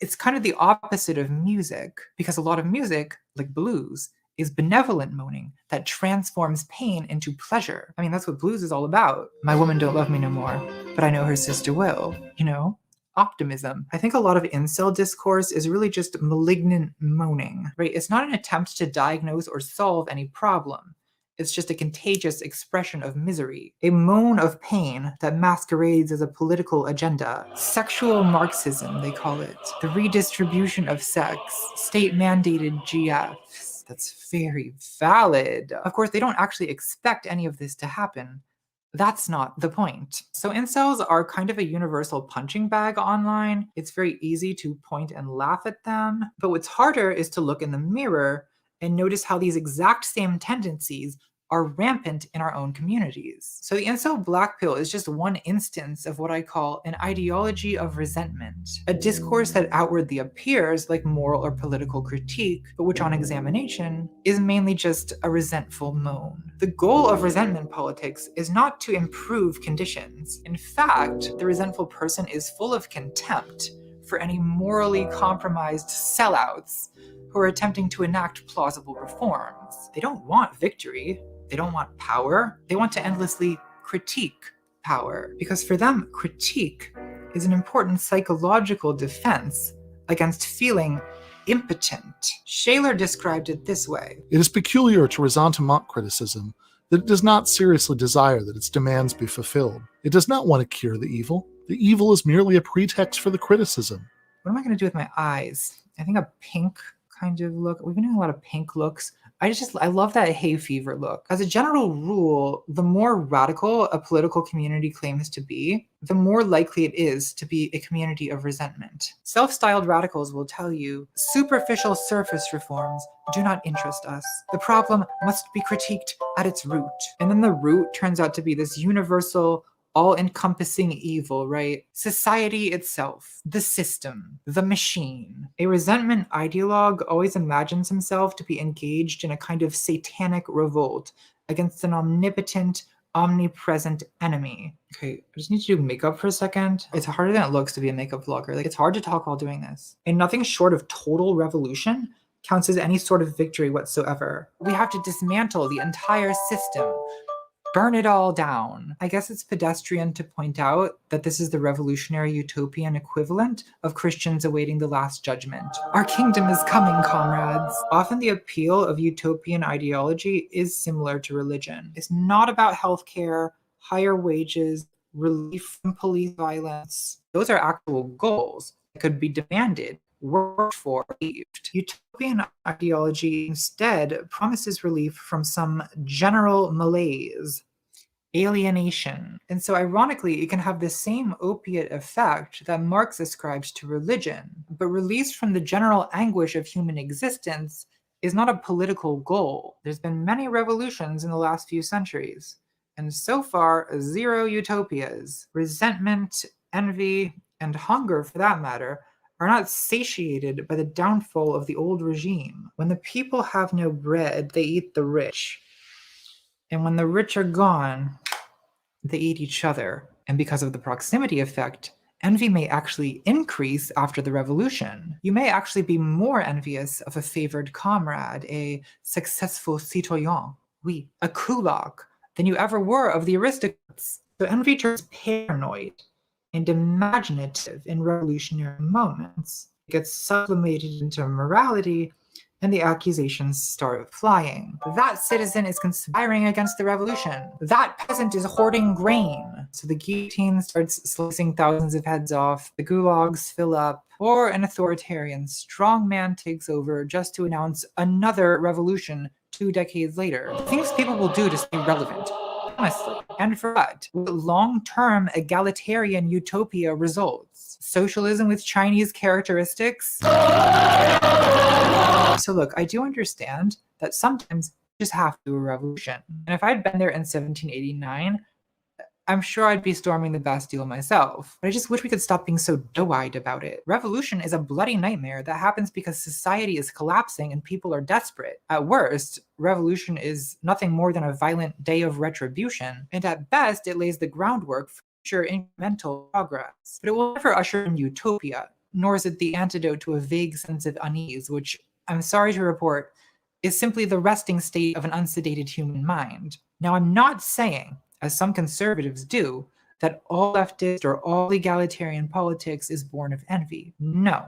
it's kind of the opposite of music, because a lot of music, like blues, is benevolent moaning that transforms pain into pleasure. I mean, that's what blues is all about. My woman don't love me no more, but I know her sister will, Optimism. I think a lot of incel discourse is really just malignant moaning, right? It's not an attempt to diagnose or solve any problem. It's just a contagious expression of misery, a moan of pain that masquerades as a political agenda. Sexual Marxism, they call it. The redistribution of sex, state-mandated GFs. That's very valid. Of course, they don't actually expect any of this to happen. That's not the point. So incels are kind of a universal punching bag online. It's very easy to point and laugh at them. But what's harder is to look in the mirror and notice how these exact same tendencies are rampant in our own communities. So the incel black pill is just one instance of what I call an ideology of resentment, a discourse that outwardly appears like moral or political critique, but which on examination is mainly just a resentful moan. The goal of resentment politics is not to improve conditions. In fact, the resentful person is full of contempt for any morally compromised sellouts who are attempting to enact plausible reforms. They don't want victory. They don't want power. They want to endlessly critique power. Because for them, critique is an important psychological defense against feeling impotent. Shaler described it this way. It is peculiar to ressentiment criticism that it does not seriously desire that its demands be fulfilled. It does not want to cure the evil. The evil is merely a pretext for the criticism. What am I going to do with my eyes? I think a pink kind of look. We've been doing a lot of pink looks. I love that hay fever look. As a general rule, the more radical a political community claims to be, the more likely it is to be a community of resentment. Self-styled radicals will tell you, superficial surface reforms do not interest us. The problem must be critiqued at its root. And then the root turns out to be this universal, all-encompassing evil, right? Society itself, the system, the machine. A resentment ideologue always imagines himself to be engaged in a kind of satanic revolt against an omnipotent, omnipresent enemy. Okay, I just need to do makeup for a second. It's harder than it looks to be a makeup vlogger. Like, it's hard to talk while doing this. And nothing short of total revolution counts as any sort of victory whatsoever. We have to dismantle the entire system. Burn it all down. I guess it's pedestrian to point out that this is the revolutionary utopian equivalent of Christians awaiting the last judgment. Our kingdom is coming, comrades. Often the appeal of utopian ideology is similar to religion. It's not about healthcare, higher wages, relief from police violence. Those are actual goals that could be demanded, worked for, achieved. Utopian ideology instead promises relief from some general malaise, alienation. And so ironically, it can have the same opiate effect that Marx ascribes to religion, but release from the general anguish of human existence is not a political goal. There's been many revolutions in the last few centuries, and so far, zero utopias. Resentment, envy, and hunger, for that matter, are not satiated by the downfall of the old regime. When the people have no bread, they eat the rich. And when the rich are gone, they eat each other. And because of the proximity effect, envy may actually increase after the revolution. You may actually be more envious of a favored comrade, a successful citoyen, oui, a kulak, than you ever were of the aristocrats. So envy turns paranoid and imaginative in revolutionary moments. It gets sublimated into morality, and the accusations start flying. That citizen is conspiring against the revolution. That peasant is hoarding grain. So the guillotine starts slicing thousands of heads off, the gulags fill up, or an authoritarian strongman takes over just to announce another revolution 2 decades later. Things people will do to stay relevant. Honestly. And for what? Long-term egalitarian utopia results. Socialism with Chinese characteristics? So look, I do understand that sometimes you just have to do a revolution. And if I'd been there in 1789, I'm sure I'd be storming the Bastille myself. But I just wish we could stop being so doe-eyed about it. Revolution is a bloody nightmare that happens because society is collapsing and people are desperate. At worst, revolution is nothing more than a violent day of retribution. And at best, it lays the groundwork for future incremental progress. But it will never usher in utopia, nor is it the antidote to a vague sense of unease, which, I'm sorry to report, is simply the resting state of an unsedated human mind. Now, I'm not saying, as some conservatives do, that all leftist or all egalitarian politics is born of envy. No.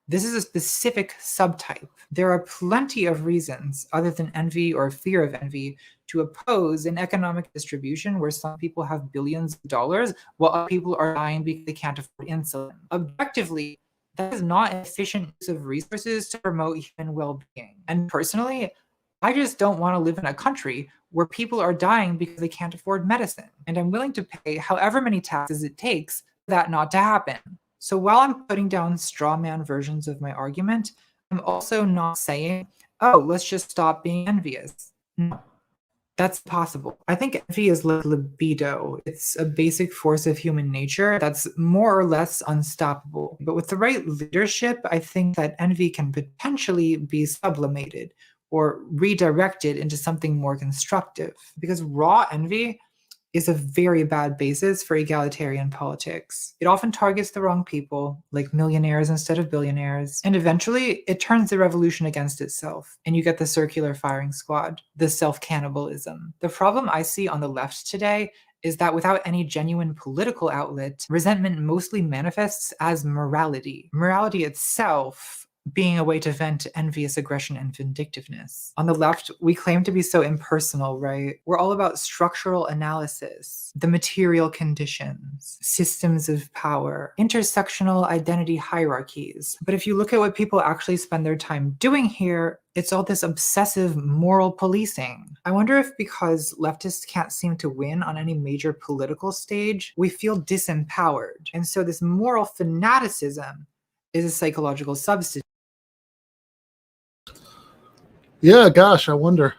This is a specific subtype. There are plenty of reasons, other than envy or fear of envy, to oppose an economic distribution where some people have billions of dollars while other people are dying because they can't afford insulin. Objectively, that is not an efficient use of resources to promote human well-being. And personally, I just don't want to live in a country where people are dying because they can't afford medicine. And I'm willing to pay however many taxes it takes for that not to happen. So while I'm putting down straw man versions of my argument, I'm also not saying, oh, let's just stop being envious. No, that's possible. I think envy is like libido. It's a basic force of human nature that's more or less unstoppable. But with the right leadership, I think that envy can potentially be sublimated or redirected into something more constructive. Because raw envy is a very bad basis for egalitarian politics. It often targets the wrong people, like millionaires instead of billionaires, and eventually it turns the revolution against itself, and you get the circular firing squad, the self-cannibalism. The problem I see on the left today is that without any genuine political outlet, resentment mostly manifests as morality. Morality itself being a way to vent envious aggression and vindictiveness. On the left, we claim to be so impersonal, right? We're all about structural analysis, the material conditions, systems of power, intersectional identity hierarchies. But if you look at what people actually spend their time doing here, it's all this obsessive moral policing. I wonder if because leftists can't seem to win on any major political stage, we feel disempowered. And so this moral fanaticism is a psychological substitute. Yeah, gosh, I wonder.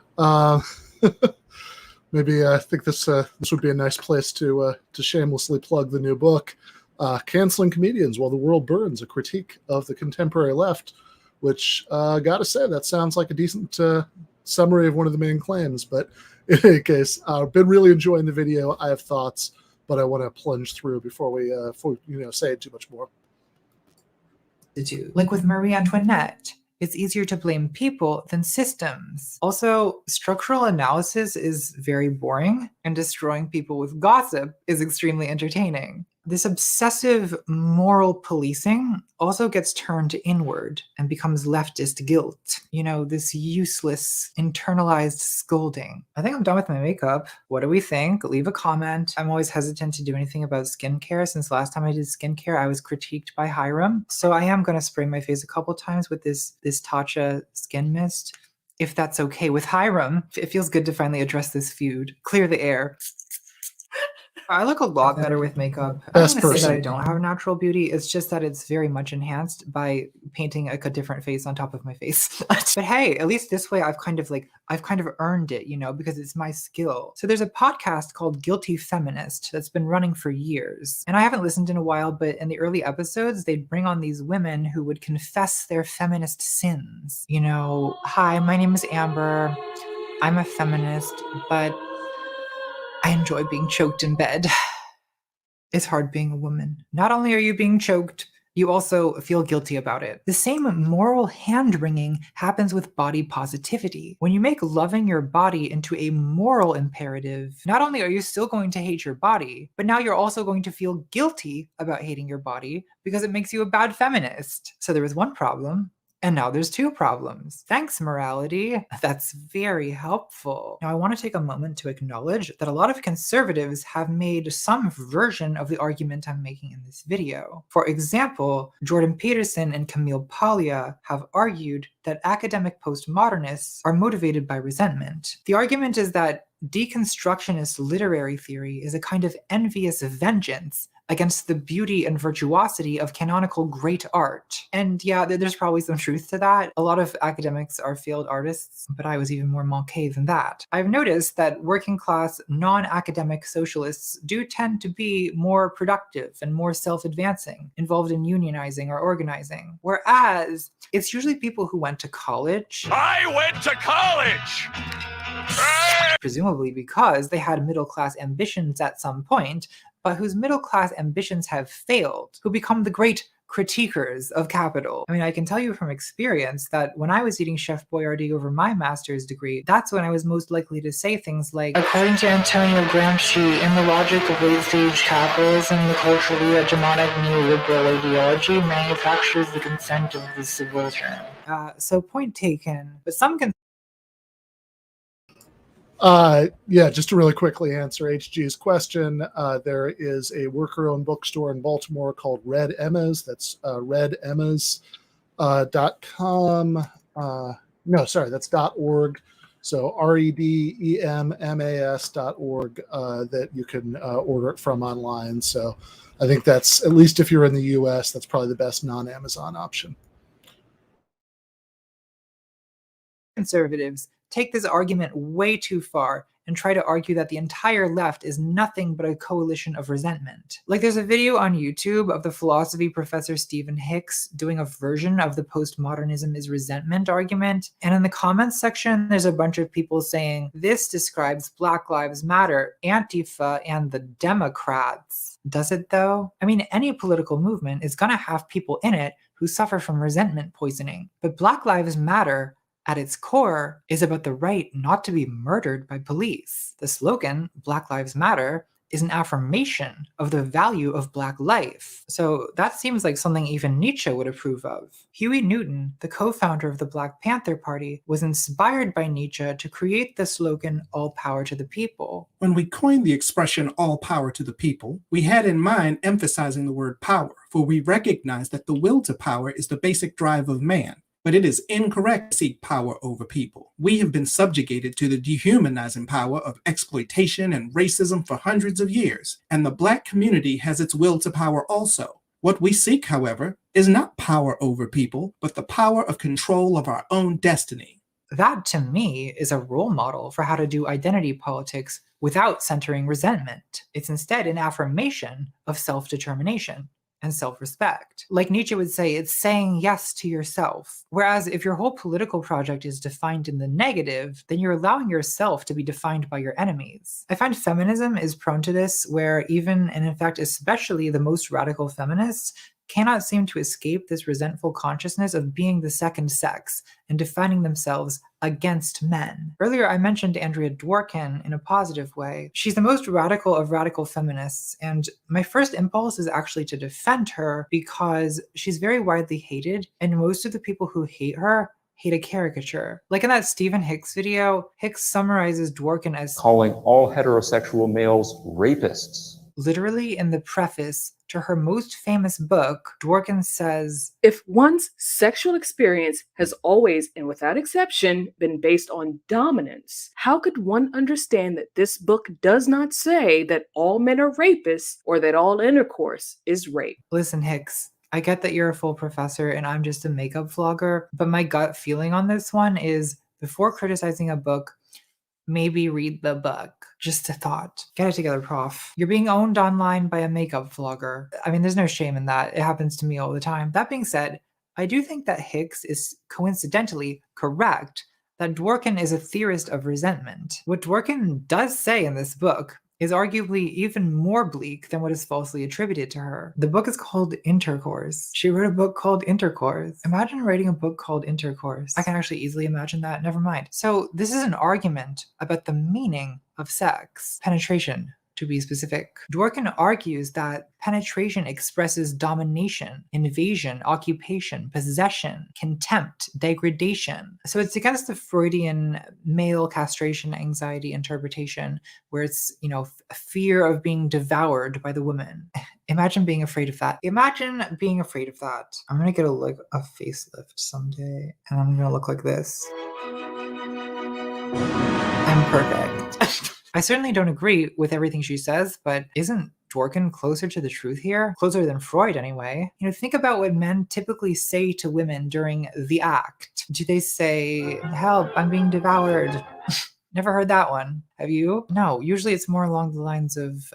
Maybe I think this would be a nice place to shamelessly plug the new book, Canceling Comedians While the World Burns, a critique of the contemporary left, which, gotta say, that sounds like a decent summary of one of the main claims. But in any case, I've been really enjoying the video. I have thoughts, but I want to plunge through before we say too much more. Like with Marie Antoinette, it's easier to blame people than systems. Also, structural analysis is very boring, and destroying people with gossip is extremely entertaining. This obsessive moral policing also gets turned inward and becomes leftist guilt. You know, this useless, internalized scolding. I think I'm done with my makeup. What do we think? Leave a comment. I'm always hesitant to do anything about skincare. Since last time I did skincare, I was critiqued by Hiram. So I am going to spray my face a couple times with this Tatcha skin mist. If that's okay with Hiram. It feels good to finally address this feud. Clear the air. I look a lot better with makeup. I don't want to say that I don't have natural beauty. It's just that it's very much enhanced by painting like a different face on top of my face. But hey, at least this way I've kind of earned it, because it's my skill. So there's a podcast called Guilty Feminist that's been running for years. And I haven't listened in a while, but in the early episodes, they'd bring on these women who would confess their feminist sins. Hi, my name is Amber. I'm a feminist, but I enjoy being choked in bed. It's hard being a woman. Not only are you being choked, you also feel guilty about it. The same moral hand-wringing happens with body positivity. When you make loving your body into a moral imperative, not only are you still going to hate your body, but now you're also going to feel guilty about hating your body because it makes you a bad feminist. So there was one problem, and now there's two problems. Thanks, morality. That's very helpful. Now, I want to take a moment to acknowledge that a lot of conservatives have made some version of the argument I'm making in this video. For example, Jordan Peterson and Camille Paglia have argued that academic postmodernists are motivated by resentment. The argument is that deconstructionist literary theory is a kind of envious vengeance against the beauty and virtuosity of canonical great art. And yeah, there's probably some truth to that. A lot of academics are failed artists, but I was even more manqué than that. I've noticed that working class, non-academic socialists do tend to be more productive and more self-advancing, involved in unionizing or organizing. Whereas it's usually people who went to college. I went to college! Presumably because they had middle-class ambitions at some point, but whose middle-class ambitions have failed, who become the great critiquers of capital. I mean, I can tell you from experience that when I was eating Chef Boyardee over my master's degree, that's when I was most likely to say things like, according to Antonio Gramsci, in the logic of late-stage capitalism, the culturally hegemonic neoliberal ideology manufactures the consent of the subaltern. So point taken, but some can Yeah, just to really quickly answer HG's question, there is a worker-owned bookstore in Baltimore called Red Emma's. That's redemmas.com. No, sorry, that's .org. So redemmas.org that you can order it from online. So I think that's, at least if you're in the US, that's probably the best non-Amazon option. conservatives take this argument way too far and try to argue that the entire left is nothing but a coalition of resentment. Like, there's a video on YouTube of the philosophy professor Stephen Hicks doing a version of the postmodernism is resentment argument, and in the comments section there's a bunch of people saying, this describes Black Lives Matter, Antifa, and the Democrats. Does it though? I mean, any political movement is gonna have people in it who suffer from resentment poisoning, but Black Lives Matter at its core is about the right not to be murdered by police. The slogan, Black Lives Matter, is an affirmation of the value of Black life. So that seems like something even Nietzsche would approve of. Huey Newton, the co-founder of the Black Panther Party, was inspired by Nietzsche to create the slogan, all power to the people. When we coined the expression all power to the people, we had in mind emphasizing the word power, for we recognize that the will to power is the basic drive of man. But it is incorrect to seek power over people. We have been subjugated to the dehumanizing power of exploitation and racism for hundreds of years, and the Black community has its will to power also. What we seek, however, is not power over people, but the power of control of our own destiny. That, to me, is a role model for how to do identity politics without centering resentment. It's instead an affirmation of self-determination and self-respect. Like Nietzsche would say, it's saying yes to yourself. Whereas if your whole political project is defined in the negative, then you're allowing yourself to be defined by your enemies. I find feminism is prone to this, where even, and in fact especially, the most radical feminists cannot seem to escape this resentful consciousness of being the second sex and defining themselves against men. Earlier, I mentioned Andrea Dworkin in a positive way. She's the most radical of radical feminists, and my first impulse is actually to defend her because she's very widely hated, and most of the people who hate her hate a caricature. Like in that Stephen Hicks video, Hicks summarizes Dworkin as calling all heterosexual males rapists. Literally in the preface to her most famous book, Dworkin says, if one's sexual experience has always and without exception been based on dominance, how could one understand that this book does not say that all men are rapists or that all intercourse is rape? Listen, Hicks, I get that you're a full professor and I'm just a makeup vlogger, but my gut feeling on this one is, before criticizing a book, maybe read the book. Just a thought. Get it together, prof. You're being owned online by a makeup vlogger. I mean, there's no shame in that. It happens to me all the time. That being said, I do think that Hicks is coincidentally correct that Dworkin is a theorist of resentment. What Dworkin does say in this book is arguably even more bleak than what is falsely attributed to her. The book is called Intercourse. She wrote a book called Intercourse. Imagine writing a book called Intercourse. I can actually easily imagine that. Never mind. So this is an argument about the meaning of sex. Penetration, to be specific. Dworkin argues that penetration expresses domination, invasion, occupation, possession, contempt, degradation. So it's against the Freudian male castration anxiety interpretation, where it's, fear of being devoured by the woman. Imagine being afraid of that. Imagine being afraid of that. I'm gonna get a facelift someday, and I'm gonna look like this. I'm perfect. I certainly don't agree with everything she says, but isn't Dworkin closer to the truth here? Closer than Freud, anyway. Think about what men typically say to women during the act. Do they say, help, I'm being devoured? Never heard that one. Have you? No, usually it's more along the lines of,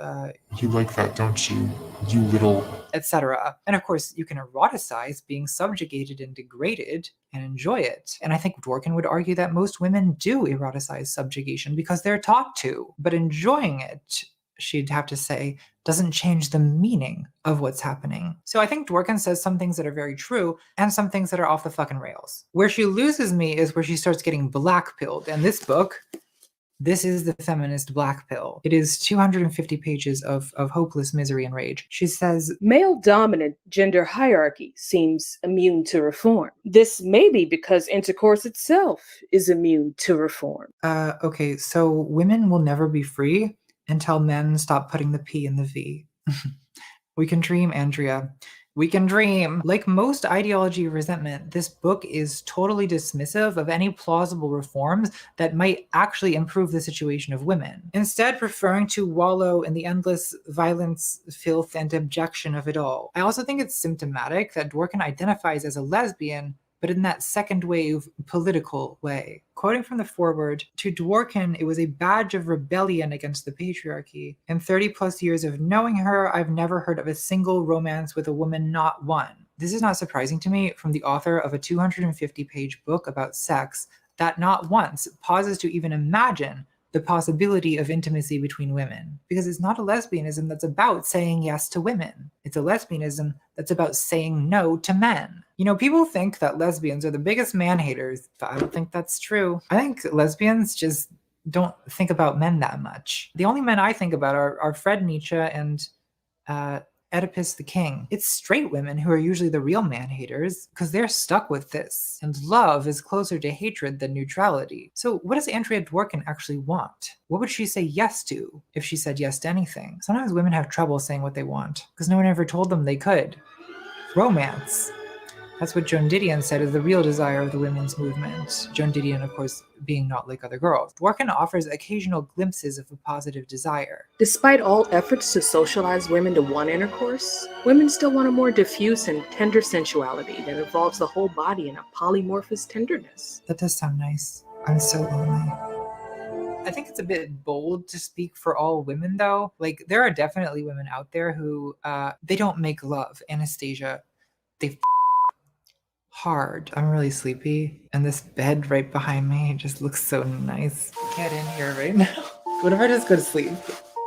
you like that, don't you? You little... etc. And of course, you can eroticize being subjugated and degraded and enjoy it. And I think Dworkin would argue that most women do eroticize subjugation because they're taught to. But enjoying it she'd have to say, doesn't change the meaning of what's happening. So I think Dworkin says some things that are very true and some things that are off the fucking rails. Where she loses me is where she starts getting black-pilled. And this book, this is the feminist black pill. It is 250 pages of hopeless misery and rage. She says, male dominant gender hierarchy seems immune to reform. This may be because intercourse itself is immune to reform. Okay, so women will never be free until men stop putting the P in the V. We can dream, Andrea. We can dream. Like most ideology of resentment, this book is totally dismissive of any plausible reforms that might actually improve the situation of women, instead preferring to wallow in the endless violence, filth, and abjection of it all. I also think it's symptomatic that Dworkin identifies as a lesbian, but in that second wave political way. Quoting from the foreword, to Dworkin, it was a badge of rebellion against the patriarchy. In 30 plus years of knowing her, I've never heard of a single romance with a woman, not one. This is not surprising to me from the author of a 250-page book about sex that not once pauses to even imagine the possibility of intimacy between women. Because it's not a lesbianism that's about saying yes to women. It's a lesbianism that's about saying no to men. You know, people think that lesbians are the biggest man-haters, but I don't think that's true. I think lesbians just don't think about men that much. The only men I think about are Fred Nietzsche and Oedipus the King. It's straight women who are usually the real man-haters because they're stuck with this. And love is closer to hatred than neutrality. So what does Andrea Dworkin actually want? What would she say yes to if she said yes to anything? Sometimes women have trouble saying what they want because no one ever told them they could. Romance. That's what Joan Didion said is the real desire of the women's movement. Joan Didion, of course, being not like other girls. Dworkin offers occasional glimpses of a positive desire. Despite all efforts to socialize women to want intercourse, women still want a more diffuse and tender sensuality that involves the whole body in a polymorphous tenderness. That does sound nice. I'm so lonely. I think it's a bit bold to speak for all women, though. Like, there are definitely women out there who, they don't make love, Anastasia. They hard. I'm really sleepy, and this bed right behind me just looks so nice. Get in here right now. What if I just go to sleep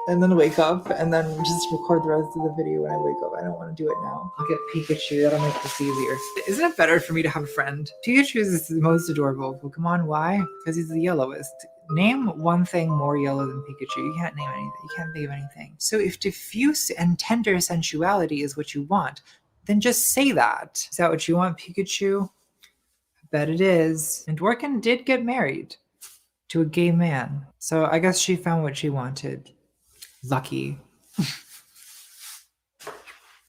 and then wake up and then just record the rest of the video when I wake up? I don't want to do it now. I'll get Pikachu. That'll make this easier. Isn't it better for me to have a friend? Pikachu is the most adorable Pokemon. Why? Because he's the yellowest. Name one thing more yellow than Pikachu. You can't name anything. You can't think of anything. So if diffuse and tender sensuality is what you want, then just say that. Is that what you want, Pikachu? I bet it is. And Dworkin did get married to a gay man. So I guess she found what she wanted. Lucky.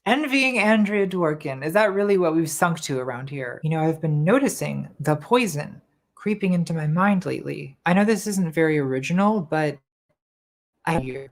Envying Andrea Dworkin. Is that really what we've sunk to around here? You know, I've been noticing the poison creeping into my mind lately. I know this isn't very original, but I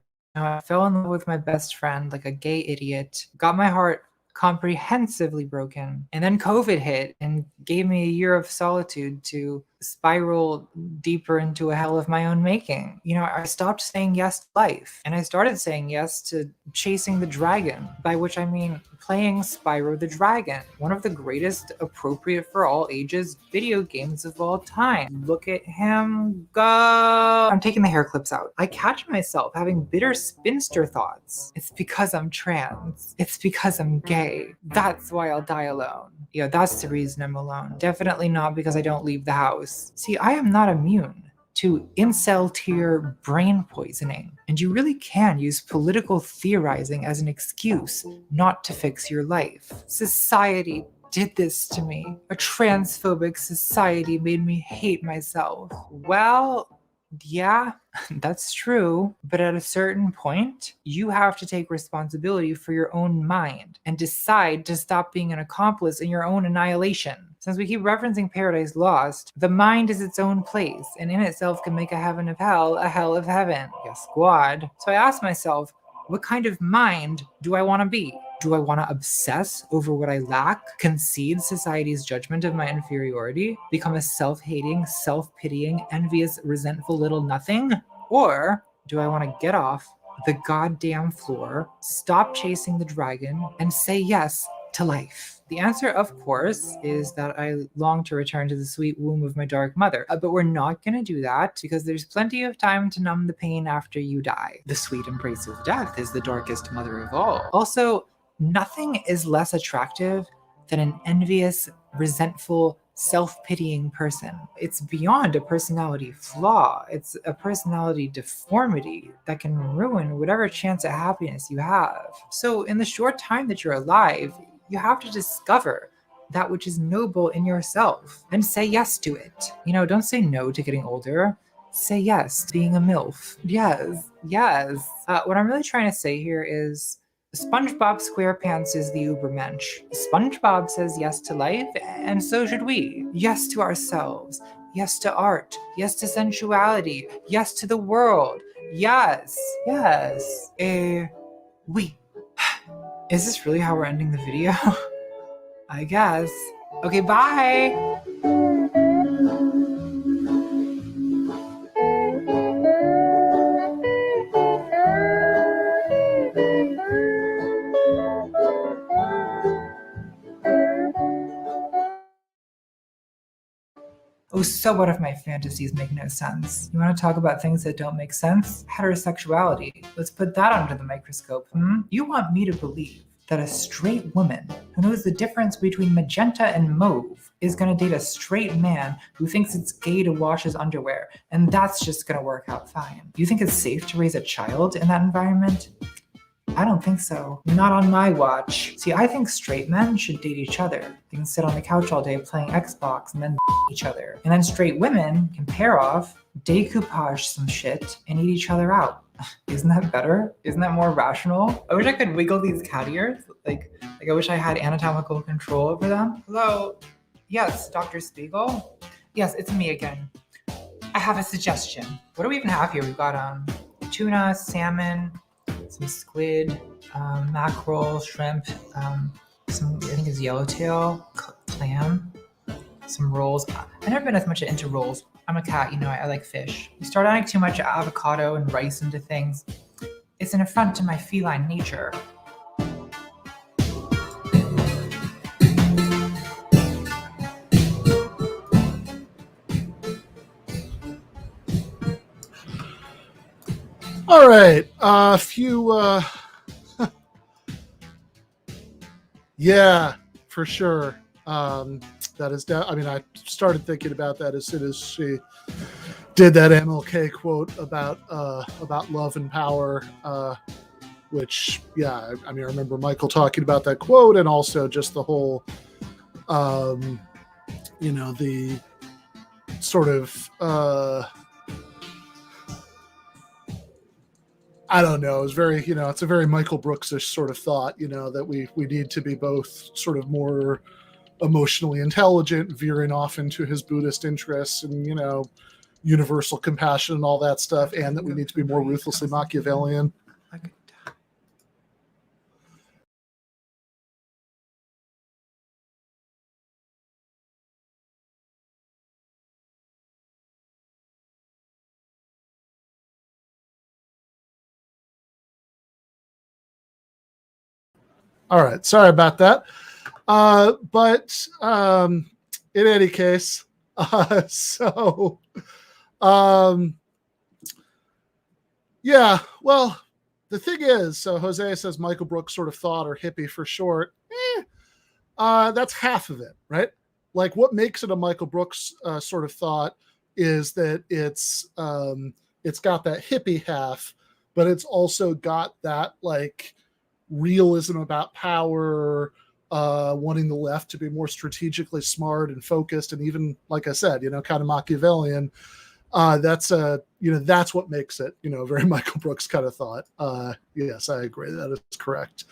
fell in love with my best friend like a gay idiot. Got my heart comprehensively broken. And then COVID hit and gave me a year of solitude to spiral deeper into a hell of my own making. You know, I stopped saying yes to life, and I started saying yes to chasing the dragon, by which I mean playing Spyro the Dragon, one of the greatest appropriate for all ages video games of all time. Look at him go. I'm taking the hair clips out. I catch myself having bitter spinster thoughts. It's because I'm trans. It's because I'm gay. That's why I'll die alone. Yeah, that's the reason I'm alone. Definitely not because I don't leave the house. See, I am not immune to incel tier brain poisoning, and you really can use political theorizing as an excuse not to fix your life. Society did this to me. A transphobic society made me hate myself. Well, yeah, that's true. But at a certain point, you have to take responsibility for your own mind and decide to stop being an accomplice in your own annihilation. Since we keep referencing Paradise Lost, the mind is its own place, and in itself can make a heaven of hell a hell of heaven. Yes, squad. So I asked myself, what kind of mind do I want to be? Do I want to obsess over what I lack, concede society's judgment of my inferiority, become a self-hating, self-pitying, envious, resentful little nothing? Or do I want to get off the goddamn floor, stop chasing the dragon, and say yes to life? The answer, of course, is that I long to return to the sweet womb of my dark mother. But we're not going to do that because there's plenty of time to numb the pain after you die. The sweet embrace of death is the darkest mother of all. Also, nothing is less attractive than an envious, resentful, self-pitying person. It's beyond a personality flaw. It's a personality deformity that can ruin whatever chance at happiness you have. So in the short time that you're alive, you have to discover that which is noble in yourself and say yes to it. You know, don't say no to getting older. Say yes to being a MILF. Yes, yes. What I'm really trying to say here is SpongeBob SquarePants is the Ubermensch. SpongeBob says yes to life, and so should we. Yes to ourselves. Yes to art. Yes to sensuality. Yes to the world. Yes. Yes. We. Is this really how we're ending the video? I guess. Okay, bye! Oh, so what if my fantasies make no sense? You want to talk about things that don't make sense? Heterosexuality. Let's put that under the microscope, You want me to believe that a straight woman who knows the difference between magenta and mauve is going to date a straight man who thinks it's gay to wash his underwear, and that's just going to work out fine. You think it's safe to raise a child in that environment? I don't think so. Not on my watch. See, I think straight men should date each other. They can sit on the couch all day playing Xbox and then each other. And then straight women can pair off, decoupage some shit, and eat each other out. Isn't that better? Isn't that more rational? I wish I could wiggle these cat ears. Like I wish I had anatomical control over them. Hello? Yes, Dr. Spiegel? Yes, it's me again. I have a suggestion. What do we even have here? We've got tuna, salmon, some squid, mackerel, shrimp, some, I think it's yellowtail, clam, some rolls. I've never been as much into rolls. I'm a cat, you know, I like fish. You start adding too much avocado and rice into things, it's an affront to my feline nature. All right, a few, yeah, for sure. That is, I mean, I started thinking about that as soon as she did that MLK quote about love and power, which, yeah, I mean, I remember Michael talking about that quote, and also just the whole, you know, the sort of, I don't know. It's very, you know, it's a very Michael Brooks-ish sort of thought, you know, that we need to be both sort of more emotionally intelligent, veering off into his Buddhist interests and, you know, universal compassion and all that stuff, and that we need to be more ruthlessly Machiavellian. All right, sorry about that. But in any case, yeah, well, the thing is, so Jose says Michael Brooks sort of thought, or hippie for short. That's half of it, right? Like, what makes it a Michael Brooks sort of thought is that it's got that hippie half, but it's also got that like realism about power, wanting the left to be more strategically smart and focused, and even, like I said, you know, kind of Machiavellian. That's that's what makes it, you know, very Michael Brooks kind of thought. Yes, I agree. That is correct.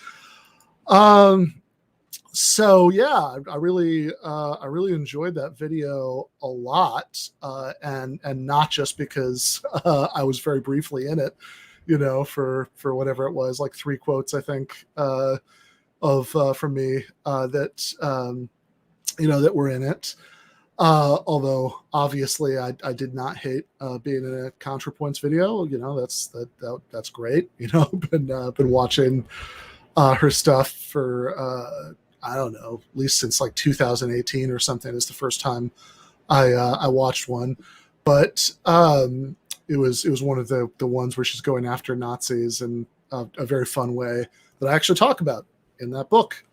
So yeah, I really enjoyed that video a lot, and not just because I was very briefly in it, you know, for whatever it was, like 3 quotes, I think, from me that you know, that were in it. Although obviously I did not hate being in a ContraPoints video. You know, that's great. You know, been watching her stuff for I don't know, at least since like 2018 or something is the first time I watched one. But it was one of the ones where she's going after Nazis in a very fun way that I actually talk about in that book,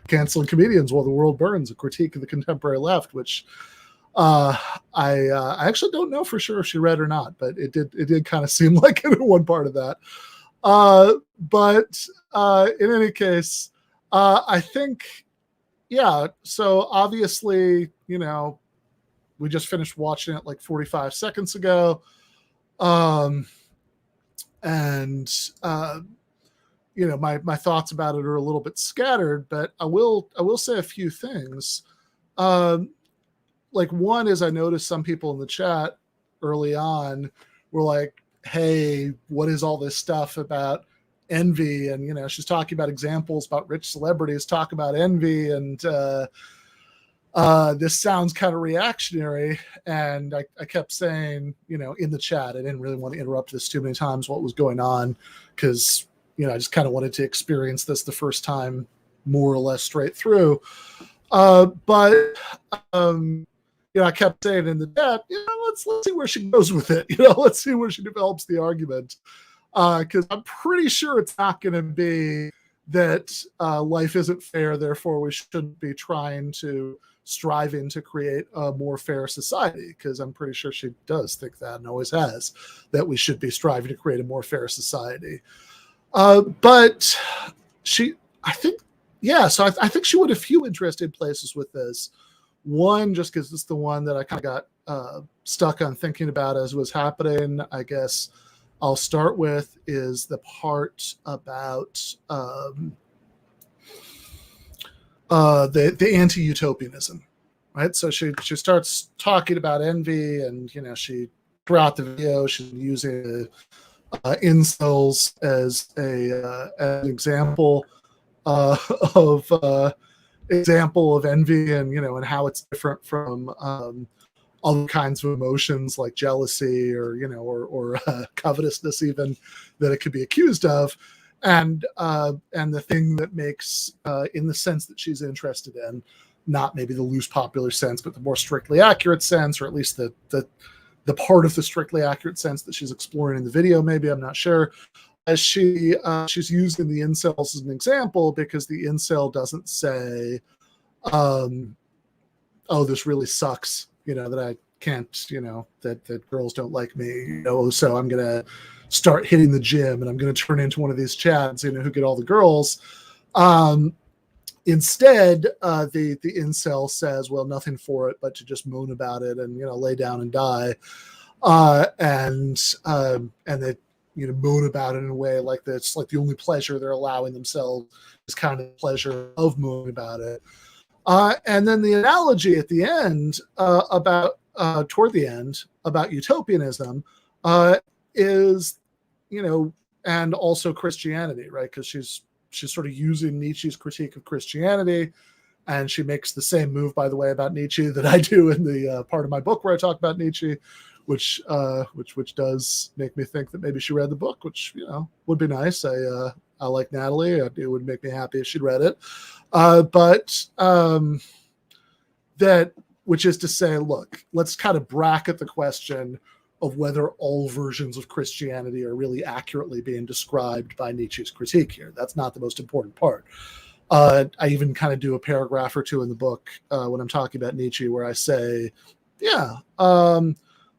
Canceling Comedians While the World Burns, a critique of the contemporary left, which I actually don't know for sure if she read or not, but it did kind of seem like it in one part of that. But in any case, I think, yeah, so obviously, you know, we just finished watching it like 45 seconds ago. You know, my thoughts about it are a little bit scattered, but I will say a few things. Like, one is I noticed some people in the chat early on were like, hey, what is all this stuff about envy? And, you know, she's talking about examples about rich celebrities talk about envy, and this sounds kind of reactionary. And I kept saying, you know, in the chat, I didn't really want to interrupt this too many times, what was going on, because, you know, I just kind of wanted to experience this the first time more or less straight through. You know, I kept saying in the chat, you know, let's see where she goes with it. You know, let's see where she develops the argument. Because I'm pretty sure it's not going to be that life isn't fair, therefore we shouldn't be trying to striving to create a more fair society. Because I'm pretty sure she does think that, and always has, that we should be striving to create a more fair society. But she, I think, yeah, so I think she went a few interesting places with this. One, just because it's the one that I kind of got stuck on thinking about as it was happening, I guess I'll start with, is the part about the anti-utopianism, right? So she starts talking about envy, and, you know, she, throughout the video, she's using incels as an example of envy, and, you know, and how it's different from other kinds of emotions like jealousy, or, you know, or covetousness even, that it could be accused of. And the thing that makes, in the sense that she's interested in, not maybe the loose popular sense, but the more strictly accurate sense, or at least the part of the strictly accurate sense that she's exploring in the video, maybe, I'm not sure. As she's using the incels as an example, because the incel doesn't say, oh, this really sucks, you know, that I can't, you know, that girls don't like me, you know, so I'm going to start hitting the gym and I'm going to turn into one of these chads, you know, who get all the girls. Instead, the incel says, well, nothing for it but to just moan about it and, you know, lay down and die. And they, you know, moan about it in a way like that's like the only pleasure they're allowing themselves is kind of the pleasure of moaning about it. And then the analogy at the end about toward the end about utopianism is, you know, and also Christianity, right? Because she's sort of using Nietzsche's critique of Christianity, and she makes the same move, by the way, about Nietzsche that I do in the part of my book where I talk about Nietzsche, which does make me think that maybe she read the book, which, you know, would be nice. I like Natalie. It would make me happy if she'd read it. That, which is to say, look, let's kind of bracket the question of whether all versions of Christianity are really accurately being described by Nietzsche's critique here. That's not the most important part. I even kind of do a paragraph or two in the book when I'm talking about Nietzsche, where I say, yeah,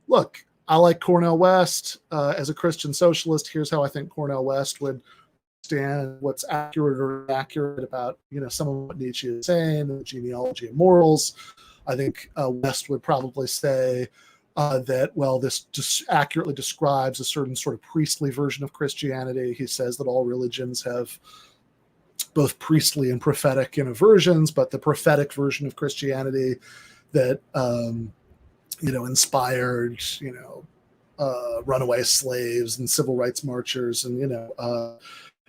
look, I like Cornel West as a Christian socialist. Here's how I think Cornel West would stand what's accurate or inaccurate about, you know, some of what Nietzsche is saying, the genealogy and morals. I think West would probably say that, well, this just accurately describes a certain sort of priestly version of Christianity. He says that all religions have both priestly and prophetic, you know, versions, but the prophetic version of Christianity that you know, inspired, you know, runaway slaves and civil rights marchers, and, you know,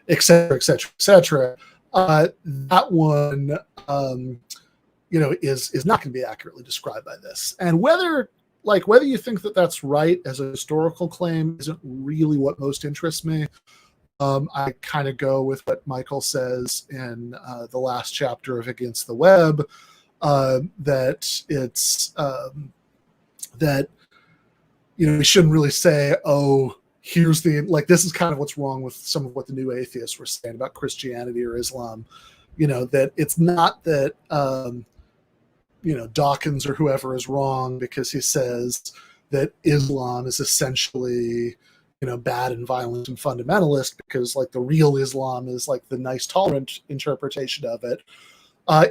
et cetera, et cetera, et cetera. That one, you know, is not going to be accurately described by this. And whether you think that that's right as a historical claim isn't really what most interests me. I kind of go with what Michael says in the last chapter of Against the Web, that it's that we shouldn't really say, oh, here's the, like, this is kind of what's wrong with some of what the new atheists were saying about Christianity or Islam, that it's not that Dawkins or whoever is wrong because he says that Islam is essentially bad and violent and fundamentalist, because like the real Islam is like the nice tolerant interpretation of it.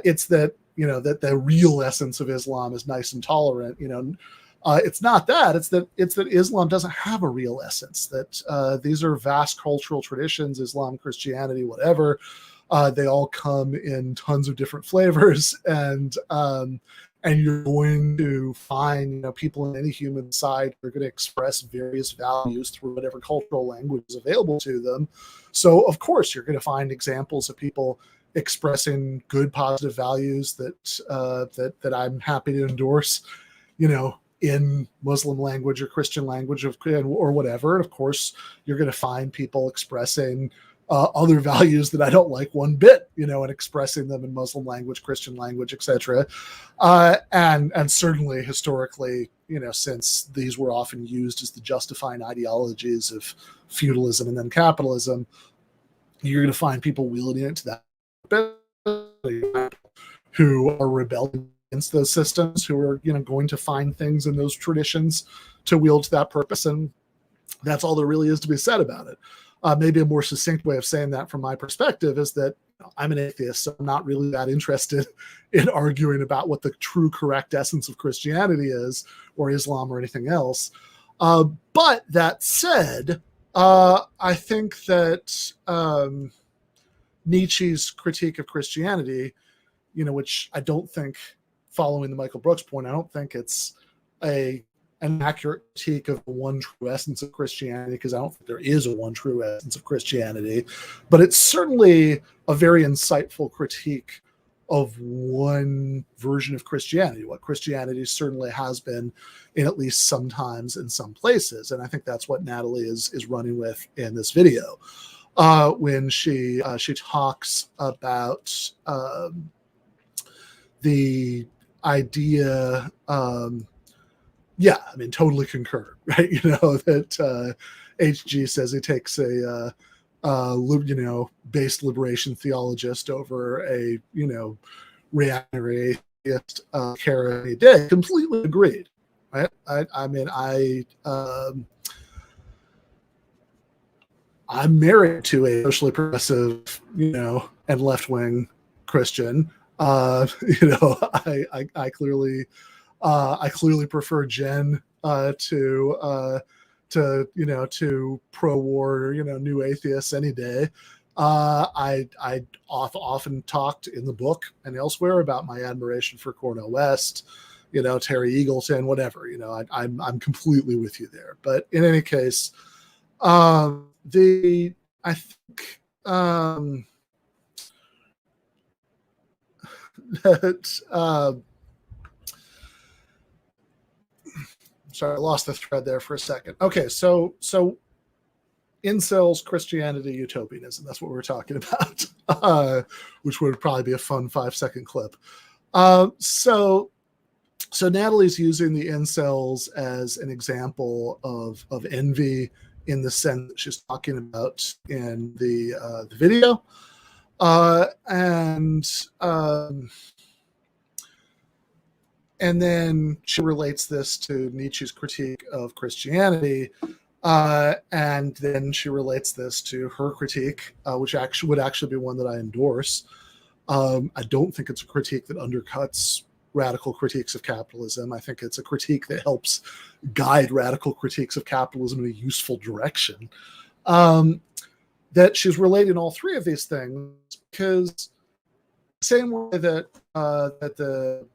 It's that that the real essence of Islam is nice and tolerant. It's not that. It's that Islam doesn't have a real essence. That these are vast cultural traditions, Islam, Christianity, whatever. They all come in tons of different flavors, and you're going to find people in any human society are going to express various values through whatever cultural language is available to them. So of course you're going to find examples of people expressing good, positive values that I'm happy to endorse, in Muslim language or Christian language or whatever. And of course you're going to find people expressing other values that I don't like one bit, and expressing them in Muslim language, Christian language, etc. And certainly historically, since these were often used as the justifying ideologies of feudalism and then capitalism, you're going to find people wielding it to that who are rebelling against those systems, who are going to find things in those traditions to wield to that purpose. And that's all there really is to be said about it. Maybe a more succinct way of saying that from my perspective is that I'm an atheist, so I'm not really that interested in arguing about what the true correct essence of Christianity is, or Islam, or anything else. But that said, I think that Nietzsche's critique of Christianity, which I don't think, following the Michael Brooks point, I don't think it's an accurate critique of the one true essence of Christianity, because I don't think there is a one true essence of Christianity, but it's certainly a very insightful critique of one version of Christianity, what Christianity certainly has been in at least sometimes in some places. And I think that's what Natalie is running with in this video, when she talks about the idea. Yeah, I mean, totally concur, right? That HG says he takes a based liberation theologist over a reactionary atheist care any day. Completely agreed, right? I'm married to a socially progressive, and left wing Christian. I clearly prefer Jen to pro-war, new atheists any day. I often talked in the book and elsewhere about my admiration for Cornel West, Terry Eagleton, whatever. I'm completely with you there. But in any case, I think that. Sorry, I lost the thread there for a second. Okay, so incels, Christianity, utopianism. That's what we're talking about, which would probably be a fun 5-second clip. So Natalie's using the incels as an example of envy in the sense that she's talking about in the video, and then she relates this to Nietzsche's critique of Christianity, and then she relates this to her critique, which would actually be one that I endorse. I don't think it's a critique that undercuts radical critiques of capitalism. I think it's a critique that helps guide radical critiques of capitalism in a useful direction. That she's relating all three of these things, because same way that the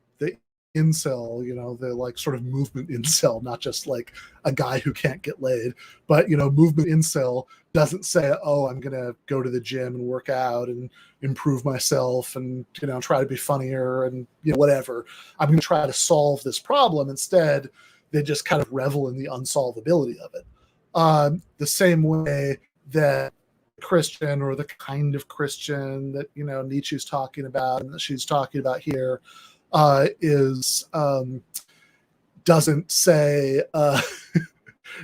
incel, the like sort of movement incel, not just like a guy who can't get laid, but movement incel doesn't say, oh, I'm gonna go to the gym and work out and improve myself and try to be funnier and whatever. I'm gonna try to solve this problem. Instead, they just kind of revel in the unsolvability of it. The same way that Christian or the kind of Christian that Nietzsche's talking about and that she's talking about here doesn't say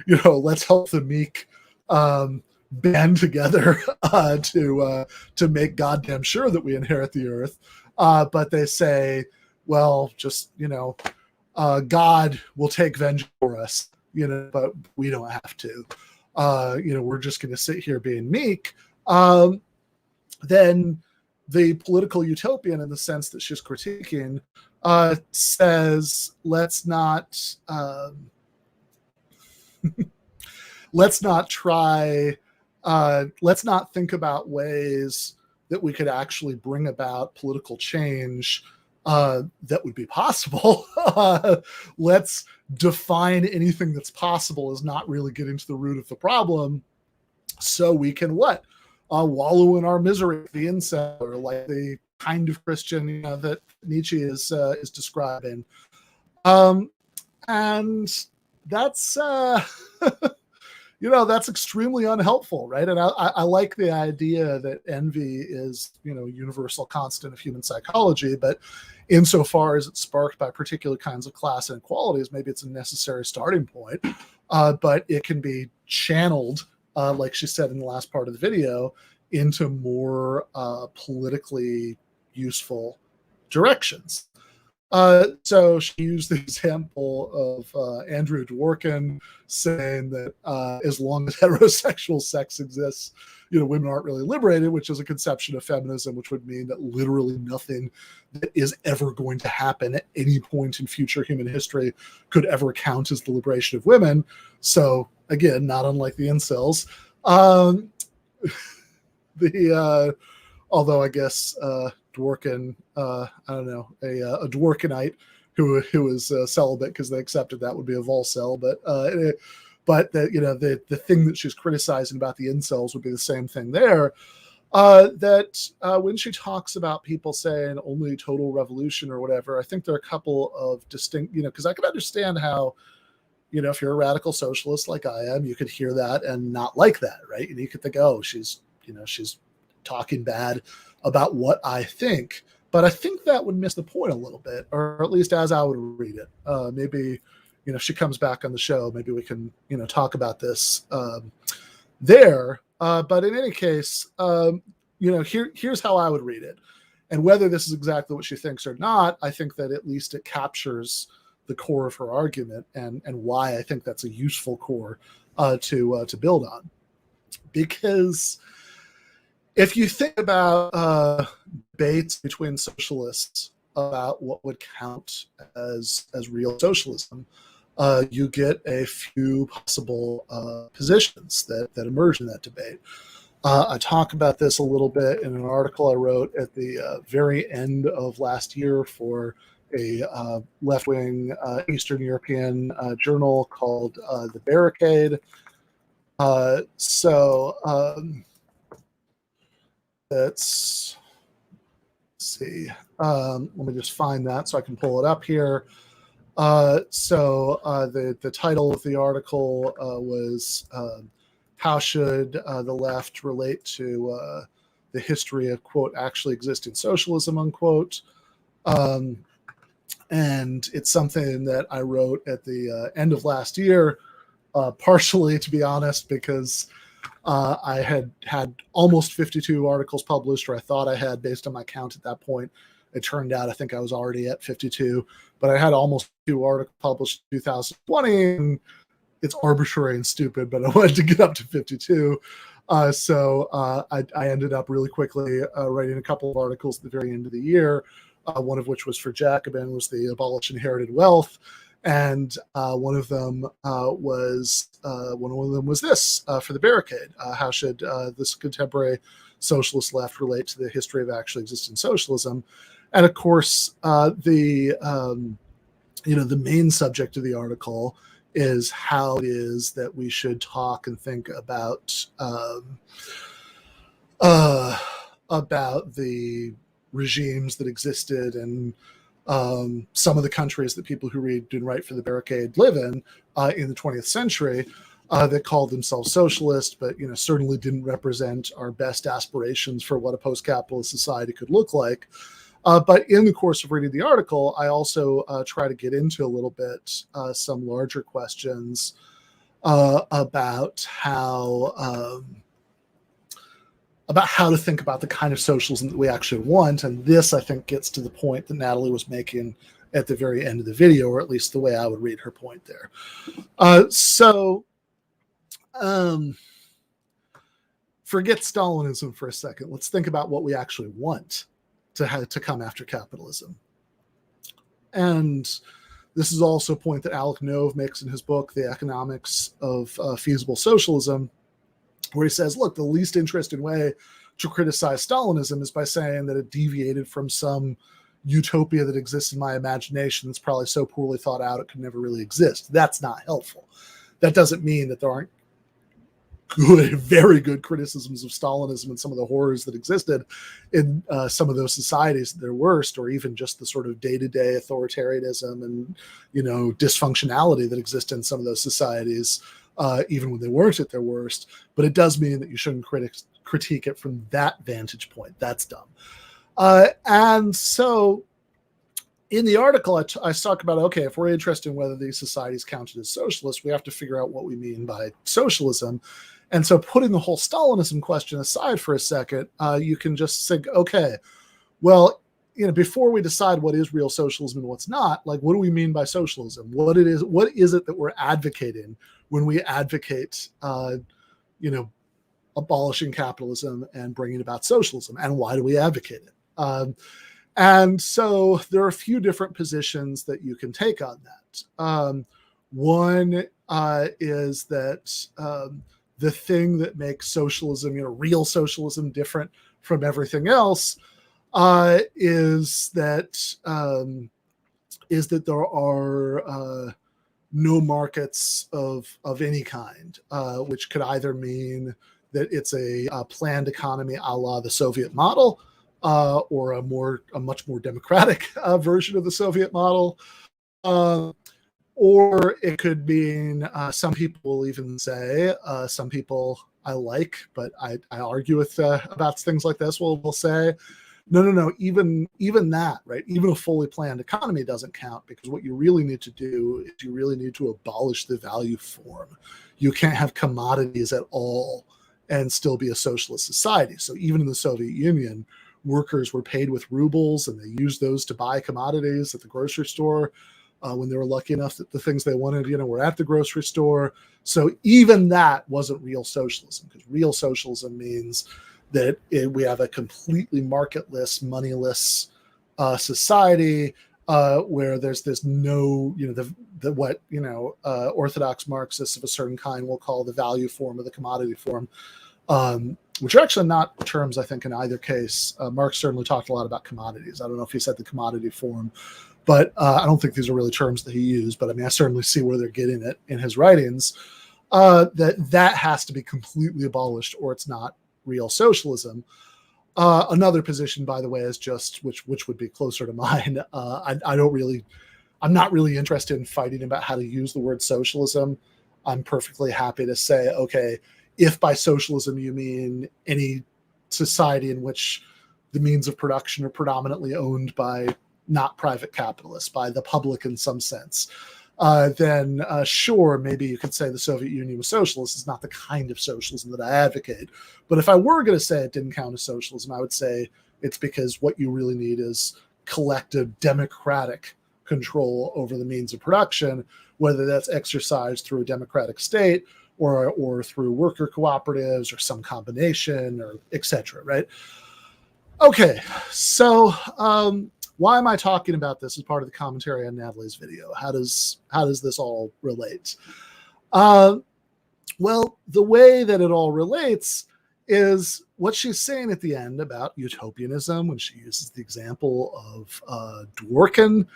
let's help the meek band together to make goddamn sure that we inherit the earth, but they say, well, just God will take vengeance for us, but we don't have to. We're just going to sit here being meek. Then the political utopian, in the sense that she's critiquing, says, let's not think about ways that we could actually bring about political change that would be possible. Let's define anything that's possible as not really getting to the root of the problem, so we can wallow in our misery, the incel, or like the kind of Christian that Nietzsche is describing, and that's that's extremely unhelpful, right? And I like the idea that envy is universal constant of human psychology, but insofar as it's sparked by particular kinds of class inequalities, maybe it's a necessary starting point, but it can be channeled, like she said in the last part of the video, into more politically useful directions. So she used the example of Andrew Dworkin saying that as long as heterosexual sex exists, women aren't really liberated, which is a conception of feminism, which would mean that literally nothing that is ever going to happen at any point in future human history could ever count as the liberation of women. So again, not unlike the incels. Although I guess Dworkin, I don't know, a Dworkinite who is celibate because they accepted that would be a Volcel, but the thing that she's criticizing about the incels would be the same thing there. That when she talks about people saying only total revolution or whatever, I think there are a couple of distinct, because I can understand how, if you're a radical socialist like I am, you could hear that and not like that, right? And you could think, oh, she's talking bad about what I think. But I think that would miss the point a little bit, or at least as I would read it. Maybe, if she comes back on the show, maybe we can, talk about this there. But in any case, here's how I would read it. And whether this is exactly what she thinks or not, I think that at least it captures the core of her argument and why I think that's a useful core to build on. Because if you think about debates between socialists about what would count as real socialism, you get a few possible positions that emerge in that debate. I talk about this a little bit in an article I wrote at the very end of last year for a left-wing Eastern European journal called The Barricade. Let's see. Let me just find that so I can pull it up here. The title of the article was how should the left relate to the history of, quote, actually existing socialism, unquote. And it's something that I wrote at the end of last year, partially, to be honest, because I had almost 52 articles published, or I thought I had based on my count at that point. It turned out I think I was already at 52, but I had almost 2 articles published in 2020, and it's arbitrary and stupid, but I wanted to get up to 52. So I ended up really quickly writing a couple of articles at the very end of the year, one of which was for Jacobin, was the Abolish Inherited Wealth. And one of them was this for The Barricade. How should this contemporary socialist left relate to the history of actually existing socialism? And of course, the main subject of the article is how it is that we should talk and think about the regimes that existed and some of the countries that people who read and write for The Barricade live in the 20th century. that called themselves socialist, but certainly didn't represent our best aspirations for what a post-capitalist society could look like. But in the course of reading the article, I also try to get into a little bit some larger questions about how to think about the kind of socialism that we actually want. And this, I think, gets to the point that Natalie was making at the very end of the video, or at least the way I would read her point there. Forget Stalinism for a second. Let's think about what we actually want to come after capitalism. And this is also a point that Alec Nove makes in his book, The Economics of Feasible Socialism, where he says, look, the least interesting way to criticize Stalinism is by saying that it deviated from some utopia that exists in my imagination that's probably so poorly thought out it could never really exist. That's not helpful. That doesn't mean that there aren't very good criticisms of Stalinism and some of the horrors that existed in some of those societies at their worst, or even just the sort of day-to-day authoritarianism and dysfunctionality that exists in some of those societies, even when they weren't at their worst. But it does mean that you shouldn't critique it from that vantage point. That's dumb. And so in the article, I talk about, okay, if we're interested in whether these societies counted as socialist, we have to figure out what we mean by socialism. And so putting the whole Stalinism question aside for a second, you can just think, okay, well, before we decide what is real socialism and what's not, like, what do we mean by socialism? What is it that we're advocating when we advocate, abolishing capitalism and bringing about socialism? And why do we advocate it? And so there are a few different positions that you can take on that. One is that the thing that makes socialism, real socialism, different from everything else is that there are no markets of any kind, which could either mean that it's a planned economy a la the Soviet model, or a much more democratic version of the Soviet model, or it could mean, some people will even say, some people I like, but I argue with about things like this. Will say, no, even that, right? Even a fully planned economy doesn't count, because what you really need to do is you really need to abolish the value form. You can't have commodities at all and still be a socialist society. So even in the Soviet Union, workers were paid with rubles, and they used those to buy commodities at the grocery store when they were lucky enough that the things they wanted, were at the grocery store. So even that wasn't real socialism, because real socialism means that we have a completely marketless, moneyless society where there's this no, what orthodox Marxists of a certain kind will call the value form or the commodity form, which are actually not terms, I think, in either case. Marx certainly talked a lot about commodities. I don't know if he said the commodity form, but I don't think these are really terms that he used. But I mean, I certainly see where they're getting it in his writings, that has to be completely abolished, or it's not real socialism. Another position, by the way, is just, which would be closer to mine. I'm not really interested in fighting about how to use the word socialism. I'm perfectly happy to say, okay, if by socialism you mean any society in which the means of production are predominantly owned by not private capitalists, by the public in some sense, then sure, maybe you could say the Soviet Union was socialist. It's not the kind of socialism that I advocate. But if I were going to say it didn't count as socialism, I would say it's because what you really need is collective democratic control over the means of production, whether that's exercised through a democratic state or through worker cooperatives or some combination, or etc. Right? Okay, so why am I talking about this as part of the commentary on Natalie's video? How does this all relate? Well, the way that it all relates is what she's saying at the end about utopianism, when she uses the example of Dworkin,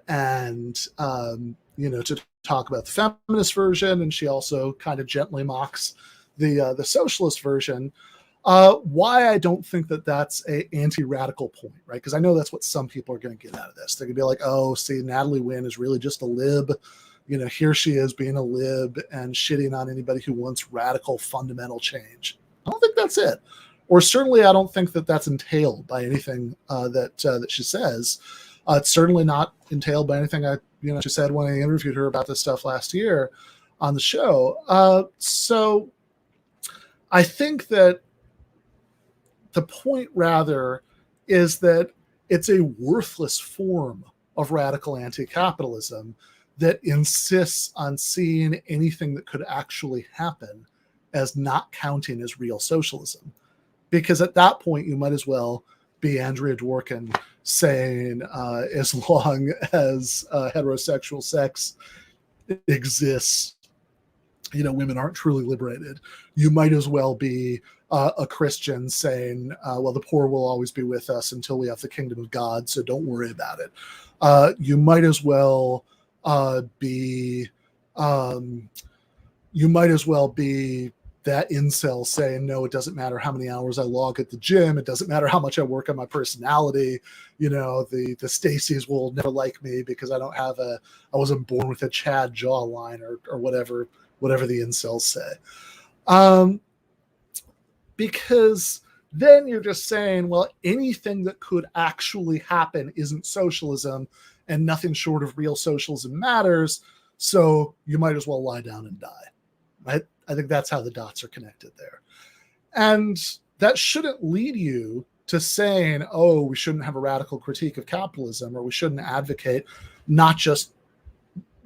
and to talk about the feminist version, and she also kind of gently mocks the socialist version. Why I don't think that that's a anti-radical point, right? Because I know that's what some people are going to get out of this. They're going to be like, oh, see, Natalie Wynn is really just a lib. here she is being a lib and shitting on anybody who wants radical fundamental change. I don't think that's it. Or certainly I don't think that that's entailed by anything that she says. It's certainly not entailed by anything she said when I interviewed her about this stuff last year on the show. So I think that the point rather is that it's a worthless form of radical anti-capitalism that insists on seeing anything that could actually happen as not counting as real socialism. Because at that point, you might as well be Andrea Dworkin saying, as long as heterosexual sex exists, women aren't truly liberated. You might as well be a Christian saying, well, the poor will always be with us until we have the kingdom of God, so don't worry about it. You might as well be that incel saying, no, it doesn't matter how many hours I log at the gym. It doesn't matter how much I work on my personality. The Stacys will never like me because I wasn't born with a Chad jawline or whatever the incels say. Because then you're just saying, well, anything that could actually happen isn't socialism and nothing short of real socialism matters. So you might as well lie down and die, right? I think that's how the dots are connected there. And that shouldn't lead you to saying, oh, we shouldn't have a radical critique of capitalism, or we shouldn't advocate not just,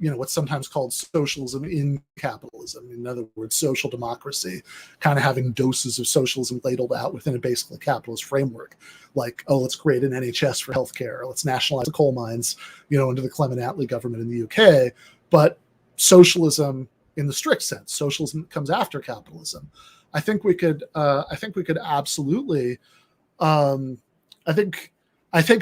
what's sometimes called socialism in capitalism. In other words, social democracy, kind of having doses of socialism ladled out within a basically capitalist framework. Like, oh, let's create an NHS for healthcare. Let's nationalize the coal mines, under the Clement Attlee government in the UK. But socialism in the strict sense, socialism comes after capitalism. I think we could absolutely. I think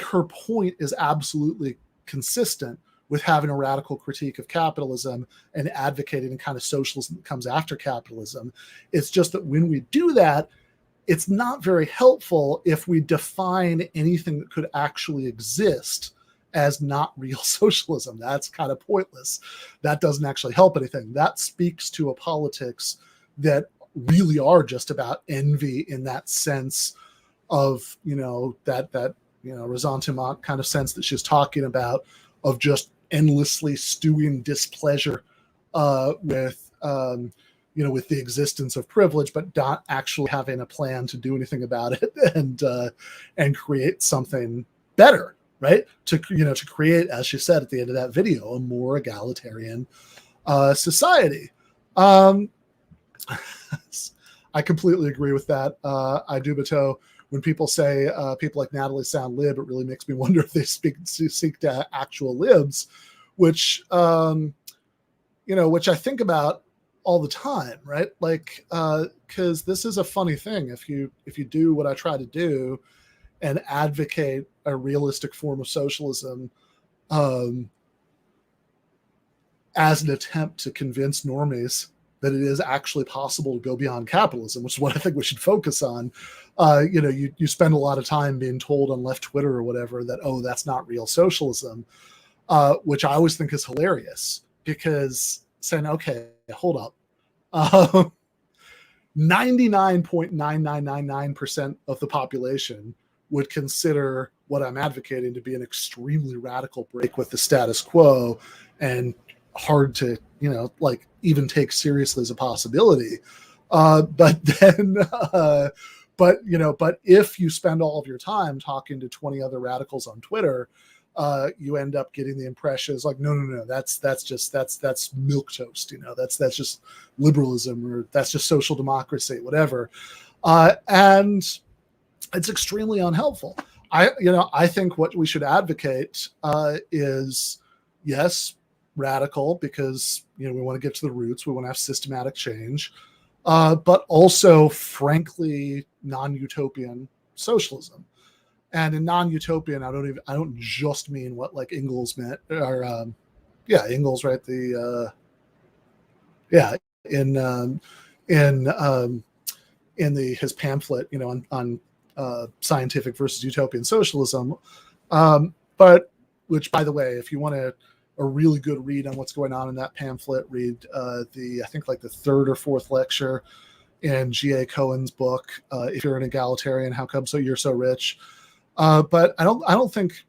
her point is absolutely consistent with having a radical critique of capitalism and advocating kind of socialism that comes after capitalism. It's just that when we do that, it's not very helpful if we define anything that could actually exist as not real socialism. That's kind of pointless. That doesn't actually help anything. That speaks to a politics that really are just about envy in that sense of, that ressentiment kind of sense that she's talking about, of just endlessly stewing displeasure with the existence of privilege, but not actually having a plan to do anything about it and create something better. Right? To create, as she said at the end of that video, a more egalitarian society. I completely agree with that. I do, Bateau. When people say people like Natalie sound lib, it really makes me wonder if they seek to actual libs, which I think about all the time, right? Like, because this is a funny thing. If you do what I try to do and advocate a realistic form of socialism as an attempt to convince normies that it is actually possible to go beyond capitalism, which is what I think we should focus on. You spend a lot of time being told on left Twitter or whatever that, oh, that's not real socialism, which I always think is hilarious, because saying, okay, hold up. 99.9999% of the population would consider what I'm advocating to be an extremely radical break with the status quo and hard to, even take seriously as a possibility. But if you spend all of your time talking to 20 other radicals on Twitter, you end up getting the impression it's like, no, that's milk toast, that's just liberalism, or that's just social democracy, whatever. And it's extremely unhelpful. I think what we should advocate is, yes, radical, because we want to get to the roots, we want to have systematic change, but also, frankly, non-utopian socialism. And in non-utopian, I don't just mean what like Engels meant, or Engels, right? In his pamphlet, on scientific versus utopian socialism, but which, by the way, if you want to really good read on what's going on in that pamphlet, read I think like the third or fourth lecture in G.A. Cohen's book, If You're an Egalitarian, How Come So You're So Rich? But I don't think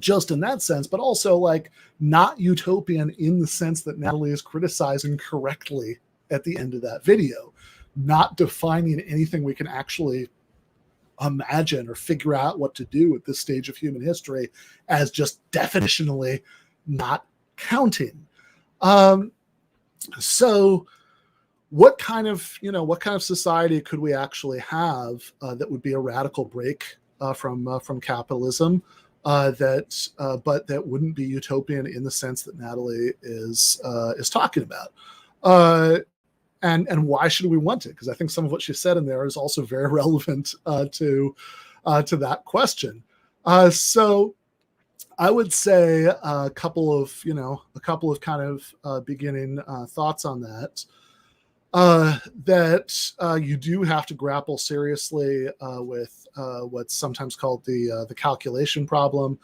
just in that sense, but also like not utopian in the sense that Natalie is criticizing correctly at the end of that video, not defining anything we can actually imagine or figure out what to do at this stage of human history as just definitionally not counting. So what kind of society could we actually have that would be a radical break from capitalism, but that wouldn't be utopian in the sense that Natalie is talking about? And why should we want it? Because I think some of what she said in there is also very relevant to that question. So I would say a couple of kind of beginning thoughts on that. That you do have to grapple seriously with what's sometimes called the calculation problem,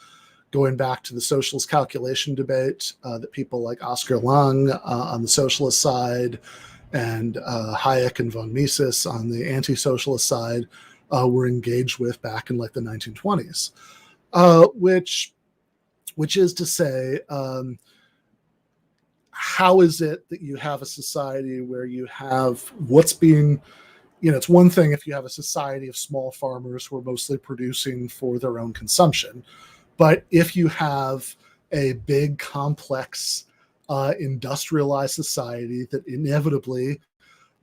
going back to the socialist calculation debate that people like Oscar Lung on the socialist side and Hayek and von Mises on the anti-socialist side were engaged with back in like the 1920s, which is to say, how is it that you have a society where you have what's being, it's one thing if you have a society of small farmers who are mostly producing for their own consumption, but if you have a big, complex, industrialized society that inevitably,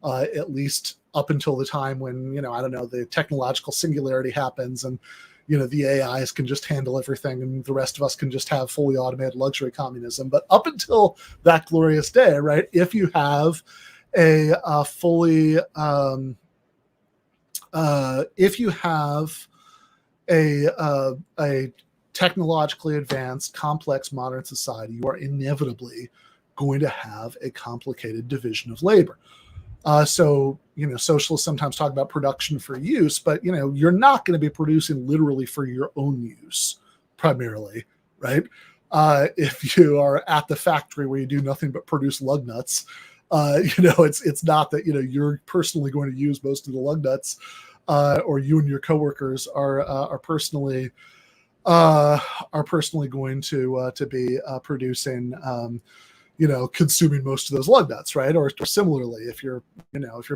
at least up until the time when, the technological singularity happens and, the AIs can just handle everything and the rest of us can just have fully automated luxury communism. But up until that glorious day, right, if you have a fully, if you have a technologically advanced, complex modern society, you are inevitably going to have a complicated division of labor. So, socialists sometimes talk about production for use, but, you're not going to be producing literally for your own use primarily, right? If you are at the factory where you do nothing but produce lug nuts, it's not that, you're personally going to use most of the lug nuts, or you and your coworkers are personally going to be producing, consuming most of those lug nuts, right? Or similarly, if you're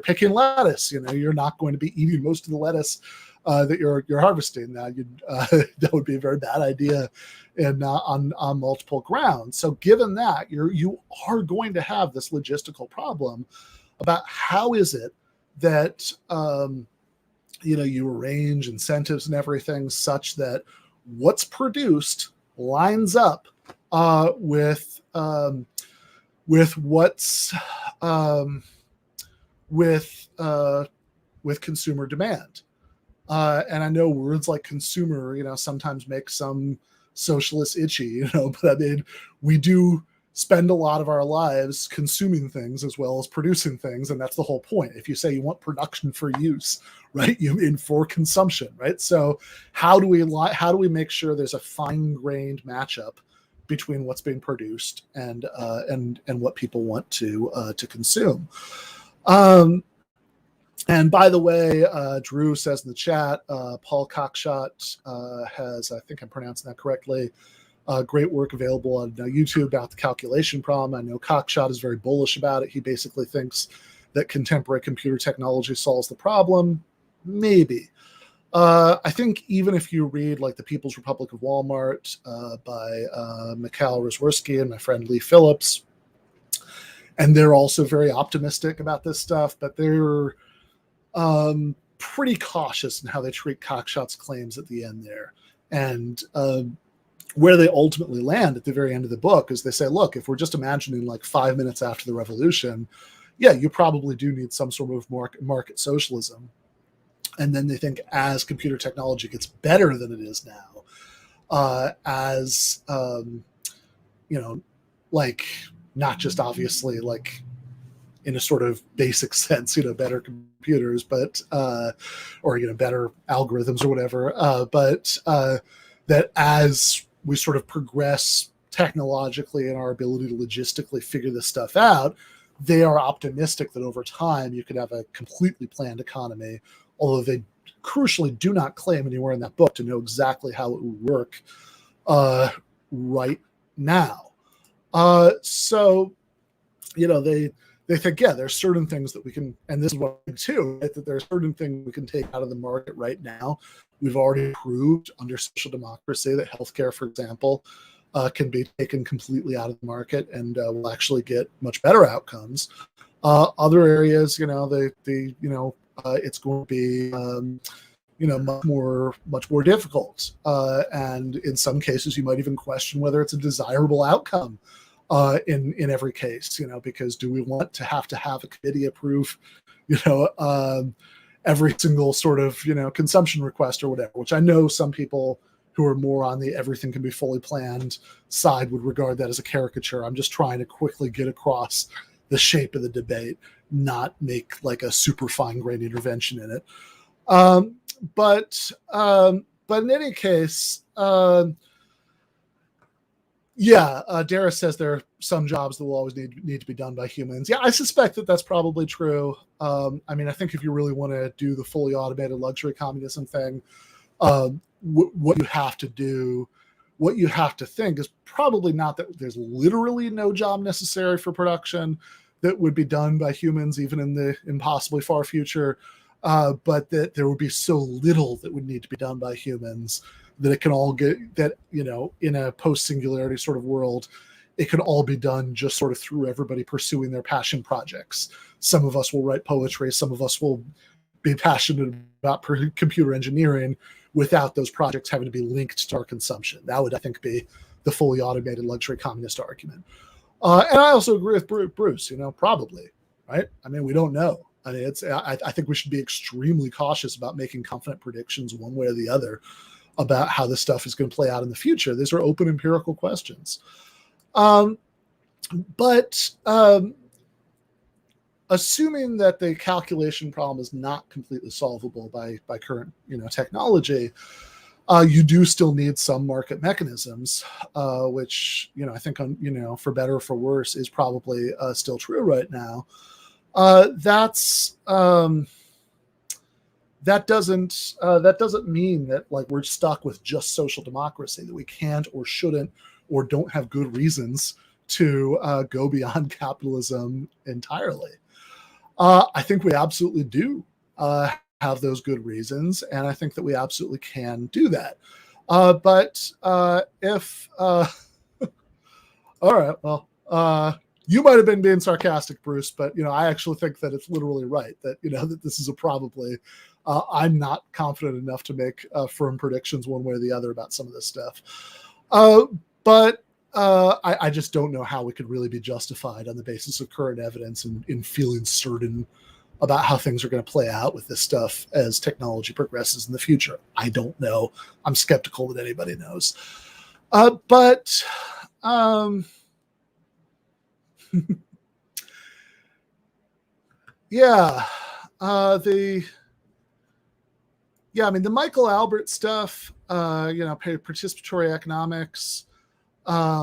picking lettuce, you're not going to be eating most of the lettuce that you're harvesting. That would be a very bad idea, and on multiple grounds. So, given that, you are going to have this logistical problem about how is it that you arrange incentives and everything such that what's produced lines up with what's with consumer demand. And I know words like consumer, sometimes make some socialists itchy, but I mean, we do spend a lot of our lives consuming things as well as producing things, and that's the whole point. If you say you want production for use, right, you mean for consumption, right? So how do we make sure there's a fine-grained matchup between what's being produced and what people want to consume? And by the way, Drew says in the chat, Paul Cockshot has, I think I'm pronouncing that correctly, great work available on YouTube about the calculation problem. I know Cockshot is very bullish about it. He basically thinks that contemporary computer technology solves the problem. Maybe. I think even if you read like The People's Republic of Walmart by Mikhail Rozworski and my friend Lee Phillips, and they're also very optimistic about this stuff, but they're pretty cautious in how they treat Cockshot's claims at the end there. And where they ultimately land at the very end of the book is they say, look, if we're just imagining like 5 minutes after the revolution, yeah, you probably do need some sort of market socialism. And then they think as computer technology gets better than it is now, like not just obviously like in a sort of basic sense, better computers, but or better algorithms or whatever, but that as we sort of progress technologically and our ability to logistically figure this stuff out, they are optimistic that over time you could have a completely planned economy, although they crucially do not claim anywhere in that book to know exactly how it would work right now. So, they think, yeah, there's certain things that we can, and this is what I think too, right, that there are certain things we can take out of the market right now. We've already proved under social democracy that healthcare, for example, can be taken completely out of the market and will actually get much better outcomes. Other areas, it's going to be, much more difficult. And in some cases, you might even question whether it's a desirable outcome in every case, because do we want to have a committee approve, every single sort of, consumption request or whatever, which I know some people who are more on the everything can be fully planned side would regard that as a caricature. I'm just trying to quickly get across the shape of the debate, not make like a super fine-grained intervention in it. But in any case, Dara says there are some jobs that will always need to be done by humans. Yeah, I suspect that that's probably true. I mean, I think if you really want to do the fully automated luxury communism thing, what you have to do, what you have to think is probably not that there's literally no job necessary for production that would be done by humans, even in the impossibly far future, but that there would be so little that would need to be done by humans that it can all get that, in a post-singularity sort of world, it can all be done just sort of through everybody pursuing their passion projects. Some of us will write poetry. Some of us will be passionate about computer engineering without those projects having to be linked to our consumption. That would, I think, be the fully automated luxury communist argument. And I also agree with Bruce, probably, right? I mean, we don't know. I mean, I think we should be extremely cautious about making confident predictions one way or the other about how this stuff is going to play out in the future. These are open empirical questions. But assuming that the calculation problem is not completely solvable by current technology, you do still need some market mechanisms, which I think for better or for worse is probably still true right now. That doesn't mean that like we're stuck with just social democracy, that we can't or shouldn't or don't have good reasons to go beyond capitalism entirely. I think we absolutely do have those good reasons, and I think that we absolutely can do that. But if all right, well, you might have been being sarcastic, Bruce, but I actually think that it's literally right that that this is a probably. I'm not confident enough to make firm predictions one way or the other about some of this stuff. But I just don't know how we could really be justified on the basis of current evidence in feeling certain about how things are going to play out with this stuff as technology progresses in the future. I don't know. I'm skeptical that anybody knows. But yeah, I mean, the Michael Albert stuff, participatory economics, I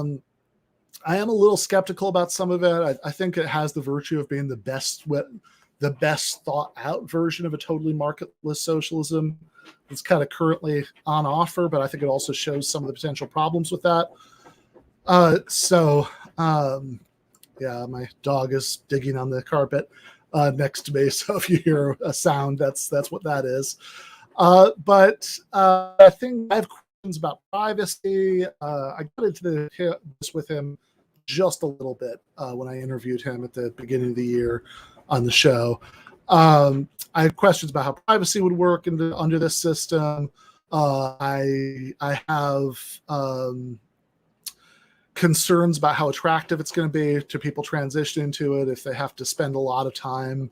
am a little skeptical about some of it. I think it has the virtue of being the best thought out version of a totally marketless socialism. It's kind of currently on offer, but I think it also shows some of the potential problems with that. Yeah, my dog is digging on the carpet next to me. So if you hear a sound, that's what that is. But I think I have questions about privacy. I got into this with him just a little bit when I interviewed him at the beginning of the year on the show. I had questions about how privacy would work under this system. I have concerns about how attractive it's going to be to people transitioning to it if they have to spend a lot of time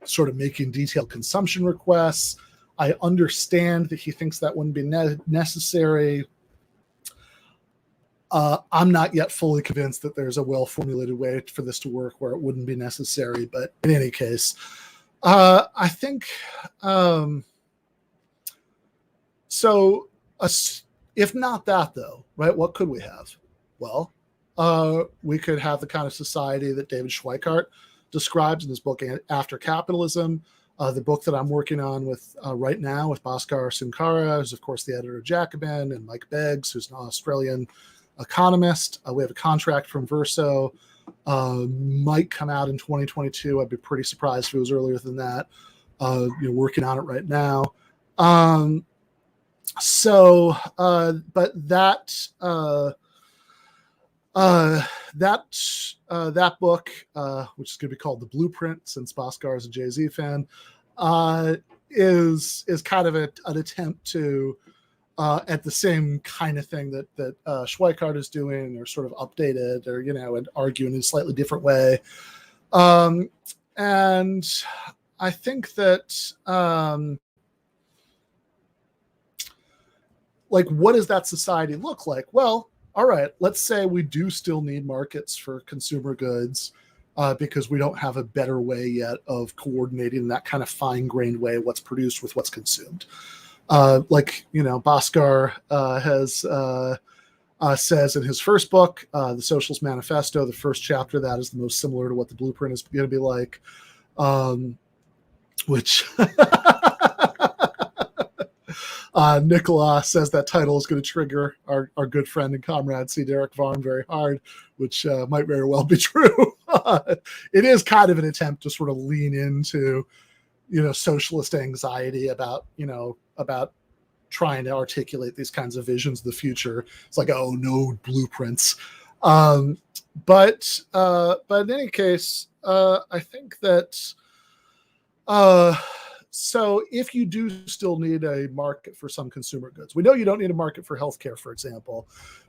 sort of making detailed consumption requests. I understand that he thinks that wouldn't be necessary. I'm not yet fully convinced that there's a well-formulated way for this to work where it wouldn't be necessary, but in any case, I think If not that, though, right, what could we have? Well, we could have the kind of society that David Schweikart describes in his book After Capitalism, the book that I'm working on with right now with Bhaskar Sunkara, who's of course the editor of Jacobin, and Mike Beggs, who's an Australian economist. We have a contract from Verso, might come out in 2022. I'd be pretty surprised if it was earlier than that. Working on it right now. But that book, which is going to be called The Blueprint, since Bhaskar is a Jay-Z fan, is kind of an attempt to at the same kind of thing that Schweikart is doing, or sort of updated, or and argue in a slightly different way. And I think that what does that society look like? Well, all right, let's say we do still need markets for consumer goods because we don't have a better way yet of coordinating in that kind of fine-grained way what's produced with what's consumed. Bhaskar says in his first book, The Socialist Manifesto, the first chapter, that is the most similar to what the blueprint is going to be like, which Nicola says that title is going to trigger our good friend and comrade C. Derek Varn very hard, which might very well be true. It is kind of an attempt to sort of lean into, socialist anxiety about trying to articulate these kinds of visions of the future. It's like, oh, no blueprints. But in any case, I think that so if you do still need a market for some consumer goods, we know you don't need a market for healthcare, for example,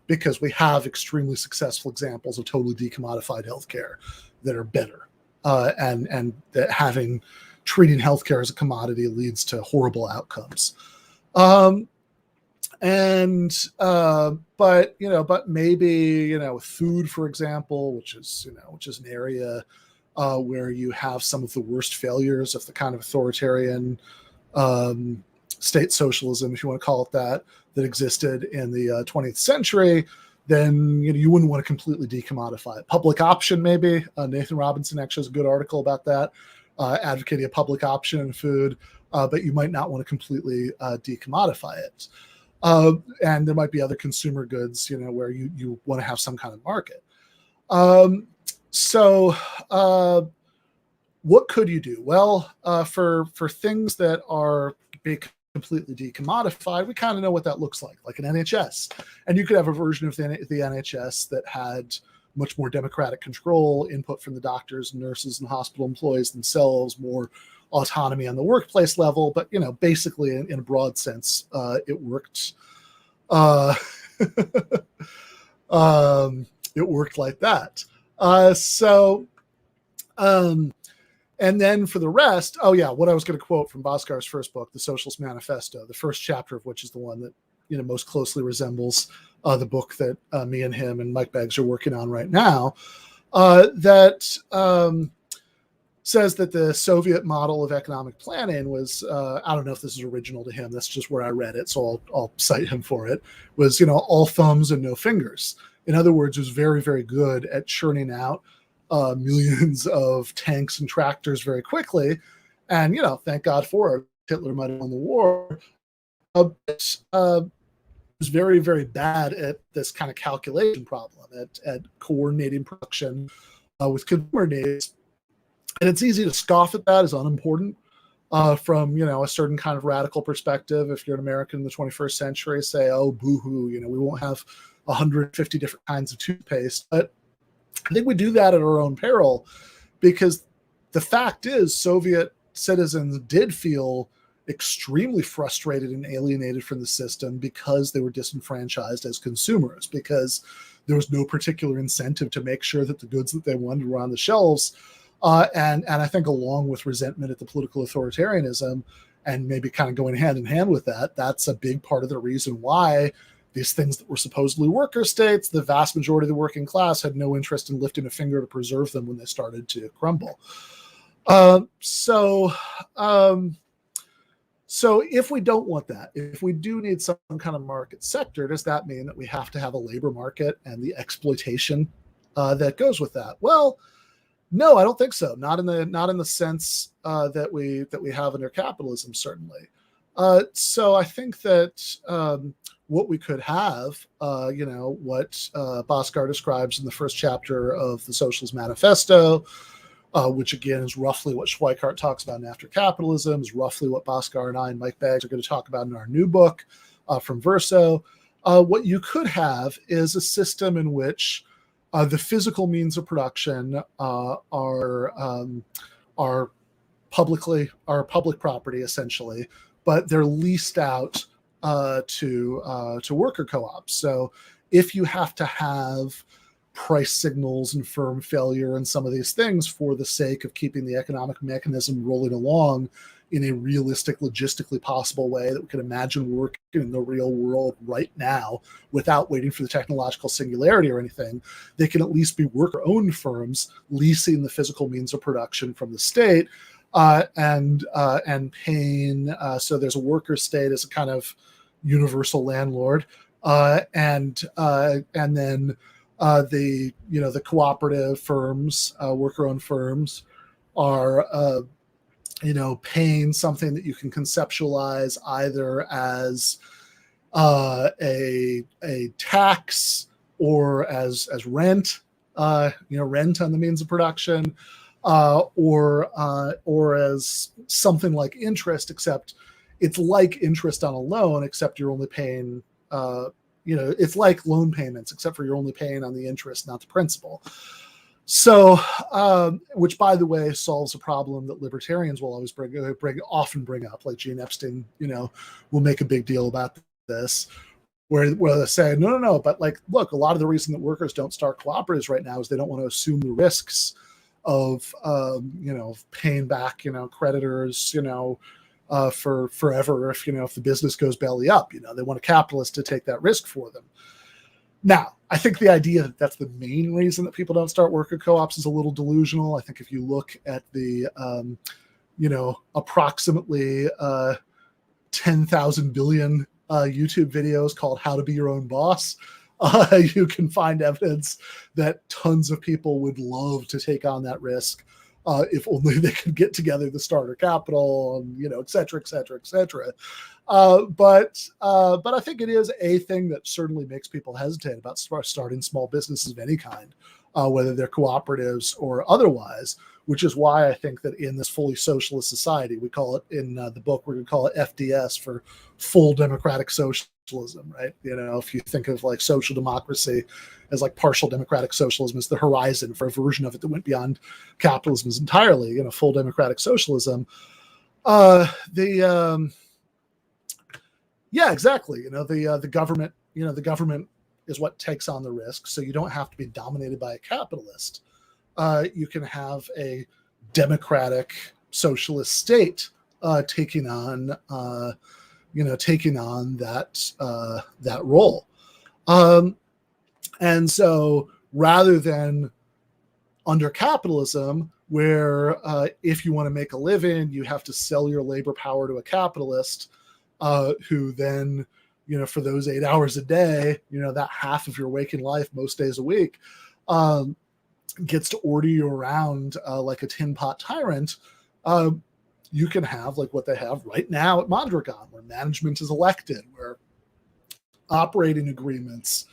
because we have extremely successful examples of totally decommodified healthcare that are better, and that treating healthcare as a commodity leads to horrible outcomes. But maybe food, for example, which is an area where you have some of the worst failures of the kind of authoritarian state socialism, if you want to call it that existed in the 20th century, then you wouldn't want to completely decommodify it. Public option, maybe. Nathan Robinson actually has a good article about that, advocating a public option in food, but you might not want to completely decommodify it. And there might be other consumer goods, where you want to have some kind of market. So what could you do? Well, for things that are completely decommodified, we kind of know what that looks like an NHS. And you could have a version of the NHS that had much more democratic control, input from the doctors and nurses and hospital employees themselves, more autonomy on the workplace level. But, basically in a broad sense, it worked. It worked like that. And then for the rest, what I was going to quote from Bhaskar's first book, The Socialist Manifesto, the first chapter of which is the one that most closely resembles the book that me and him and Mike Beggs are working on right now, that says that the Soviet model of economic planning was, I don't know if this is original to him, that's just where I read it, so I'll cite him for it, was, all thumbs and no fingers. In other words, it was very, very good at churning out millions of tanks and tractors very quickly. And, thank God for it. Hitler might have won the war. But was very, very bad at this kind of calculation problem, at coordinating production with consumer needs. And it's easy to scoff at that as unimportant from, a certain kind of radical perspective. If you're an American in the 21st century, say, oh, boo-hoo, we won't have 150 different kinds of toothpaste. But I think we do that at our own peril, because the fact is Soviet citizens did feel extremely frustrated and alienated from the system because they were disenfranchised as consumers, because there was no particular incentive to make sure that the goods that they wanted were on the shelves. And I think along with resentment at the political authoritarianism, and maybe kind of going hand in hand with that, that's a big part of the reason why these things that were supposedly worker states, the vast majority of the working class had no interest in lifting a finger to preserve them when they started to crumble. So if we don't want that, if we do need some kind of market sector, does that mean that we have to have a labor market and the exploitation that goes with that? Well, no, I don't think so. Not in the sense that we have under capitalism, certainly. So I think that what we could have, what Bhaskar describes in the first chapter of the Socialist Manifesto, which again is roughly what Schweikart talks about in After Capitalism, is roughly what Bhaskar and I and Mike Baggs are going to talk about in our new book from Verso. What you could have is a system in which the physical means of production are public property essentially, but they're leased out to worker co-ops. So if you have to have price signals and firm failure and some of these things for the sake of keeping the economic mechanism rolling along in a realistic, logistically possible way that we can imagine working in the real world right now without waiting for the technological singularity or anything, they can at least be worker-owned firms leasing the physical means of production from the state and paying. So there's a worker state as a kind of universal landlord, and then the cooperative firms, worker-owned firms, are paying something that you can conceptualize either as a tax or as rent, rent on the means of production, or as something like interest, except it's like interest on a loan, except you're only paying. It's like loan payments, except for you're only paying on the interest, not the principal. So, which, by the way, solves a problem that libertarians will always often bring up. Like Gene Epstein, will make a big deal about this, where they say, no, but like, look, a lot of the reason that workers don't start cooperatives right now is they don't want to assume the risks of, paying back, creditors, for forever if the business goes belly up. They want a capitalist to take that risk for them. Now, I think the idea that that's the main reason that people don't start worker co-ops is a little delusional. I think if you look at the approximately 10,000 billion YouTube videos called How to Be Your Own Boss, you can find evidence that tons of people would love to take on that risk if only they could get together the starter capital and, et cetera, et cetera, et cetera. But I think it is a thing that certainly makes people hesitate about starting small businesses of any kind, whether they're cooperatives or otherwise, which is why I think that in this fully socialist society, we call it in the book, we're going to call it FDS for full democratic socialism, right? If you think of like social democracy as like partial democratic socialism is the horizon for a version of it that went beyond capitalism entirely, full democratic socialism. Yeah, exactly. The government, the government is what takes on the risk. So you don't have to be dominated by a capitalist. You can have a democratic socialist state taking on that role. And so rather than under capitalism, where if you want to make a living, you have to sell your labor power to a capitalist, who then, for those 8 hours a day, that half of your waking life most days a week, gets to order you around like a tin pot tyrant. You can have like what they have right now at Mondragon, where management is elected, where operating agreements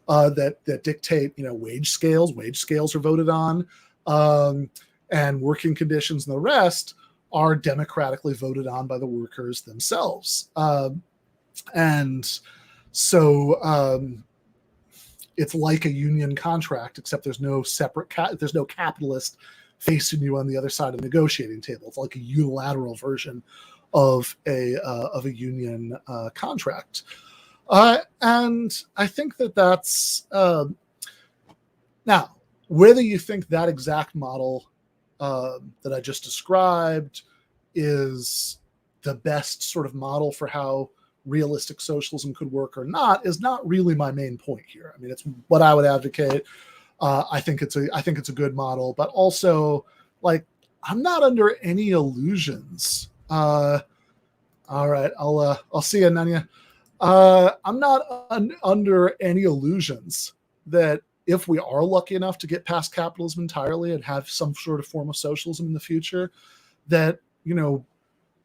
that dictate, wage scales are voted on, and working conditions and the rest are democratically voted on by the workers themselves. And so it's like a union contract, except there's no separate, there's no capitalist facing you on the other side of the negotiating table. It's like a unilateral version of a union contract. And I think that's now, whether you think that exact model that I just described is the best sort of model for how realistic socialism could work or not is not really my main point here. I mean, it's what I would advocate. I think it's a good model, but also, like, I'm not under any illusions. All right, I'll see you, Nanya. I'm not under any illusions that if we are lucky enough to get past capitalism entirely and have some sort of form of socialism in the future, that, you know,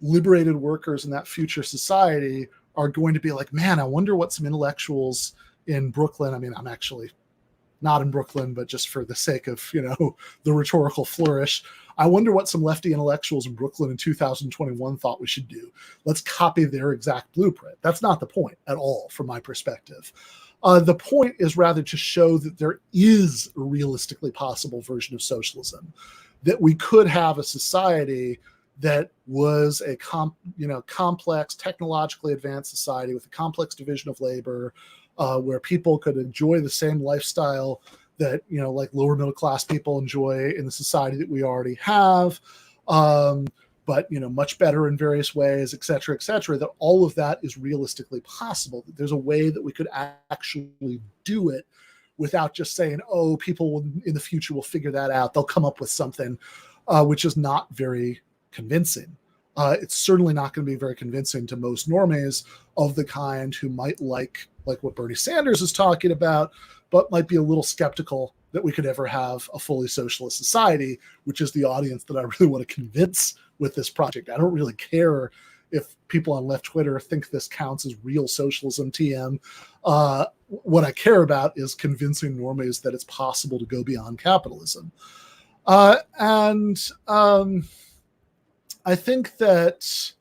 liberated workers in that future society are going to be like, man, I wonder what some intellectuals in Brooklyn, I mean, I'm actually not in Brooklyn, but just for the sake of, you know, the rhetorical flourish, I wonder what some lefty intellectuals in Brooklyn in 2021 thought we should do. Let's copy their exact blueprint. That's not the point at all from my perspective. The point is rather to show that there is a realistically possible version of socialism, that we could have a society that was a complex, technologically advanced society with a complex division of labor, where people could enjoy the same lifestyle that, you know, like lower middle class people enjoy in the society that we already have, but, you know, much better in various ways, et cetera, that all of that is realistically possible, that there's a way that we could actually do it without just saying, oh, people in the future will figure that out. They'll come up with something, which is not very convincing. It's certainly not going to be very convincing to most normies of the kind who might like what Bernie Sanders is talking about, but might be a little skeptical that we could ever have a fully socialist society, which is the audience that I really want to convince with this project. I don't really care if people on left Twitter think this counts as real socialism, TM. What I care about is convincing normies that it's possible to go beyond capitalism. And I think that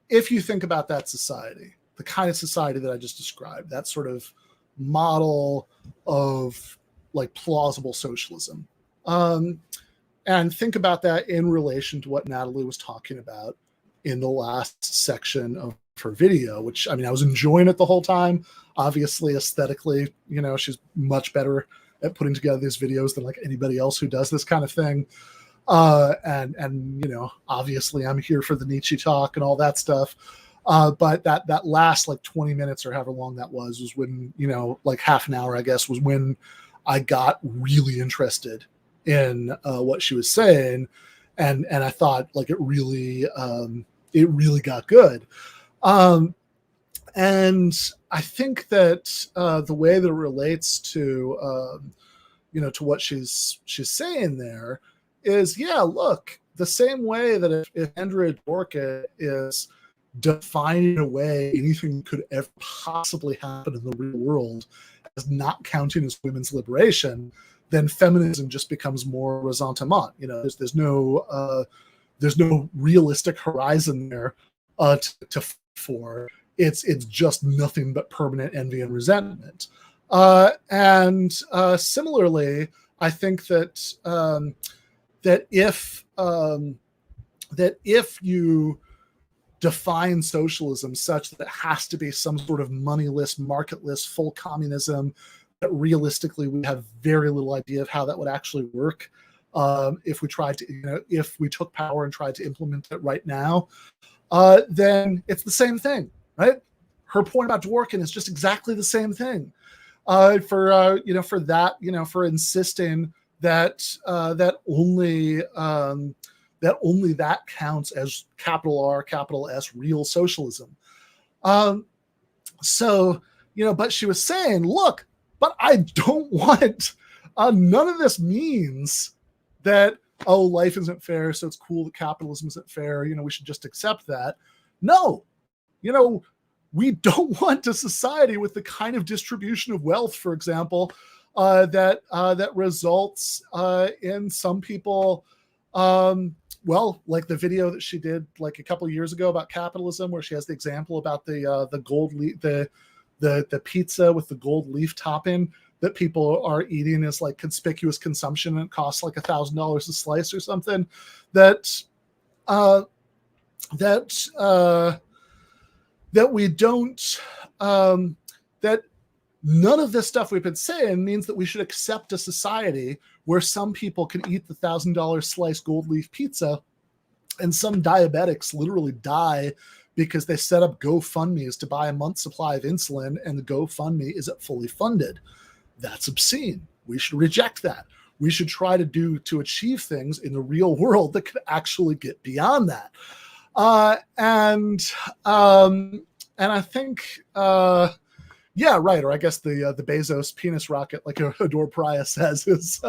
if you think about that society, the kind of society that I just described, that sort of model of like plausible socialism, and think about that in relation to what Natalie was talking about in the last section of her video, which, I mean, I was enjoying it the whole time. Obviously, aesthetically, you know, she's much better at putting together these videos than like anybody else who does this kind of thing. And you know, obviously I'm here for the Nietzsche talk and all that stuff. But that last like 20 minutes or however long that was when, you know, like half an hour, I guess, was when I got really interested in what she was saying. And I thought like it really got good. And I think that the way that it relates to, you know, to what she's saying there is, yeah, look, the same way that if Andrea Dworkin is defining away anything that could ever possibly happen in the real world as not counting as women's liberation, then feminism just becomes more ressentiment. You know, there's no realistic horizon there for. It's just nothing but permanent envy and resentment. And similarly, I think that that if you define socialism such that it has to be some sort of moneyless, marketless, full communism, that realistically we have very little idea of how that would actually work. If we tried to, you know, if we took power and tried to implement it right now, then it's the same thing, right? Her point about Dworkin is just exactly the same thing. For insisting that only that counts as capital R, capital S, real socialism. So, you know, but she was saying, look, but I don't want, none of this means that, oh, life isn't fair, so it's cool that capitalism isn't fair, you know, we should just accept that. No, you know, we don't want a society with the kind of distribution of wealth, for example, that results in some people, well, like the video that she did like a couple of years ago about capitalism, where she has the example about the gold leaf, the pizza with the gold leaf topping that people are eating as like conspicuous consumption, and it costs like $1,000 a slice or something. That we don't, that none of this stuff we've been saying means that we should accept a society where some people can eat the $1,000 slice gold leaf pizza and some diabetics literally die because they set up GoFundMes to buy a month's supply of insulin and the GoFundMe isn't fully funded. That's obscene. We should reject that. we should try to achieve things in the real world that could actually get beyond that. And I think, yeah, right. Or I guess the Bezos penis rocket, like Adore Priya says, is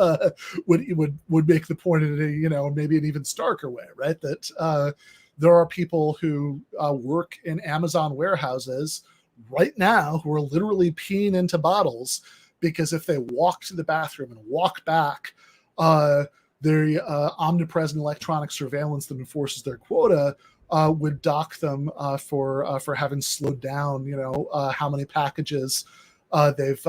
would make the point in a, maybe an even starker way, right? That there are people who work in Amazon warehouses right now who are literally peeing into bottles because if they walk to the bathroom and walk back, the omnipresent electronic surveillance that enforces their quota would dock them for having slowed down, how many packages they've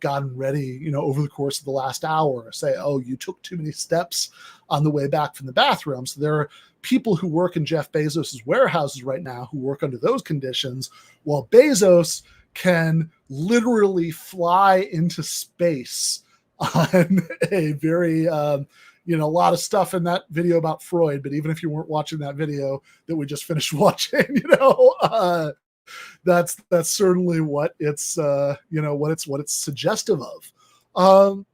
gotten ready, over the course of the last hour. Say, oh, you took too many steps on the way back from the bathroom. So there are people who work in Jeff Bezos's warehouses right now who work under those conditions, while Bezos can literally fly into space on a very a lot of stuff in that video about Freud, but even if you weren't watching that video that we just finished watching, that's certainly what it's what it's suggestive of.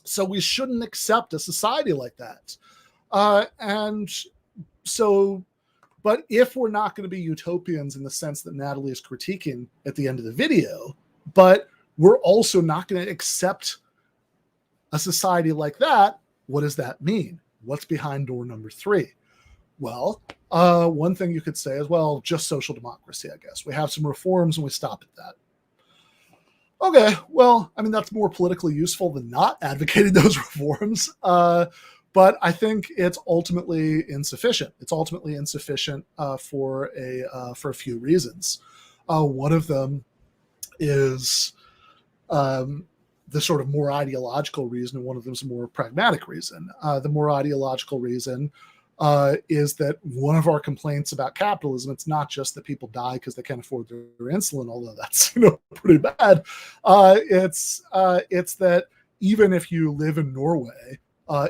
So we shouldn't accept a society like that. But if we're not going to be utopians in the sense that Natalie is critiquing at the end of the video, but we're also not going to accept a society like that, what does that mean? What's behind door number 3? Well, one thing you could say is, well, just social democracy, I guess. We have some reforms and we stop at that. Okay, well, I mean, that's more politically useful than not advocating those reforms. But I think it's ultimately insufficient. It's ultimately insufficient for a few reasons. One of them is the sort of more ideological reason, and one of them is a more pragmatic reason. The more ideological reason is that one of our complaints about capitalism, it's not just that people die because they can't afford their insulin, although that's pretty bad. It's that even if you live in Norway,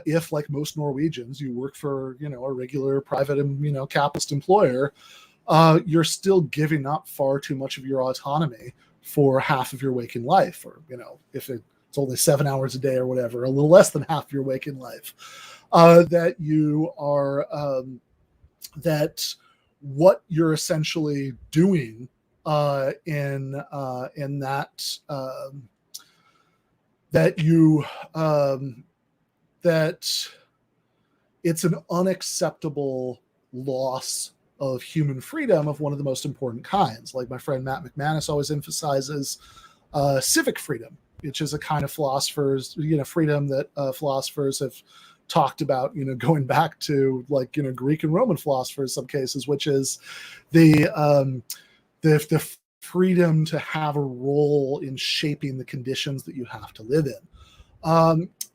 if, like most Norwegians, you work for a regular private capitalist employer, you're still giving up far too much of your autonomy for half of your waking life, or if it's only 7 hours a day or whatever, a little less than half of your waking life. That you are that what you're essentially doing in that that you that it's an unacceptable loss of human freedom of one of the most important kinds. Like my friend Matt McManus always emphasizes, civic freedom, which is a kind of philosophers, freedom that philosophers have talked about, going back to Greek and Roman philosophers in some cases, which is the freedom to have a role in shaping the conditions that you have to live in.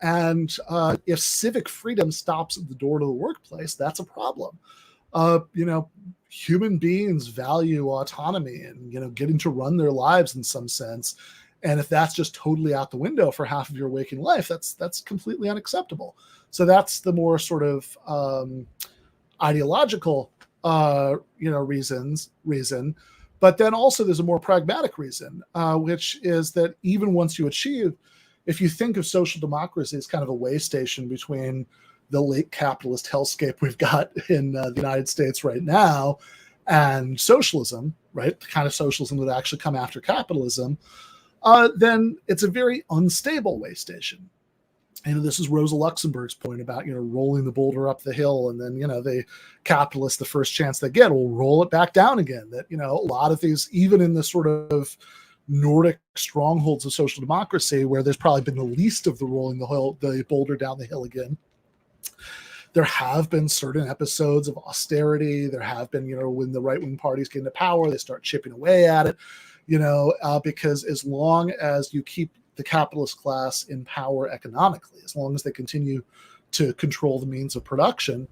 And if civic freedom stops at the door to the workplace, that's a problem. Human beings value autonomy and, getting to run their lives in some sense. And if that's just totally out the window for half of your waking life, that's completely unacceptable. So that's the more sort of ideological, reason. But then also there's a more pragmatic reason, which is that even once you achieve, if you think of social democracy as kind of a way station between the late capitalist hellscape we've got in the United States right now and socialism, right, the kind of socialism that actually come after capitalism, then it's a very unstable way station. This is Rosa Luxemburg's point about, rolling the boulder up the hill, and then, the capitalists, the first chance they get, will roll it back down again. That, a lot of these, even in the sort of Nordic strongholds of social democracy, where there's probably been the least of the rolling the boulder down the hill again, there have been certain episodes of austerity. There have been, when the right-wing parties get into power, they start chipping away at it, because as long as you keep the capitalist class in power economically, as long as they continue to control the means of production,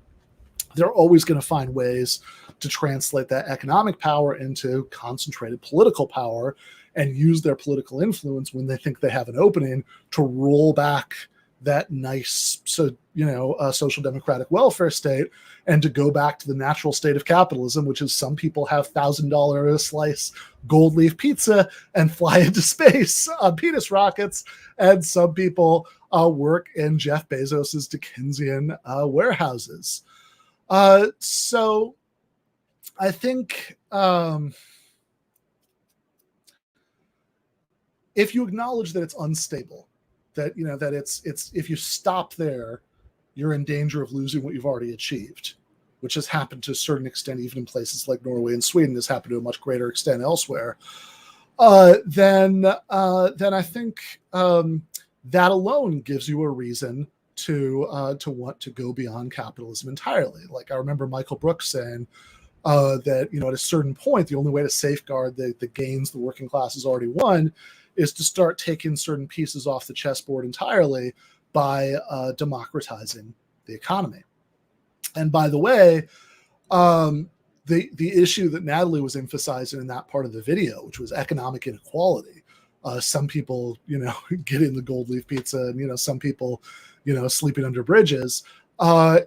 they're always going to find ways to translate that economic power into concentrated political power and use their political influence when they think they have an opening to roll back that nice, social democratic welfare state and to go back to the natural state of capitalism, which is some people have $1,000 a slice gold leaf pizza and fly into space on penis rockets, and some people work in Jeff Bezos's Dickensian warehouses. So I think if you acknowledge that it's unstable, that that it's if you stop there, you're in danger of losing what you've already achieved, which has happened to a certain extent even in places like Norway and Sweden, has happened to a much greater extent elsewhere. Then I think that alone gives you a reason to want to go beyond capitalism entirely. Like I remember Michael Brooks saying that at a certain point, the only way to safeguard the gains the working class has already won is to start taking certain pieces off the chessboard entirely by democratizing the economy. And by the way, the issue that Natalie was emphasizing in that part of the video, which was economic inequality, some people, getting the gold leaf pizza, and some people, sleeping under bridges,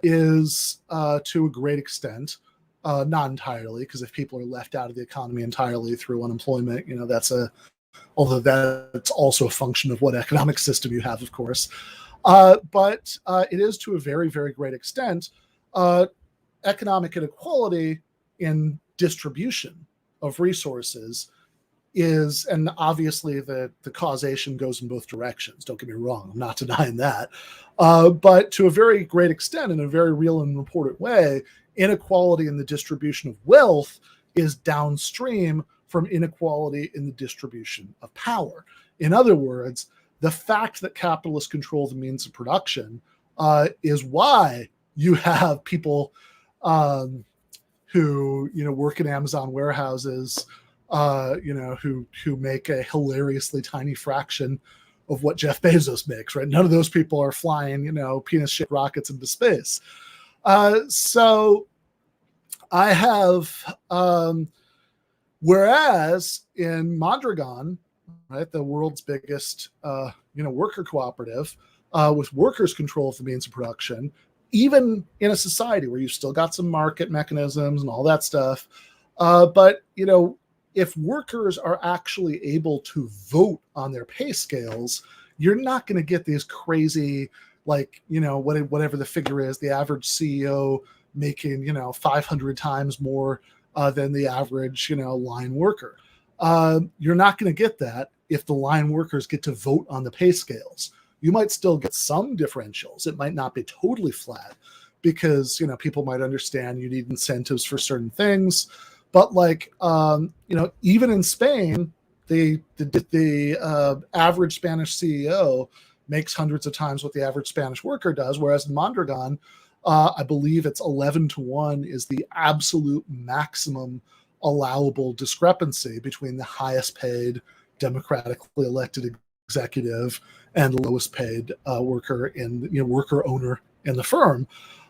is to a great extent, not entirely, because if people are left out of the economy entirely through unemployment, although that's also a function of what economic system you have, of course. But it is to a very, very great extent economic inequality in distribution of resources is, and obviously the causation goes in both directions. Don't get me wrong, I'm not denying that. But to a very great extent, in a very real and important way, inequality in the distribution of wealth is downstream from inequality in the distribution of power. In other words, the fact that capitalists control the means of production is why you have people who work in Amazon warehouses, who make a hilariously tiny fraction of what Jeff Bezos makes. Right? None of those people are flying penis-shaped rockets into space. So I have. Whereas in Mondragon, right, the world's biggest, worker cooperative, with workers' control of the means of production, even in a society where you've still got some market mechanisms and all that stuff, but if workers are actually able to vote on their pay scales, you're not going to get these crazy, whatever the figure is, the average CEO making 500 times more than the average, line worker. You're not going to get that if the line workers get to vote on the pay scales. You might still get some differentials. It might not be totally flat because, people might understand you need incentives for certain things. But even in Spain, the average Spanish CEO makes hundreds of times what the average Spanish worker does, whereas in Mondragon, I believe it's 11-to-1 is the absolute maximum allowable discrepancy between the highest paid democratically elected executive and the lowest paid worker owner in the firm.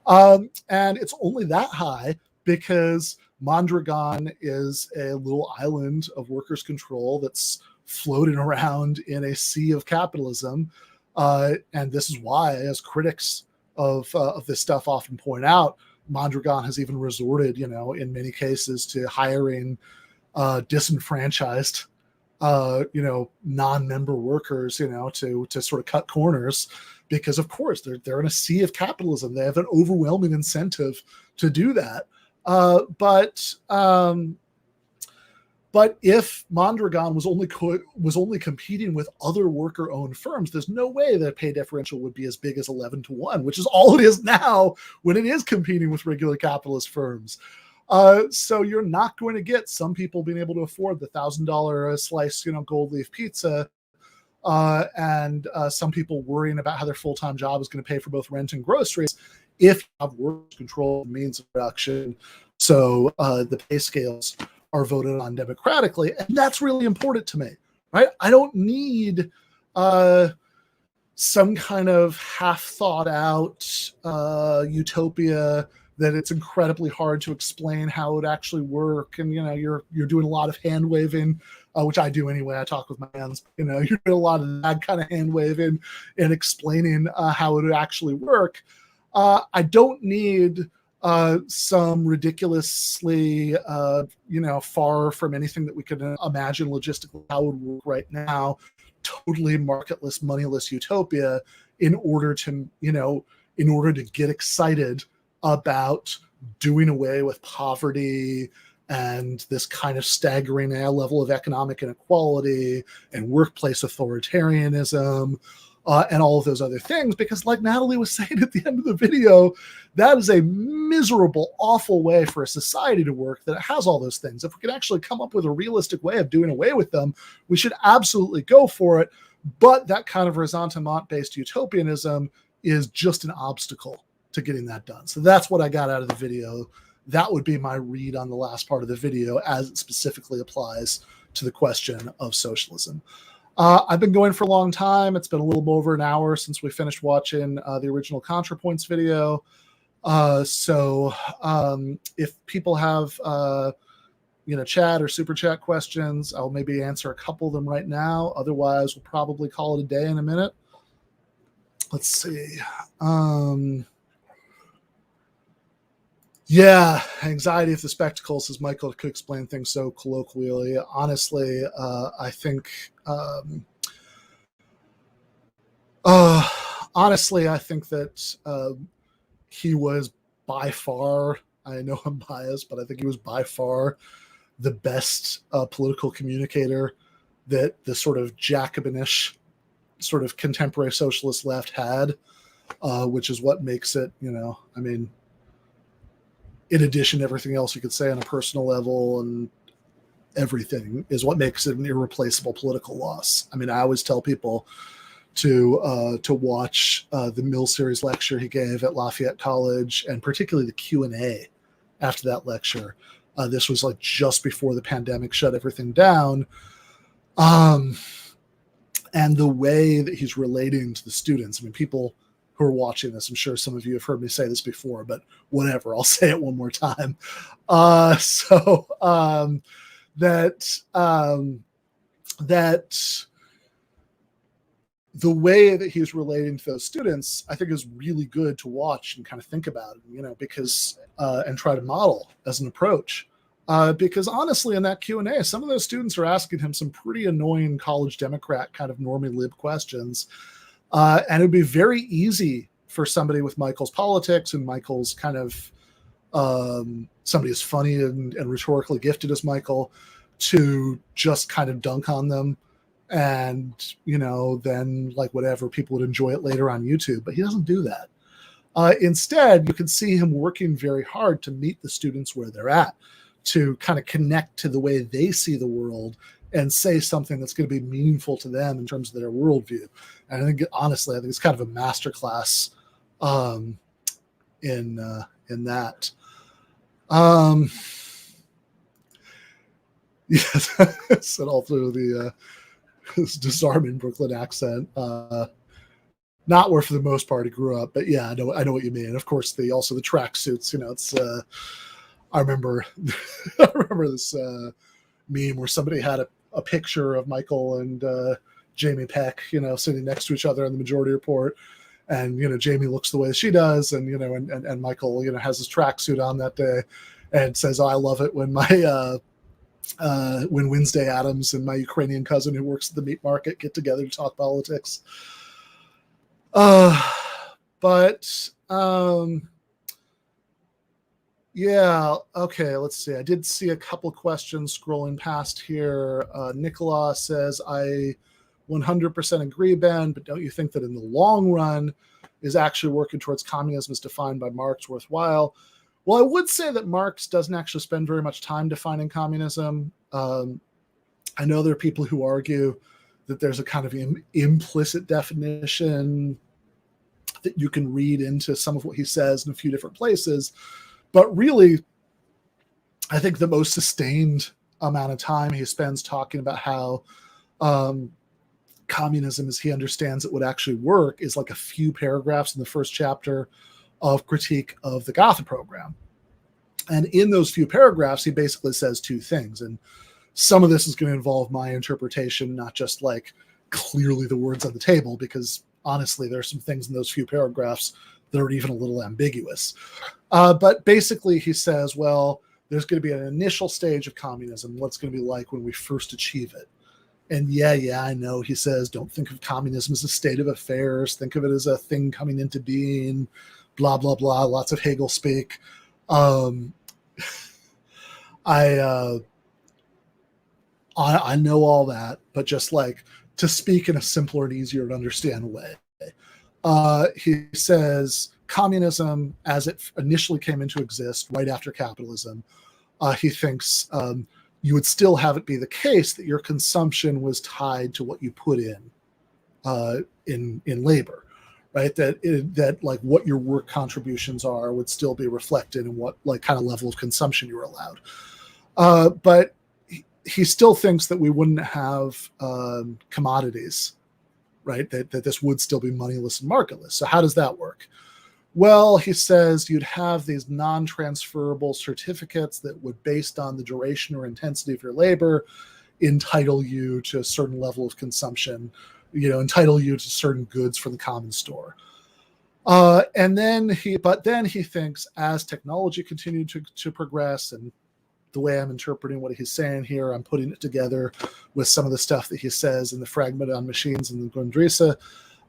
And it's only that high because Mondragon is a little island of workers' control that's floating around in a sea of capitalism. And this is why, as critics of this stuff often point out, Mondragon has even resorted, in many cases, to hiring disenfranchised, non-member workers, to sort of cut corners, because of course they're in a sea of capitalism. They have an overwhelming incentive to do that. But if Mondragon was only competing with other worker-owned firms, there's no way that pay differential would be as big as 11-to-1, which is all it is now when it is competing with regular capitalist firms. So you're not going to get some people being able to afford the $1,000 slice, gold leaf pizza, and some people worrying about how their full-time job is going to pay for both rent and groceries if you have workers' control means of production. So the pay scales are voted on democratically, and that's really important to me, right? I don't need some kind of half thought out utopia that it's incredibly hard to explain how it would actually work, and you're doing a lot of hand waving, which I do anyway. I talk with my hands. You're doing a lot of that kind of hand waving and explaining how it would actually work. I don't need some ridiculously, far from anything that we could imagine logistically how it would work right now, totally marketless, moneyless utopia in order to get excited about doing away with poverty and this kind of staggering level of economic inequality and workplace authoritarianism and all of those other things. Because like Natalie was saying at the end of the video, that is a miserable, awful way for a society to work, that it has all those things. If we can actually come up with a realistic way of doing away with them, we should absolutely go for it. But that kind of ressentiment-based utopianism is just an obstacle to getting that done. So that's what I got out of the video. That would be my read on the last part of the video as it specifically applies to the question of socialism. I've been going for a long time. It's been a little over an hour since we finished watching the original ContraPoints video. So if people have chat or super chat questions, I'll maybe answer a couple of them right now. Otherwise, we'll probably call it a day in a minute. Let's see. Yeah, anxiety of the spectacle, says Michael, could explain things so colloquially. Honestly, I think that he was by far, I know I'm biased, but I think he was by far the best political communicator that the sort of Jacobinish sort of contemporary socialist left had, which is what makes it, in addition to everything else you could say on a personal level and everything, is what makes it an irreplaceable political loss. I always tell people to watch the Mill Series lecture he gave at Lafayette College, and particularly the Q&A after that lecture. This was like just before the pandemic shut everything down. And the way that he's relating to the students, people who are watching this, I'm sure some of you have heard me say this before, but whatever, I'll say it one more time. That the way that he's relating to those students, I think, is really good to watch and kind of think about, because and try to model as an approach. Because honestly, in that Q&A, some of those students are asking him some pretty annoying college Democrat kind of normie lib questions. And it would be very easy for somebody with Michael's politics and Michael's kind of somebody as funny and rhetorically gifted as Michael to just kind of dunk on them. And, then like whatever, people would enjoy it later on YouTube. But he doesn't do that. Instead, you can see him working very hard to meet the students where they're at, to kind of connect to the way they see the world and say something that's going to be meaningful to them in terms of their worldview. And I think, honestly, it's kind of a masterclass in that. Yes, said all through the this disarming Brooklyn accent. Not where, for the most part, he grew up, but yeah, I know what you mean. Of course, also the track suits. It's. I remember this meme where somebody had a picture of Michael and Jamie Peck, sitting next to each other in the Majority Report, and Jamie looks the way she does, and and Michael has his tracksuit on that day, and says, "Oh, I love it when my when Wednesday Addams and my Ukrainian cousin who works at the meat market get together to talk politics." Yeah, okay, let's see. I did see a couple questions scrolling past here. Nicola says, I 100% agree, Ben, but don't you think that in the long run is actually working towards communism as defined by Marx worthwhile? Well, I would say that Marx doesn't actually spend very much time defining communism. I know there are people who argue that there's a kind of implicit definition that you can read into some of what he says in a few different places. But really, I think the most sustained amount of time he spends talking about how communism, as he understands it, would actually work is like a few paragraphs in the first chapter of Critique of the Gotha Program. And in those few paragraphs, he basically says two things. And some of this is going to involve my interpretation, not just like clearly the words on the table, because honestly, there are some things in those few paragraphs that are even a little ambiguous. But basically he says, well, there's going to be an initial stage of communism. What's going to be like when we first achieve it? And yeah, I know he says, don't think of communism as a state of affairs. Think of it as a thing coming into being, blah, blah, blah. Lots of Hegel speak. I know all that, but just like to speak in a simpler and easier to understand way. He says communism, as it initially came into exist right after capitalism, he thinks you would still have it be the case that your consumption was tied to what you put in labor, right? That like what your work contributions are would still be reflected in what like kind of level of consumption you were allowed. But he still thinks that we wouldn't have commodities, right? That this would still be moneyless and marketless. So how does that work? Well, he says you'd have these non-transferable certificates that would, based on the duration or intensity of your labor, entitle you to a certain level of consumption, entitle you to certain goods from the common store. And then he thinks as technology continued to progress, and the way I'm interpreting what he's saying here, I'm putting it together with some of the stuff that he says in the fragment on machines and the Grundrisse,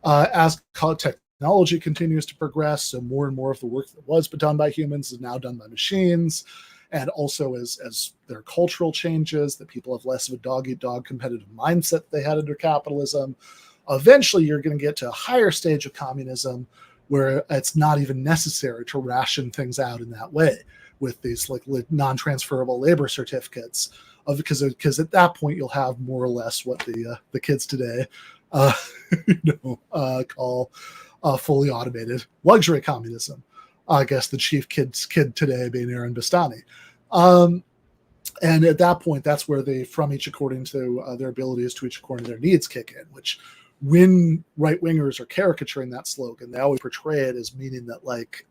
as technology continues to progress, so more and more of the work that was done by humans is now done by machines. And also as their cultural changes, that people have less of a dog-eat-dog competitive mindset they had under capitalism. Eventually, you're going to get to a higher stage of communism where it's not even necessary to ration things out in that way with these like non-transferable labor certificates, because at that point you'll have more or less what the kids today call fully automated luxury communism. I guess the chief kid today being Aaron Bastani. And at that point, that's where they from each according to their abilities to each according to their needs kick in, which when right-wingers are caricaturing that slogan, they always portray it as meaning that like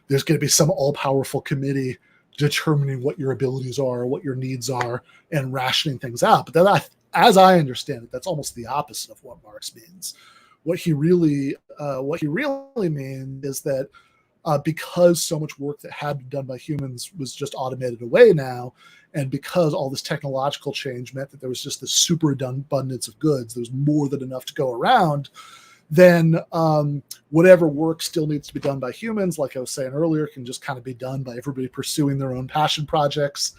there's going to be some all-powerful committee determining what your abilities are, what your needs are, and rationing things out. But that, as I understand it, that's almost the opposite of what Marx means. What he really means is that because so much work that had been done by humans was just automated away now, and because all this technological change meant that there was just this super abundance of goods, there's more than enough to go around, then whatever work still needs to be done by humans, like I was saying earlier, can just kind of be done by everybody pursuing their own passion projects.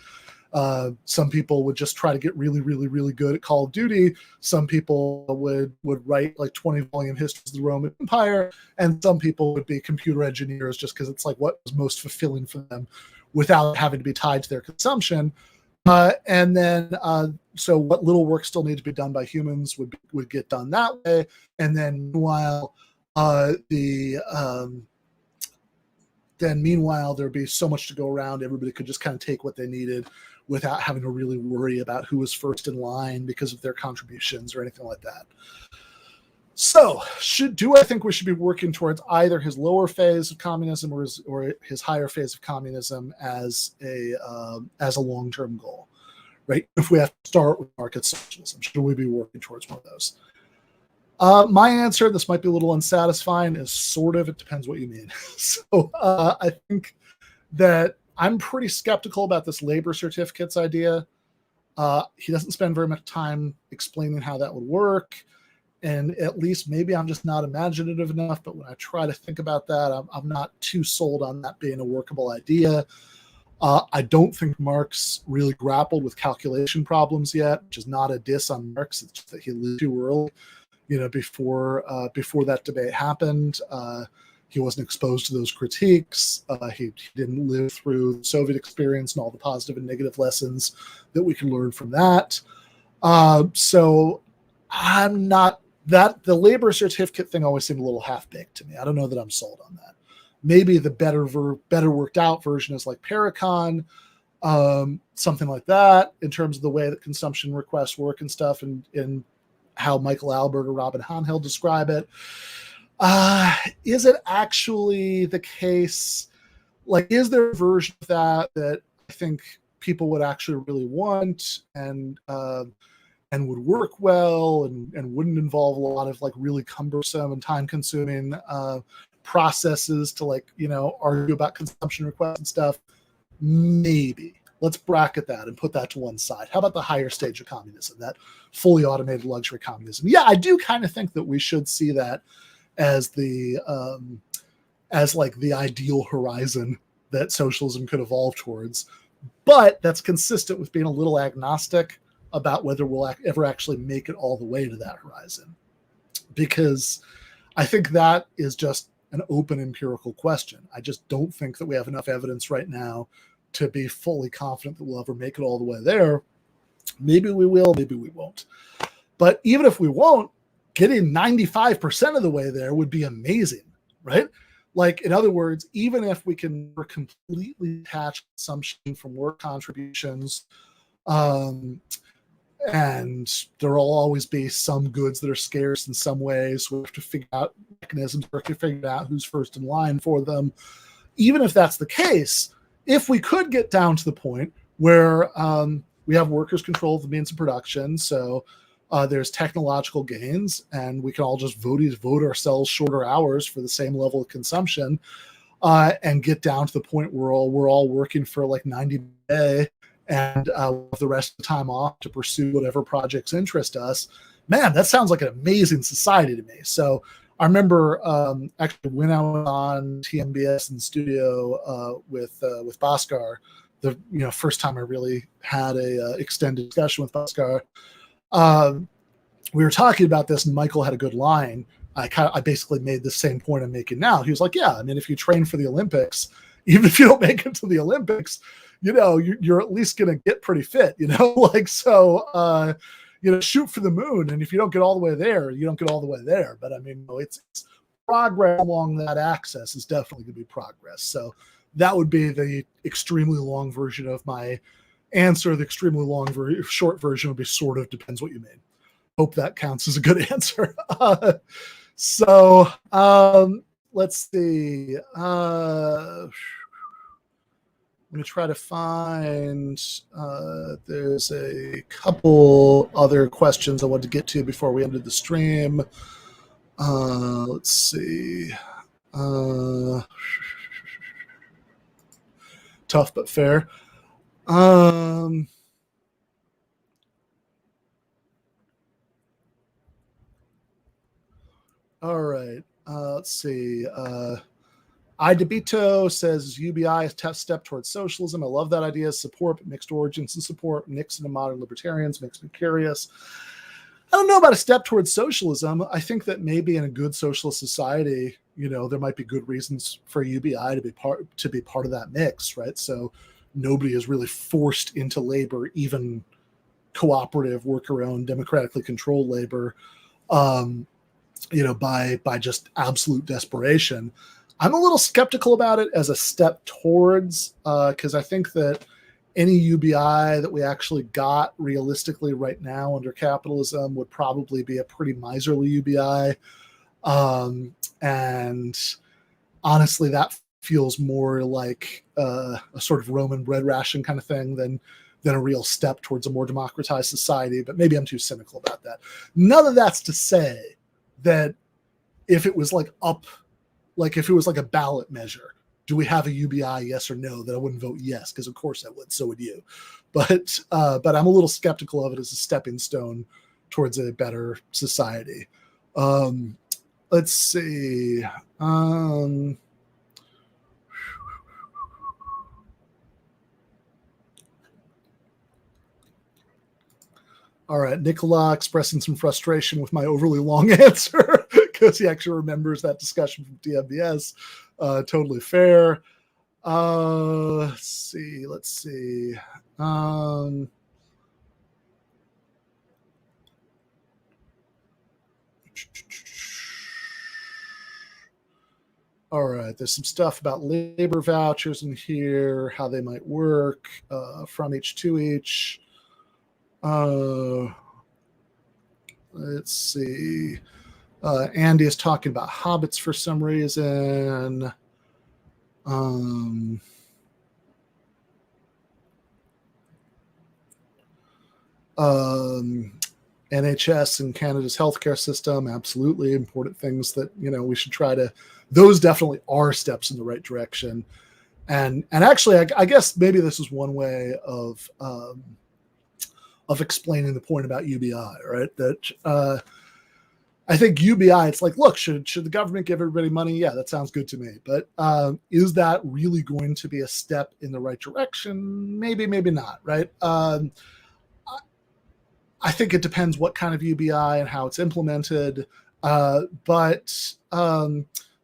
Some people would just try to get really, really, really good at Call of Duty. Some people would write like 20-volume histories of the Roman Empire, and some people would be computer engineers just because it's like what was most fulfilling for them without having to be tied to their consumption. And then, so what little work still needs to be done by humans would get done that way. And then meanwhile, there'd be so much to go around. Everybody could just kind of take what they needed without having to really worry about who was first in line because of their contributions or anything like that. So, do I think we should be working towards either his lower phase of communism or his higher phase of communism as a long-term goal, right? If we have to start with market socialism, should we be working towards one of those? My answer, this might be a little unsatisfying, is sort of. It depends what you mean. So I think that I'm pretty skeptical about this labor certificates idea. He doesn't spend very much time explaining how that would work. And at least maybe I'm just not imaginative enough, but when I try to think about that, I'm not too sold on that being a workable idea. I don't think Marx really grappled with calculation problems yet, which is not a diss on Marx. It's just that he lived too early, before that debate happened. He wasn't exposed to those critiques. He didn't live through the Soviet experience and all the positive and negative lessons that we can learn from that. So I'm not. The labor certificate thing always seemed a little half-baked to me. I don't know that I'm sold on that. Maybe the better worked out version is like Paracon, something like that, in terms of the way that consumption requests work and stuff, and how Michael Albert or Robin Hanheld describe it. Is it actually the case? Like, is there a version of that I think people would actually really want and would work well and wouldn't involve a lot of like really cumbersome and time-consuming processes to argue about consumption requests and stuff? Maybe. let's bracket that and put that to one side. How about the higher stage of communism, that fully automated luxury communism? Yeah, I do kind of think that we should see that as the as like the ideal horizon that socialism could evolve towards. But that's consistent with being a little agnostic about whether we'll ever actually make it all the way to that horizon. Because I think that is just an open empirical question. I just don't think that we have enough evidence right now to be fully confident that we'll ever make it all the way there. Maybe we will, maybe we won't. But even if we won't, getting 95% of the way there would be amazing, right? Like, in other words, even if we can completely detach consumption from work contributions, and there will always be some goods that are scarce in some ways. We have to figure out mechanisms to figure out who's first in line for them. Even if that's the case, if we could get down to the point where we have workers control of the means of production, so there's technological gains, and we can all just vote ourselves shorter hours for the same level of consumption, and get down to the point where we're all working for like 90 a day, and the rest of the time off to pursue whatever projects interest us. Man, that sounds like an amazing society to me. So I remember actually when I was on TMBS in the studio with Bhaskar, the first time I really had a extended discussion with Bhaskar, we were talking about this, and Michael had a good line. I basically made the same point I'm making now. He was like, yeah, I mean, if you train for the Olympics, even if you don't make it to the Olympics, you're at least going to get pretty fit, so, shoot for the moon. And if you don't get all the way there, you don't get all the way there. But I mean, it's progress along that axis is definitely going to be progress. So that would be the extremely long version of my answer. The extremely short version would be sort of depends what you mean. Hope that counts as a good answer. Let's see. I'm going to try to find, there's a couple other questions I wanted to get to before we ended the stream. Let's see. Tough but fair. All right. Let's see. IDeBito says UBI is a step towards socialism. I love that idea. Support, but mixed origins and support. Nixon and modern libertarians makes me curious. I don't know about a step towards socialism. I think that maybe in a good socialist society, there might be good reasons for UBI to be part of that mix, right? So nobody is really forced into labor, even cooperative, worker-owned, democratically controlled labor, by just absolute desperation. I'm a little skeptical about it as a step towards, because I think that any UBI that we actually got realistically right now under capitalism would probably be a pretty miserly UBI. And honestly, that feels more like a sort of Roman bread ration kind of thing than a real step towards a more democratized society. But maybe I'm too cynical about that. None of that's to say that if it was if it was like a ballot measure, do we have a UBI, yes or no, that I wouldn't vote yes, because of course I would, so would you. But I'm a little skeptical of it as a stepping stone towards a better society. Let's see. All right, Nicola expressing some frustration with my overly long answer because he actually remembers that discussion from DMBS. Totally fair. Let's see. All right, there's some stuff about labor vouchers in here, how they might work, from each to each. Let's see. Andy is talking about hobbits for some reason. NHS and Canada's healthcare system, absolutely important things that we should try to. Those definitely are steps in the right direction. And actually, I guess maybe this is one way of explaining the point about UBI, right? That I think UBI, it's like, look, should the government give everybody money? Yeah, that sounds good to me. But is that really going to be a step in the right direction? Maybe, maybe not, right? I think it depends what kind of UBI and how it's implemented. But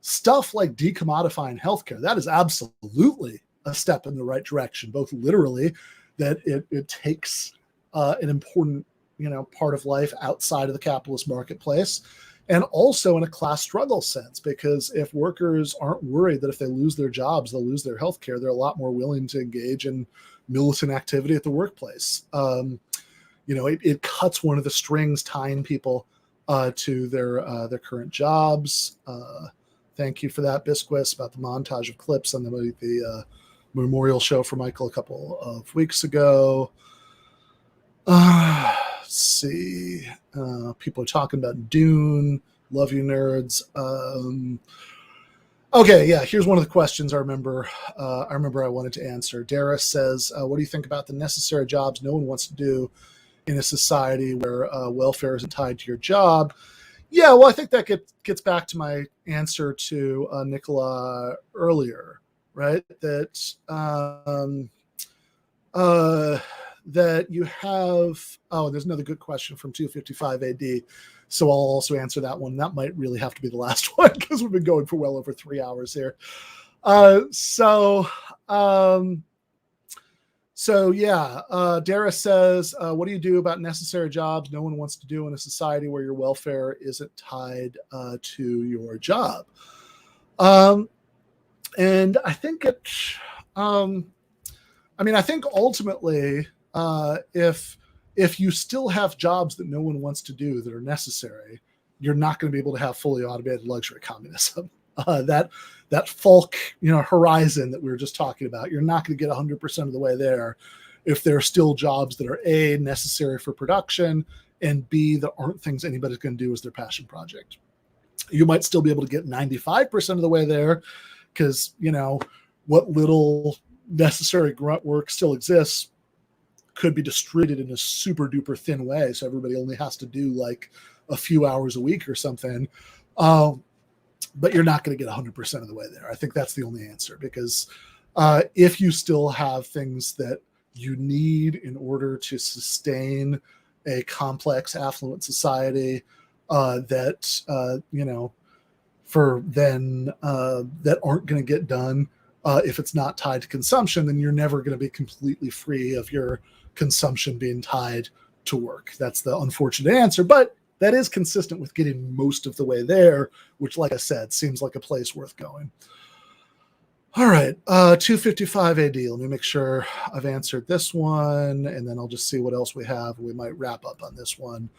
stuff like decommodifying healthcare, that is absolutely a step in the right direction, both literally that it takes an important part of life outside of the capitalist marketplace, and also in a class struggle sense, because if workers aren't worried that if they lose their jobs, they'll lose their healthcare, they're a lot more willing to engage in militant activity at the workplace. It cuts one of the strings tying people to their current jobs. Thank you for that, Bisquis, about the montage of clips on the memorial show for Michael a couple of weeks ago. Let's see. People are talking about Dune. Love you, nerds. Okay, yeah. Here's one of the questions I remember I wanted to answer. Dara says, "What do you think about the necessary jobs no one wants to do in a society where welfare isn't tied to your job?" Yeah, well, I think that gets back to my answer to Nicola earlier, right? That that you have. Oh, there's another good question from 255 AD. So I'll also answer that one. That might really have to be the last one because we've been going for well over 3 hours here. So yeah, Dara says, what do you do about necessary jobs no one wants to do in a society where your welfare isn't tied to your job? And I think I think ultimately, if you still have jobs that no one wants to do that are necessary, you're not going to be able to have fully automated luxury communism. That Falk, horizon that we were just talking about, you're not going to get 100% of the way there if there are still jobs that are A, necessary for production, and B, that aren't things anybody's going to do as their passion project. You might still be able to get 95% of the way there because, what little necessary grunt work still exists could be distributed in a super duper thin way. So everybody only has to do like a few hours a week or something. But you're not going to get 100% of the way there. I think that's the only answer, because if you still have things that you need in order to sustain a complex, affluent society that aren't going to get done if it's not tied to consumption, then you're never going to be completely free of your consumption being tied to work. That's the unfortunate answer, but that is consistent with getting most of the way there, which, like I said, seems like a place worth going. All right, 255 AD. Let me make sure I've answered this one, and then I'll just see what else we have. We might wrap up on this one.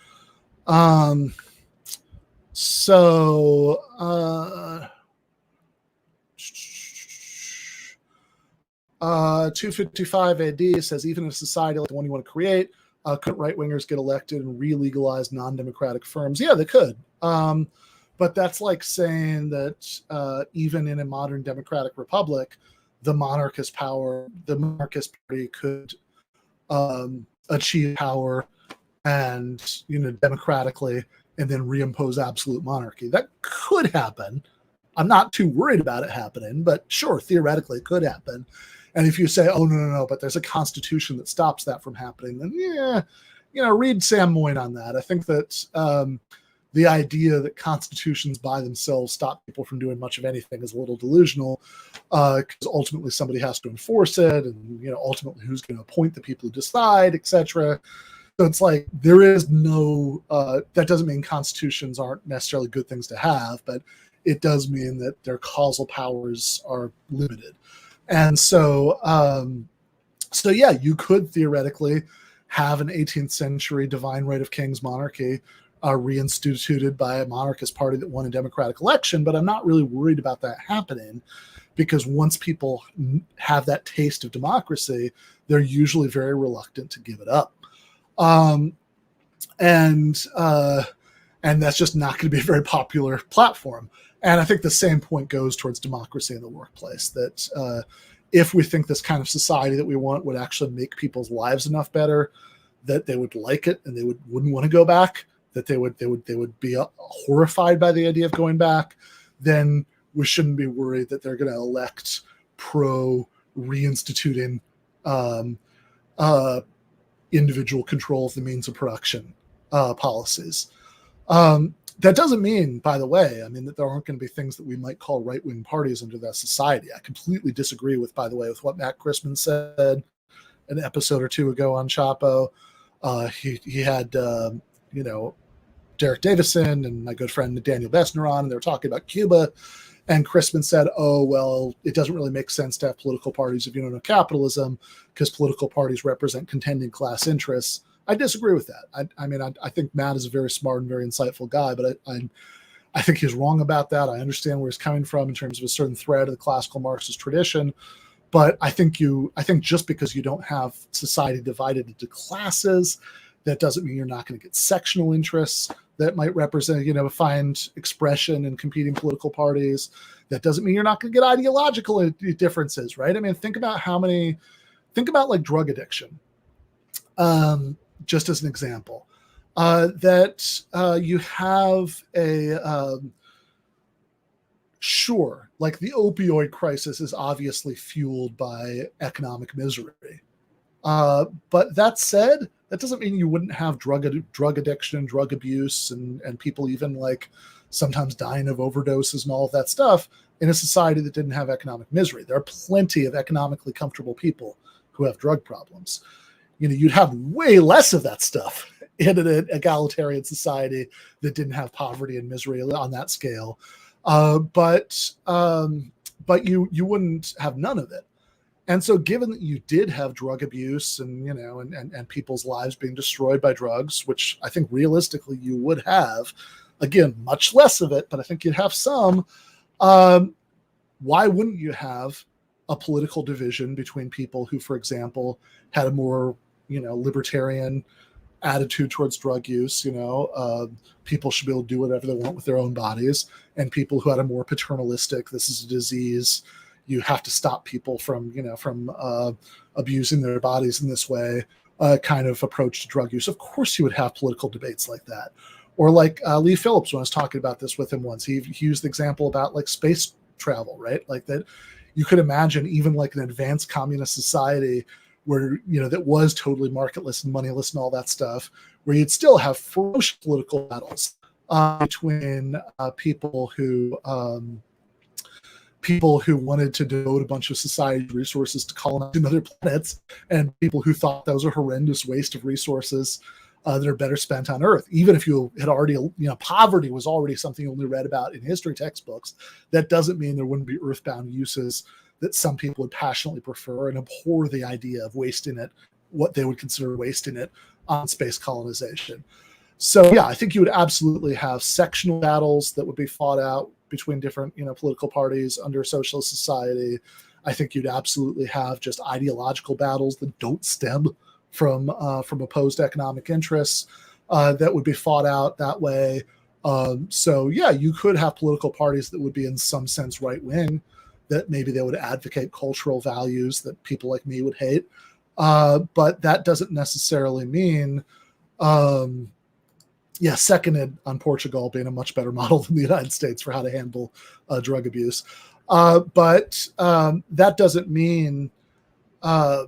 255 AD says, even in a society like the one you want to create, couldn't right-wingers get elected and re-legalize non-democratic firms? Yeah, they could. But that's like saying that even in a modern democratic republic, the monarchist party could achieve power and, democratically, and then reimpose absolute monarchy. That could happen. I'm not too worried about it happening, but sure, theoretically it could happen. And if you say, oh, no, but there's a constitution that stops that from happening, then read Sam Moyne on that. I think that the idea that constitutions by themselves stop people from doing much of anything is a little delusional, because ultimately somebody has to enforce it, and ultimately who's going to appoint the people who decide, etc. So it's like there is no, that doesn't mean constitutions aren't necessarily good things to have, but it does mean that their causal powers are limited. And so, yeah, you could theoretically have an 18th century divine right of kings monarchy reinstituted by a monarchist party that won a democratic election, but I'm not really worried about that happening, because once people have that taste of democracy, they're usually very reluctant to give it up. And that's just not going to be a very popular platform. And I think the same point goes towards democracy in the workplace, that if we think this kind of society that we want would actually make people's lives enough better that they would like it and they wouldn't want to go back, that they would be horrified by the idea of going back, then we shouldn't be worried that they're going to elect pro reinstituting individual control of the means of production policies. That doesn't mean, by the way, that there aren't going to be things that we might call right-wing parties under that society. I completely disagree with, by the way, with what Matt Christman said an episode or two ago on Chapo. He had, Derek Davison and my good friend Daniel Bessner on, and they were talking about Cuba. And Christman said, oh, well, it doesn't really make sense to have political parties if you don't know capitalism because political parties represent contending class interests. I disagree with that. I think Matt is a very smart and very insightful guy, but I think he's wrong about that. I understand where he's coming from in terms of a certain thread of the classical Marxist tradition. But I think just because you don't have society divided into classes, that doesn't mean you're not going to get sectional interests that might represent, find expression in competing political parties. That doesn't mean you're not going to get ideological differences, right? Think about like drug addiction, just as an example, that you have sure, like the opioid crisis is obviously fueled by economic misery. But that said, that doesn't mean you wouldn't have drug addiction, drug abuse, and people even like sometimes dying of overdoses and all of that stuff in a society that didn't have economic misery. There are plenty of economically comfortable people who have drug problems. You'd have way less of that stuff in an egalitarian society that didn't have poverty and misery on that scale. But you wouldn't have none of it. And so given that you did have drug abuse and people's lives being destroyed by drugs, which I think realistically you would have, again, much less of it, but I think you'd have some, why wouldn't you have a political division between people who, for example, had a more, libertarian attitude towards drug use, people should be able to do whatever they want with their own bodies, and people who had a more paternalistic, this is a disease, you have to stop people from abusing their bodies in this way, kind of approach to drug use. Of course you would have political debates like that. Or like Lee Phillips, when I was talking about this with him once, he used the example about like space travel, right? Like that you could imagine even like an advanced communist society where, that was totally marketless and moneyless and all that stuff, where you'd still have ferocious political battles between people who wanted to devote a bunch of society's resources to colonizing other planets, and people who thought that was a horrendous waste of resources that are better spent on Earth. Even if you had already, poverty was already something you only read about in history textbooks, that doesn't mean there wouldn't be earthbound uses that some people would passionately prefer and abhor the idea of wasting it, what they would consider wasting it on space colonization. So yeah, I think you would absolutely have sectional battles that would be fought out between different, political parties under a socialist society. I think you'd absolutely have just ideological battles that don't stem from opposed economic interests that would be fought out that way. So yeah, you could have political parties that would be in some sense right wing, that maybe they would advocate cultural values that people like me would hate. But that doesn't necessarily mean, seconded on Portugal being a much better model than the United States for how to handle drug abuse. But that doesn't mean that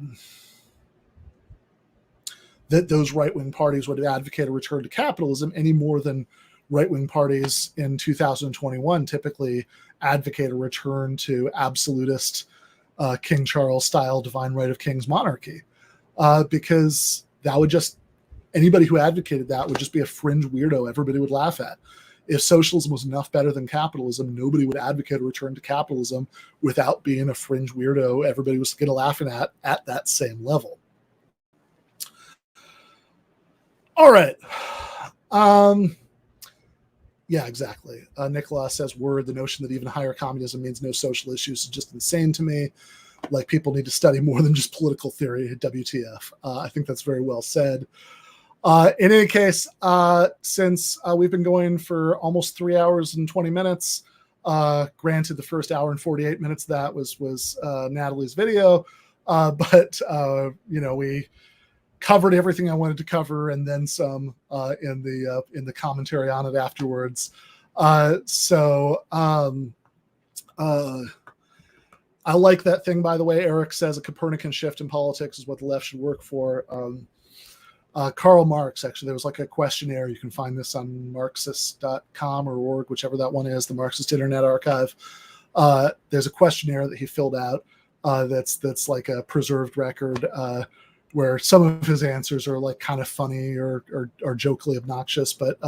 those right-wing parties would advocate a return to capitalism any more than right-wing parties in 2021 typically advocate a return to absolutist King Charles style divine right of kings monarchy, because that would just, anybody who advocated that would just be a fringe weirdo everybody would laugh at. If socialism was enough better than capitalism, nobody would advocate a return to capitalism without being a fringe weirdo everybody was going to laugh at that same level. All right. Yeah, exactly. Nicola says, word, the notion that even higher communism means no social issues is just insane to me. Like, people need to study more than just political theory at WTF. I think that's very well said. In any case, since we've been going for almost 3 hours and 20 minutes, Granted, the first hour and 48 minutes of that was Natalie's video, but we covered everything I wanted to cover and then some in the commentary on it afterwards. I like that thing, by the way. Eric says a Copernican shift in politics is what the left should work for. Karl Marx, actually, there was like a questionnaire. You can find this on Marxist.com or org, whichever that one is, the Marxist Internet Archive. There's a questionnaire that he filled out that's like a preserved record where some of his answers are like kind of funny or jokingly obnoxious, but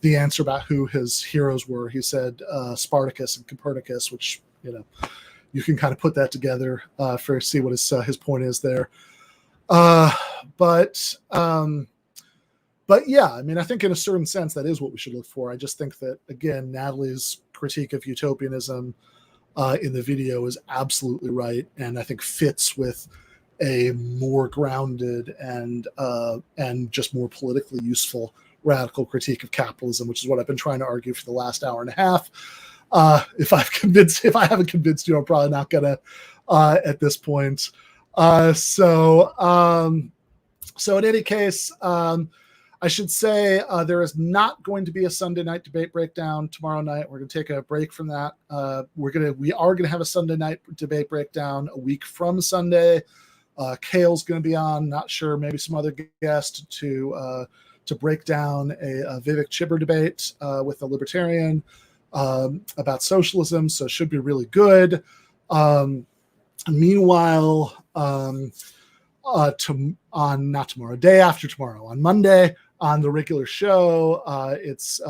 the answer about who his heroes were, he said Spartacus and Copernicus, which, you can kind of put that together for see what his point is there. But yeah, I mean, I think in a certain sense that is what we should look for. I just think that, again, Natalie's critique of utopianism in the video is absolutely right, and I think fits with a more grounded and just more politically useful radical critique of capitalism, which is what I've been trying to argue for the last hour and a half. If I haven't convinced you, I'm probably not gonna at this point. So in any case, I should say there is not going to be a Sunday night debate breakdown tomorrow night. We're going to take a break from that. We are going to have a Sunday night debate breakdown a week from Sunday. Kale's going to be on. Not sure, maybe some other guest to break down a Vivek Chibber debate with a libertarian about socialism. So it should be really good. Meanwhile, not tomorrow, day after tomorrow, on Monday on the regular show, it's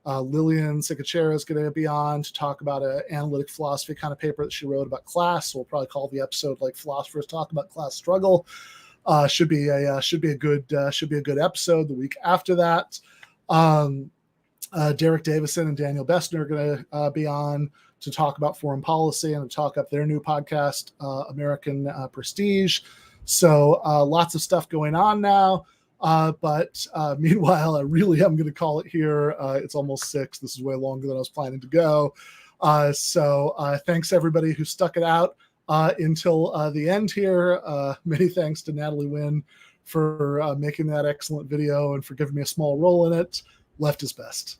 Lillian Sikachera is going to be on to talk about an analytic philosophy kind of paper that she wrote about class. So we'll probably call the episode like "Philosophers Talk About Class Struggle." Should be a good episode. The week after that, Derek Davison and Daniel Bestner are going to be on to talk about foreign policy and to talk up their new podcast, American Prestige. So lots of stuff going on now. But meanwhile, I really am going to call it here. It's almost 6. This is way longer than I was planning to go. So thanks everybody who stuck it out until the end here. Many thanks to Natalie Wynn for making that excellent video and for giving me a small role in it. Left is best.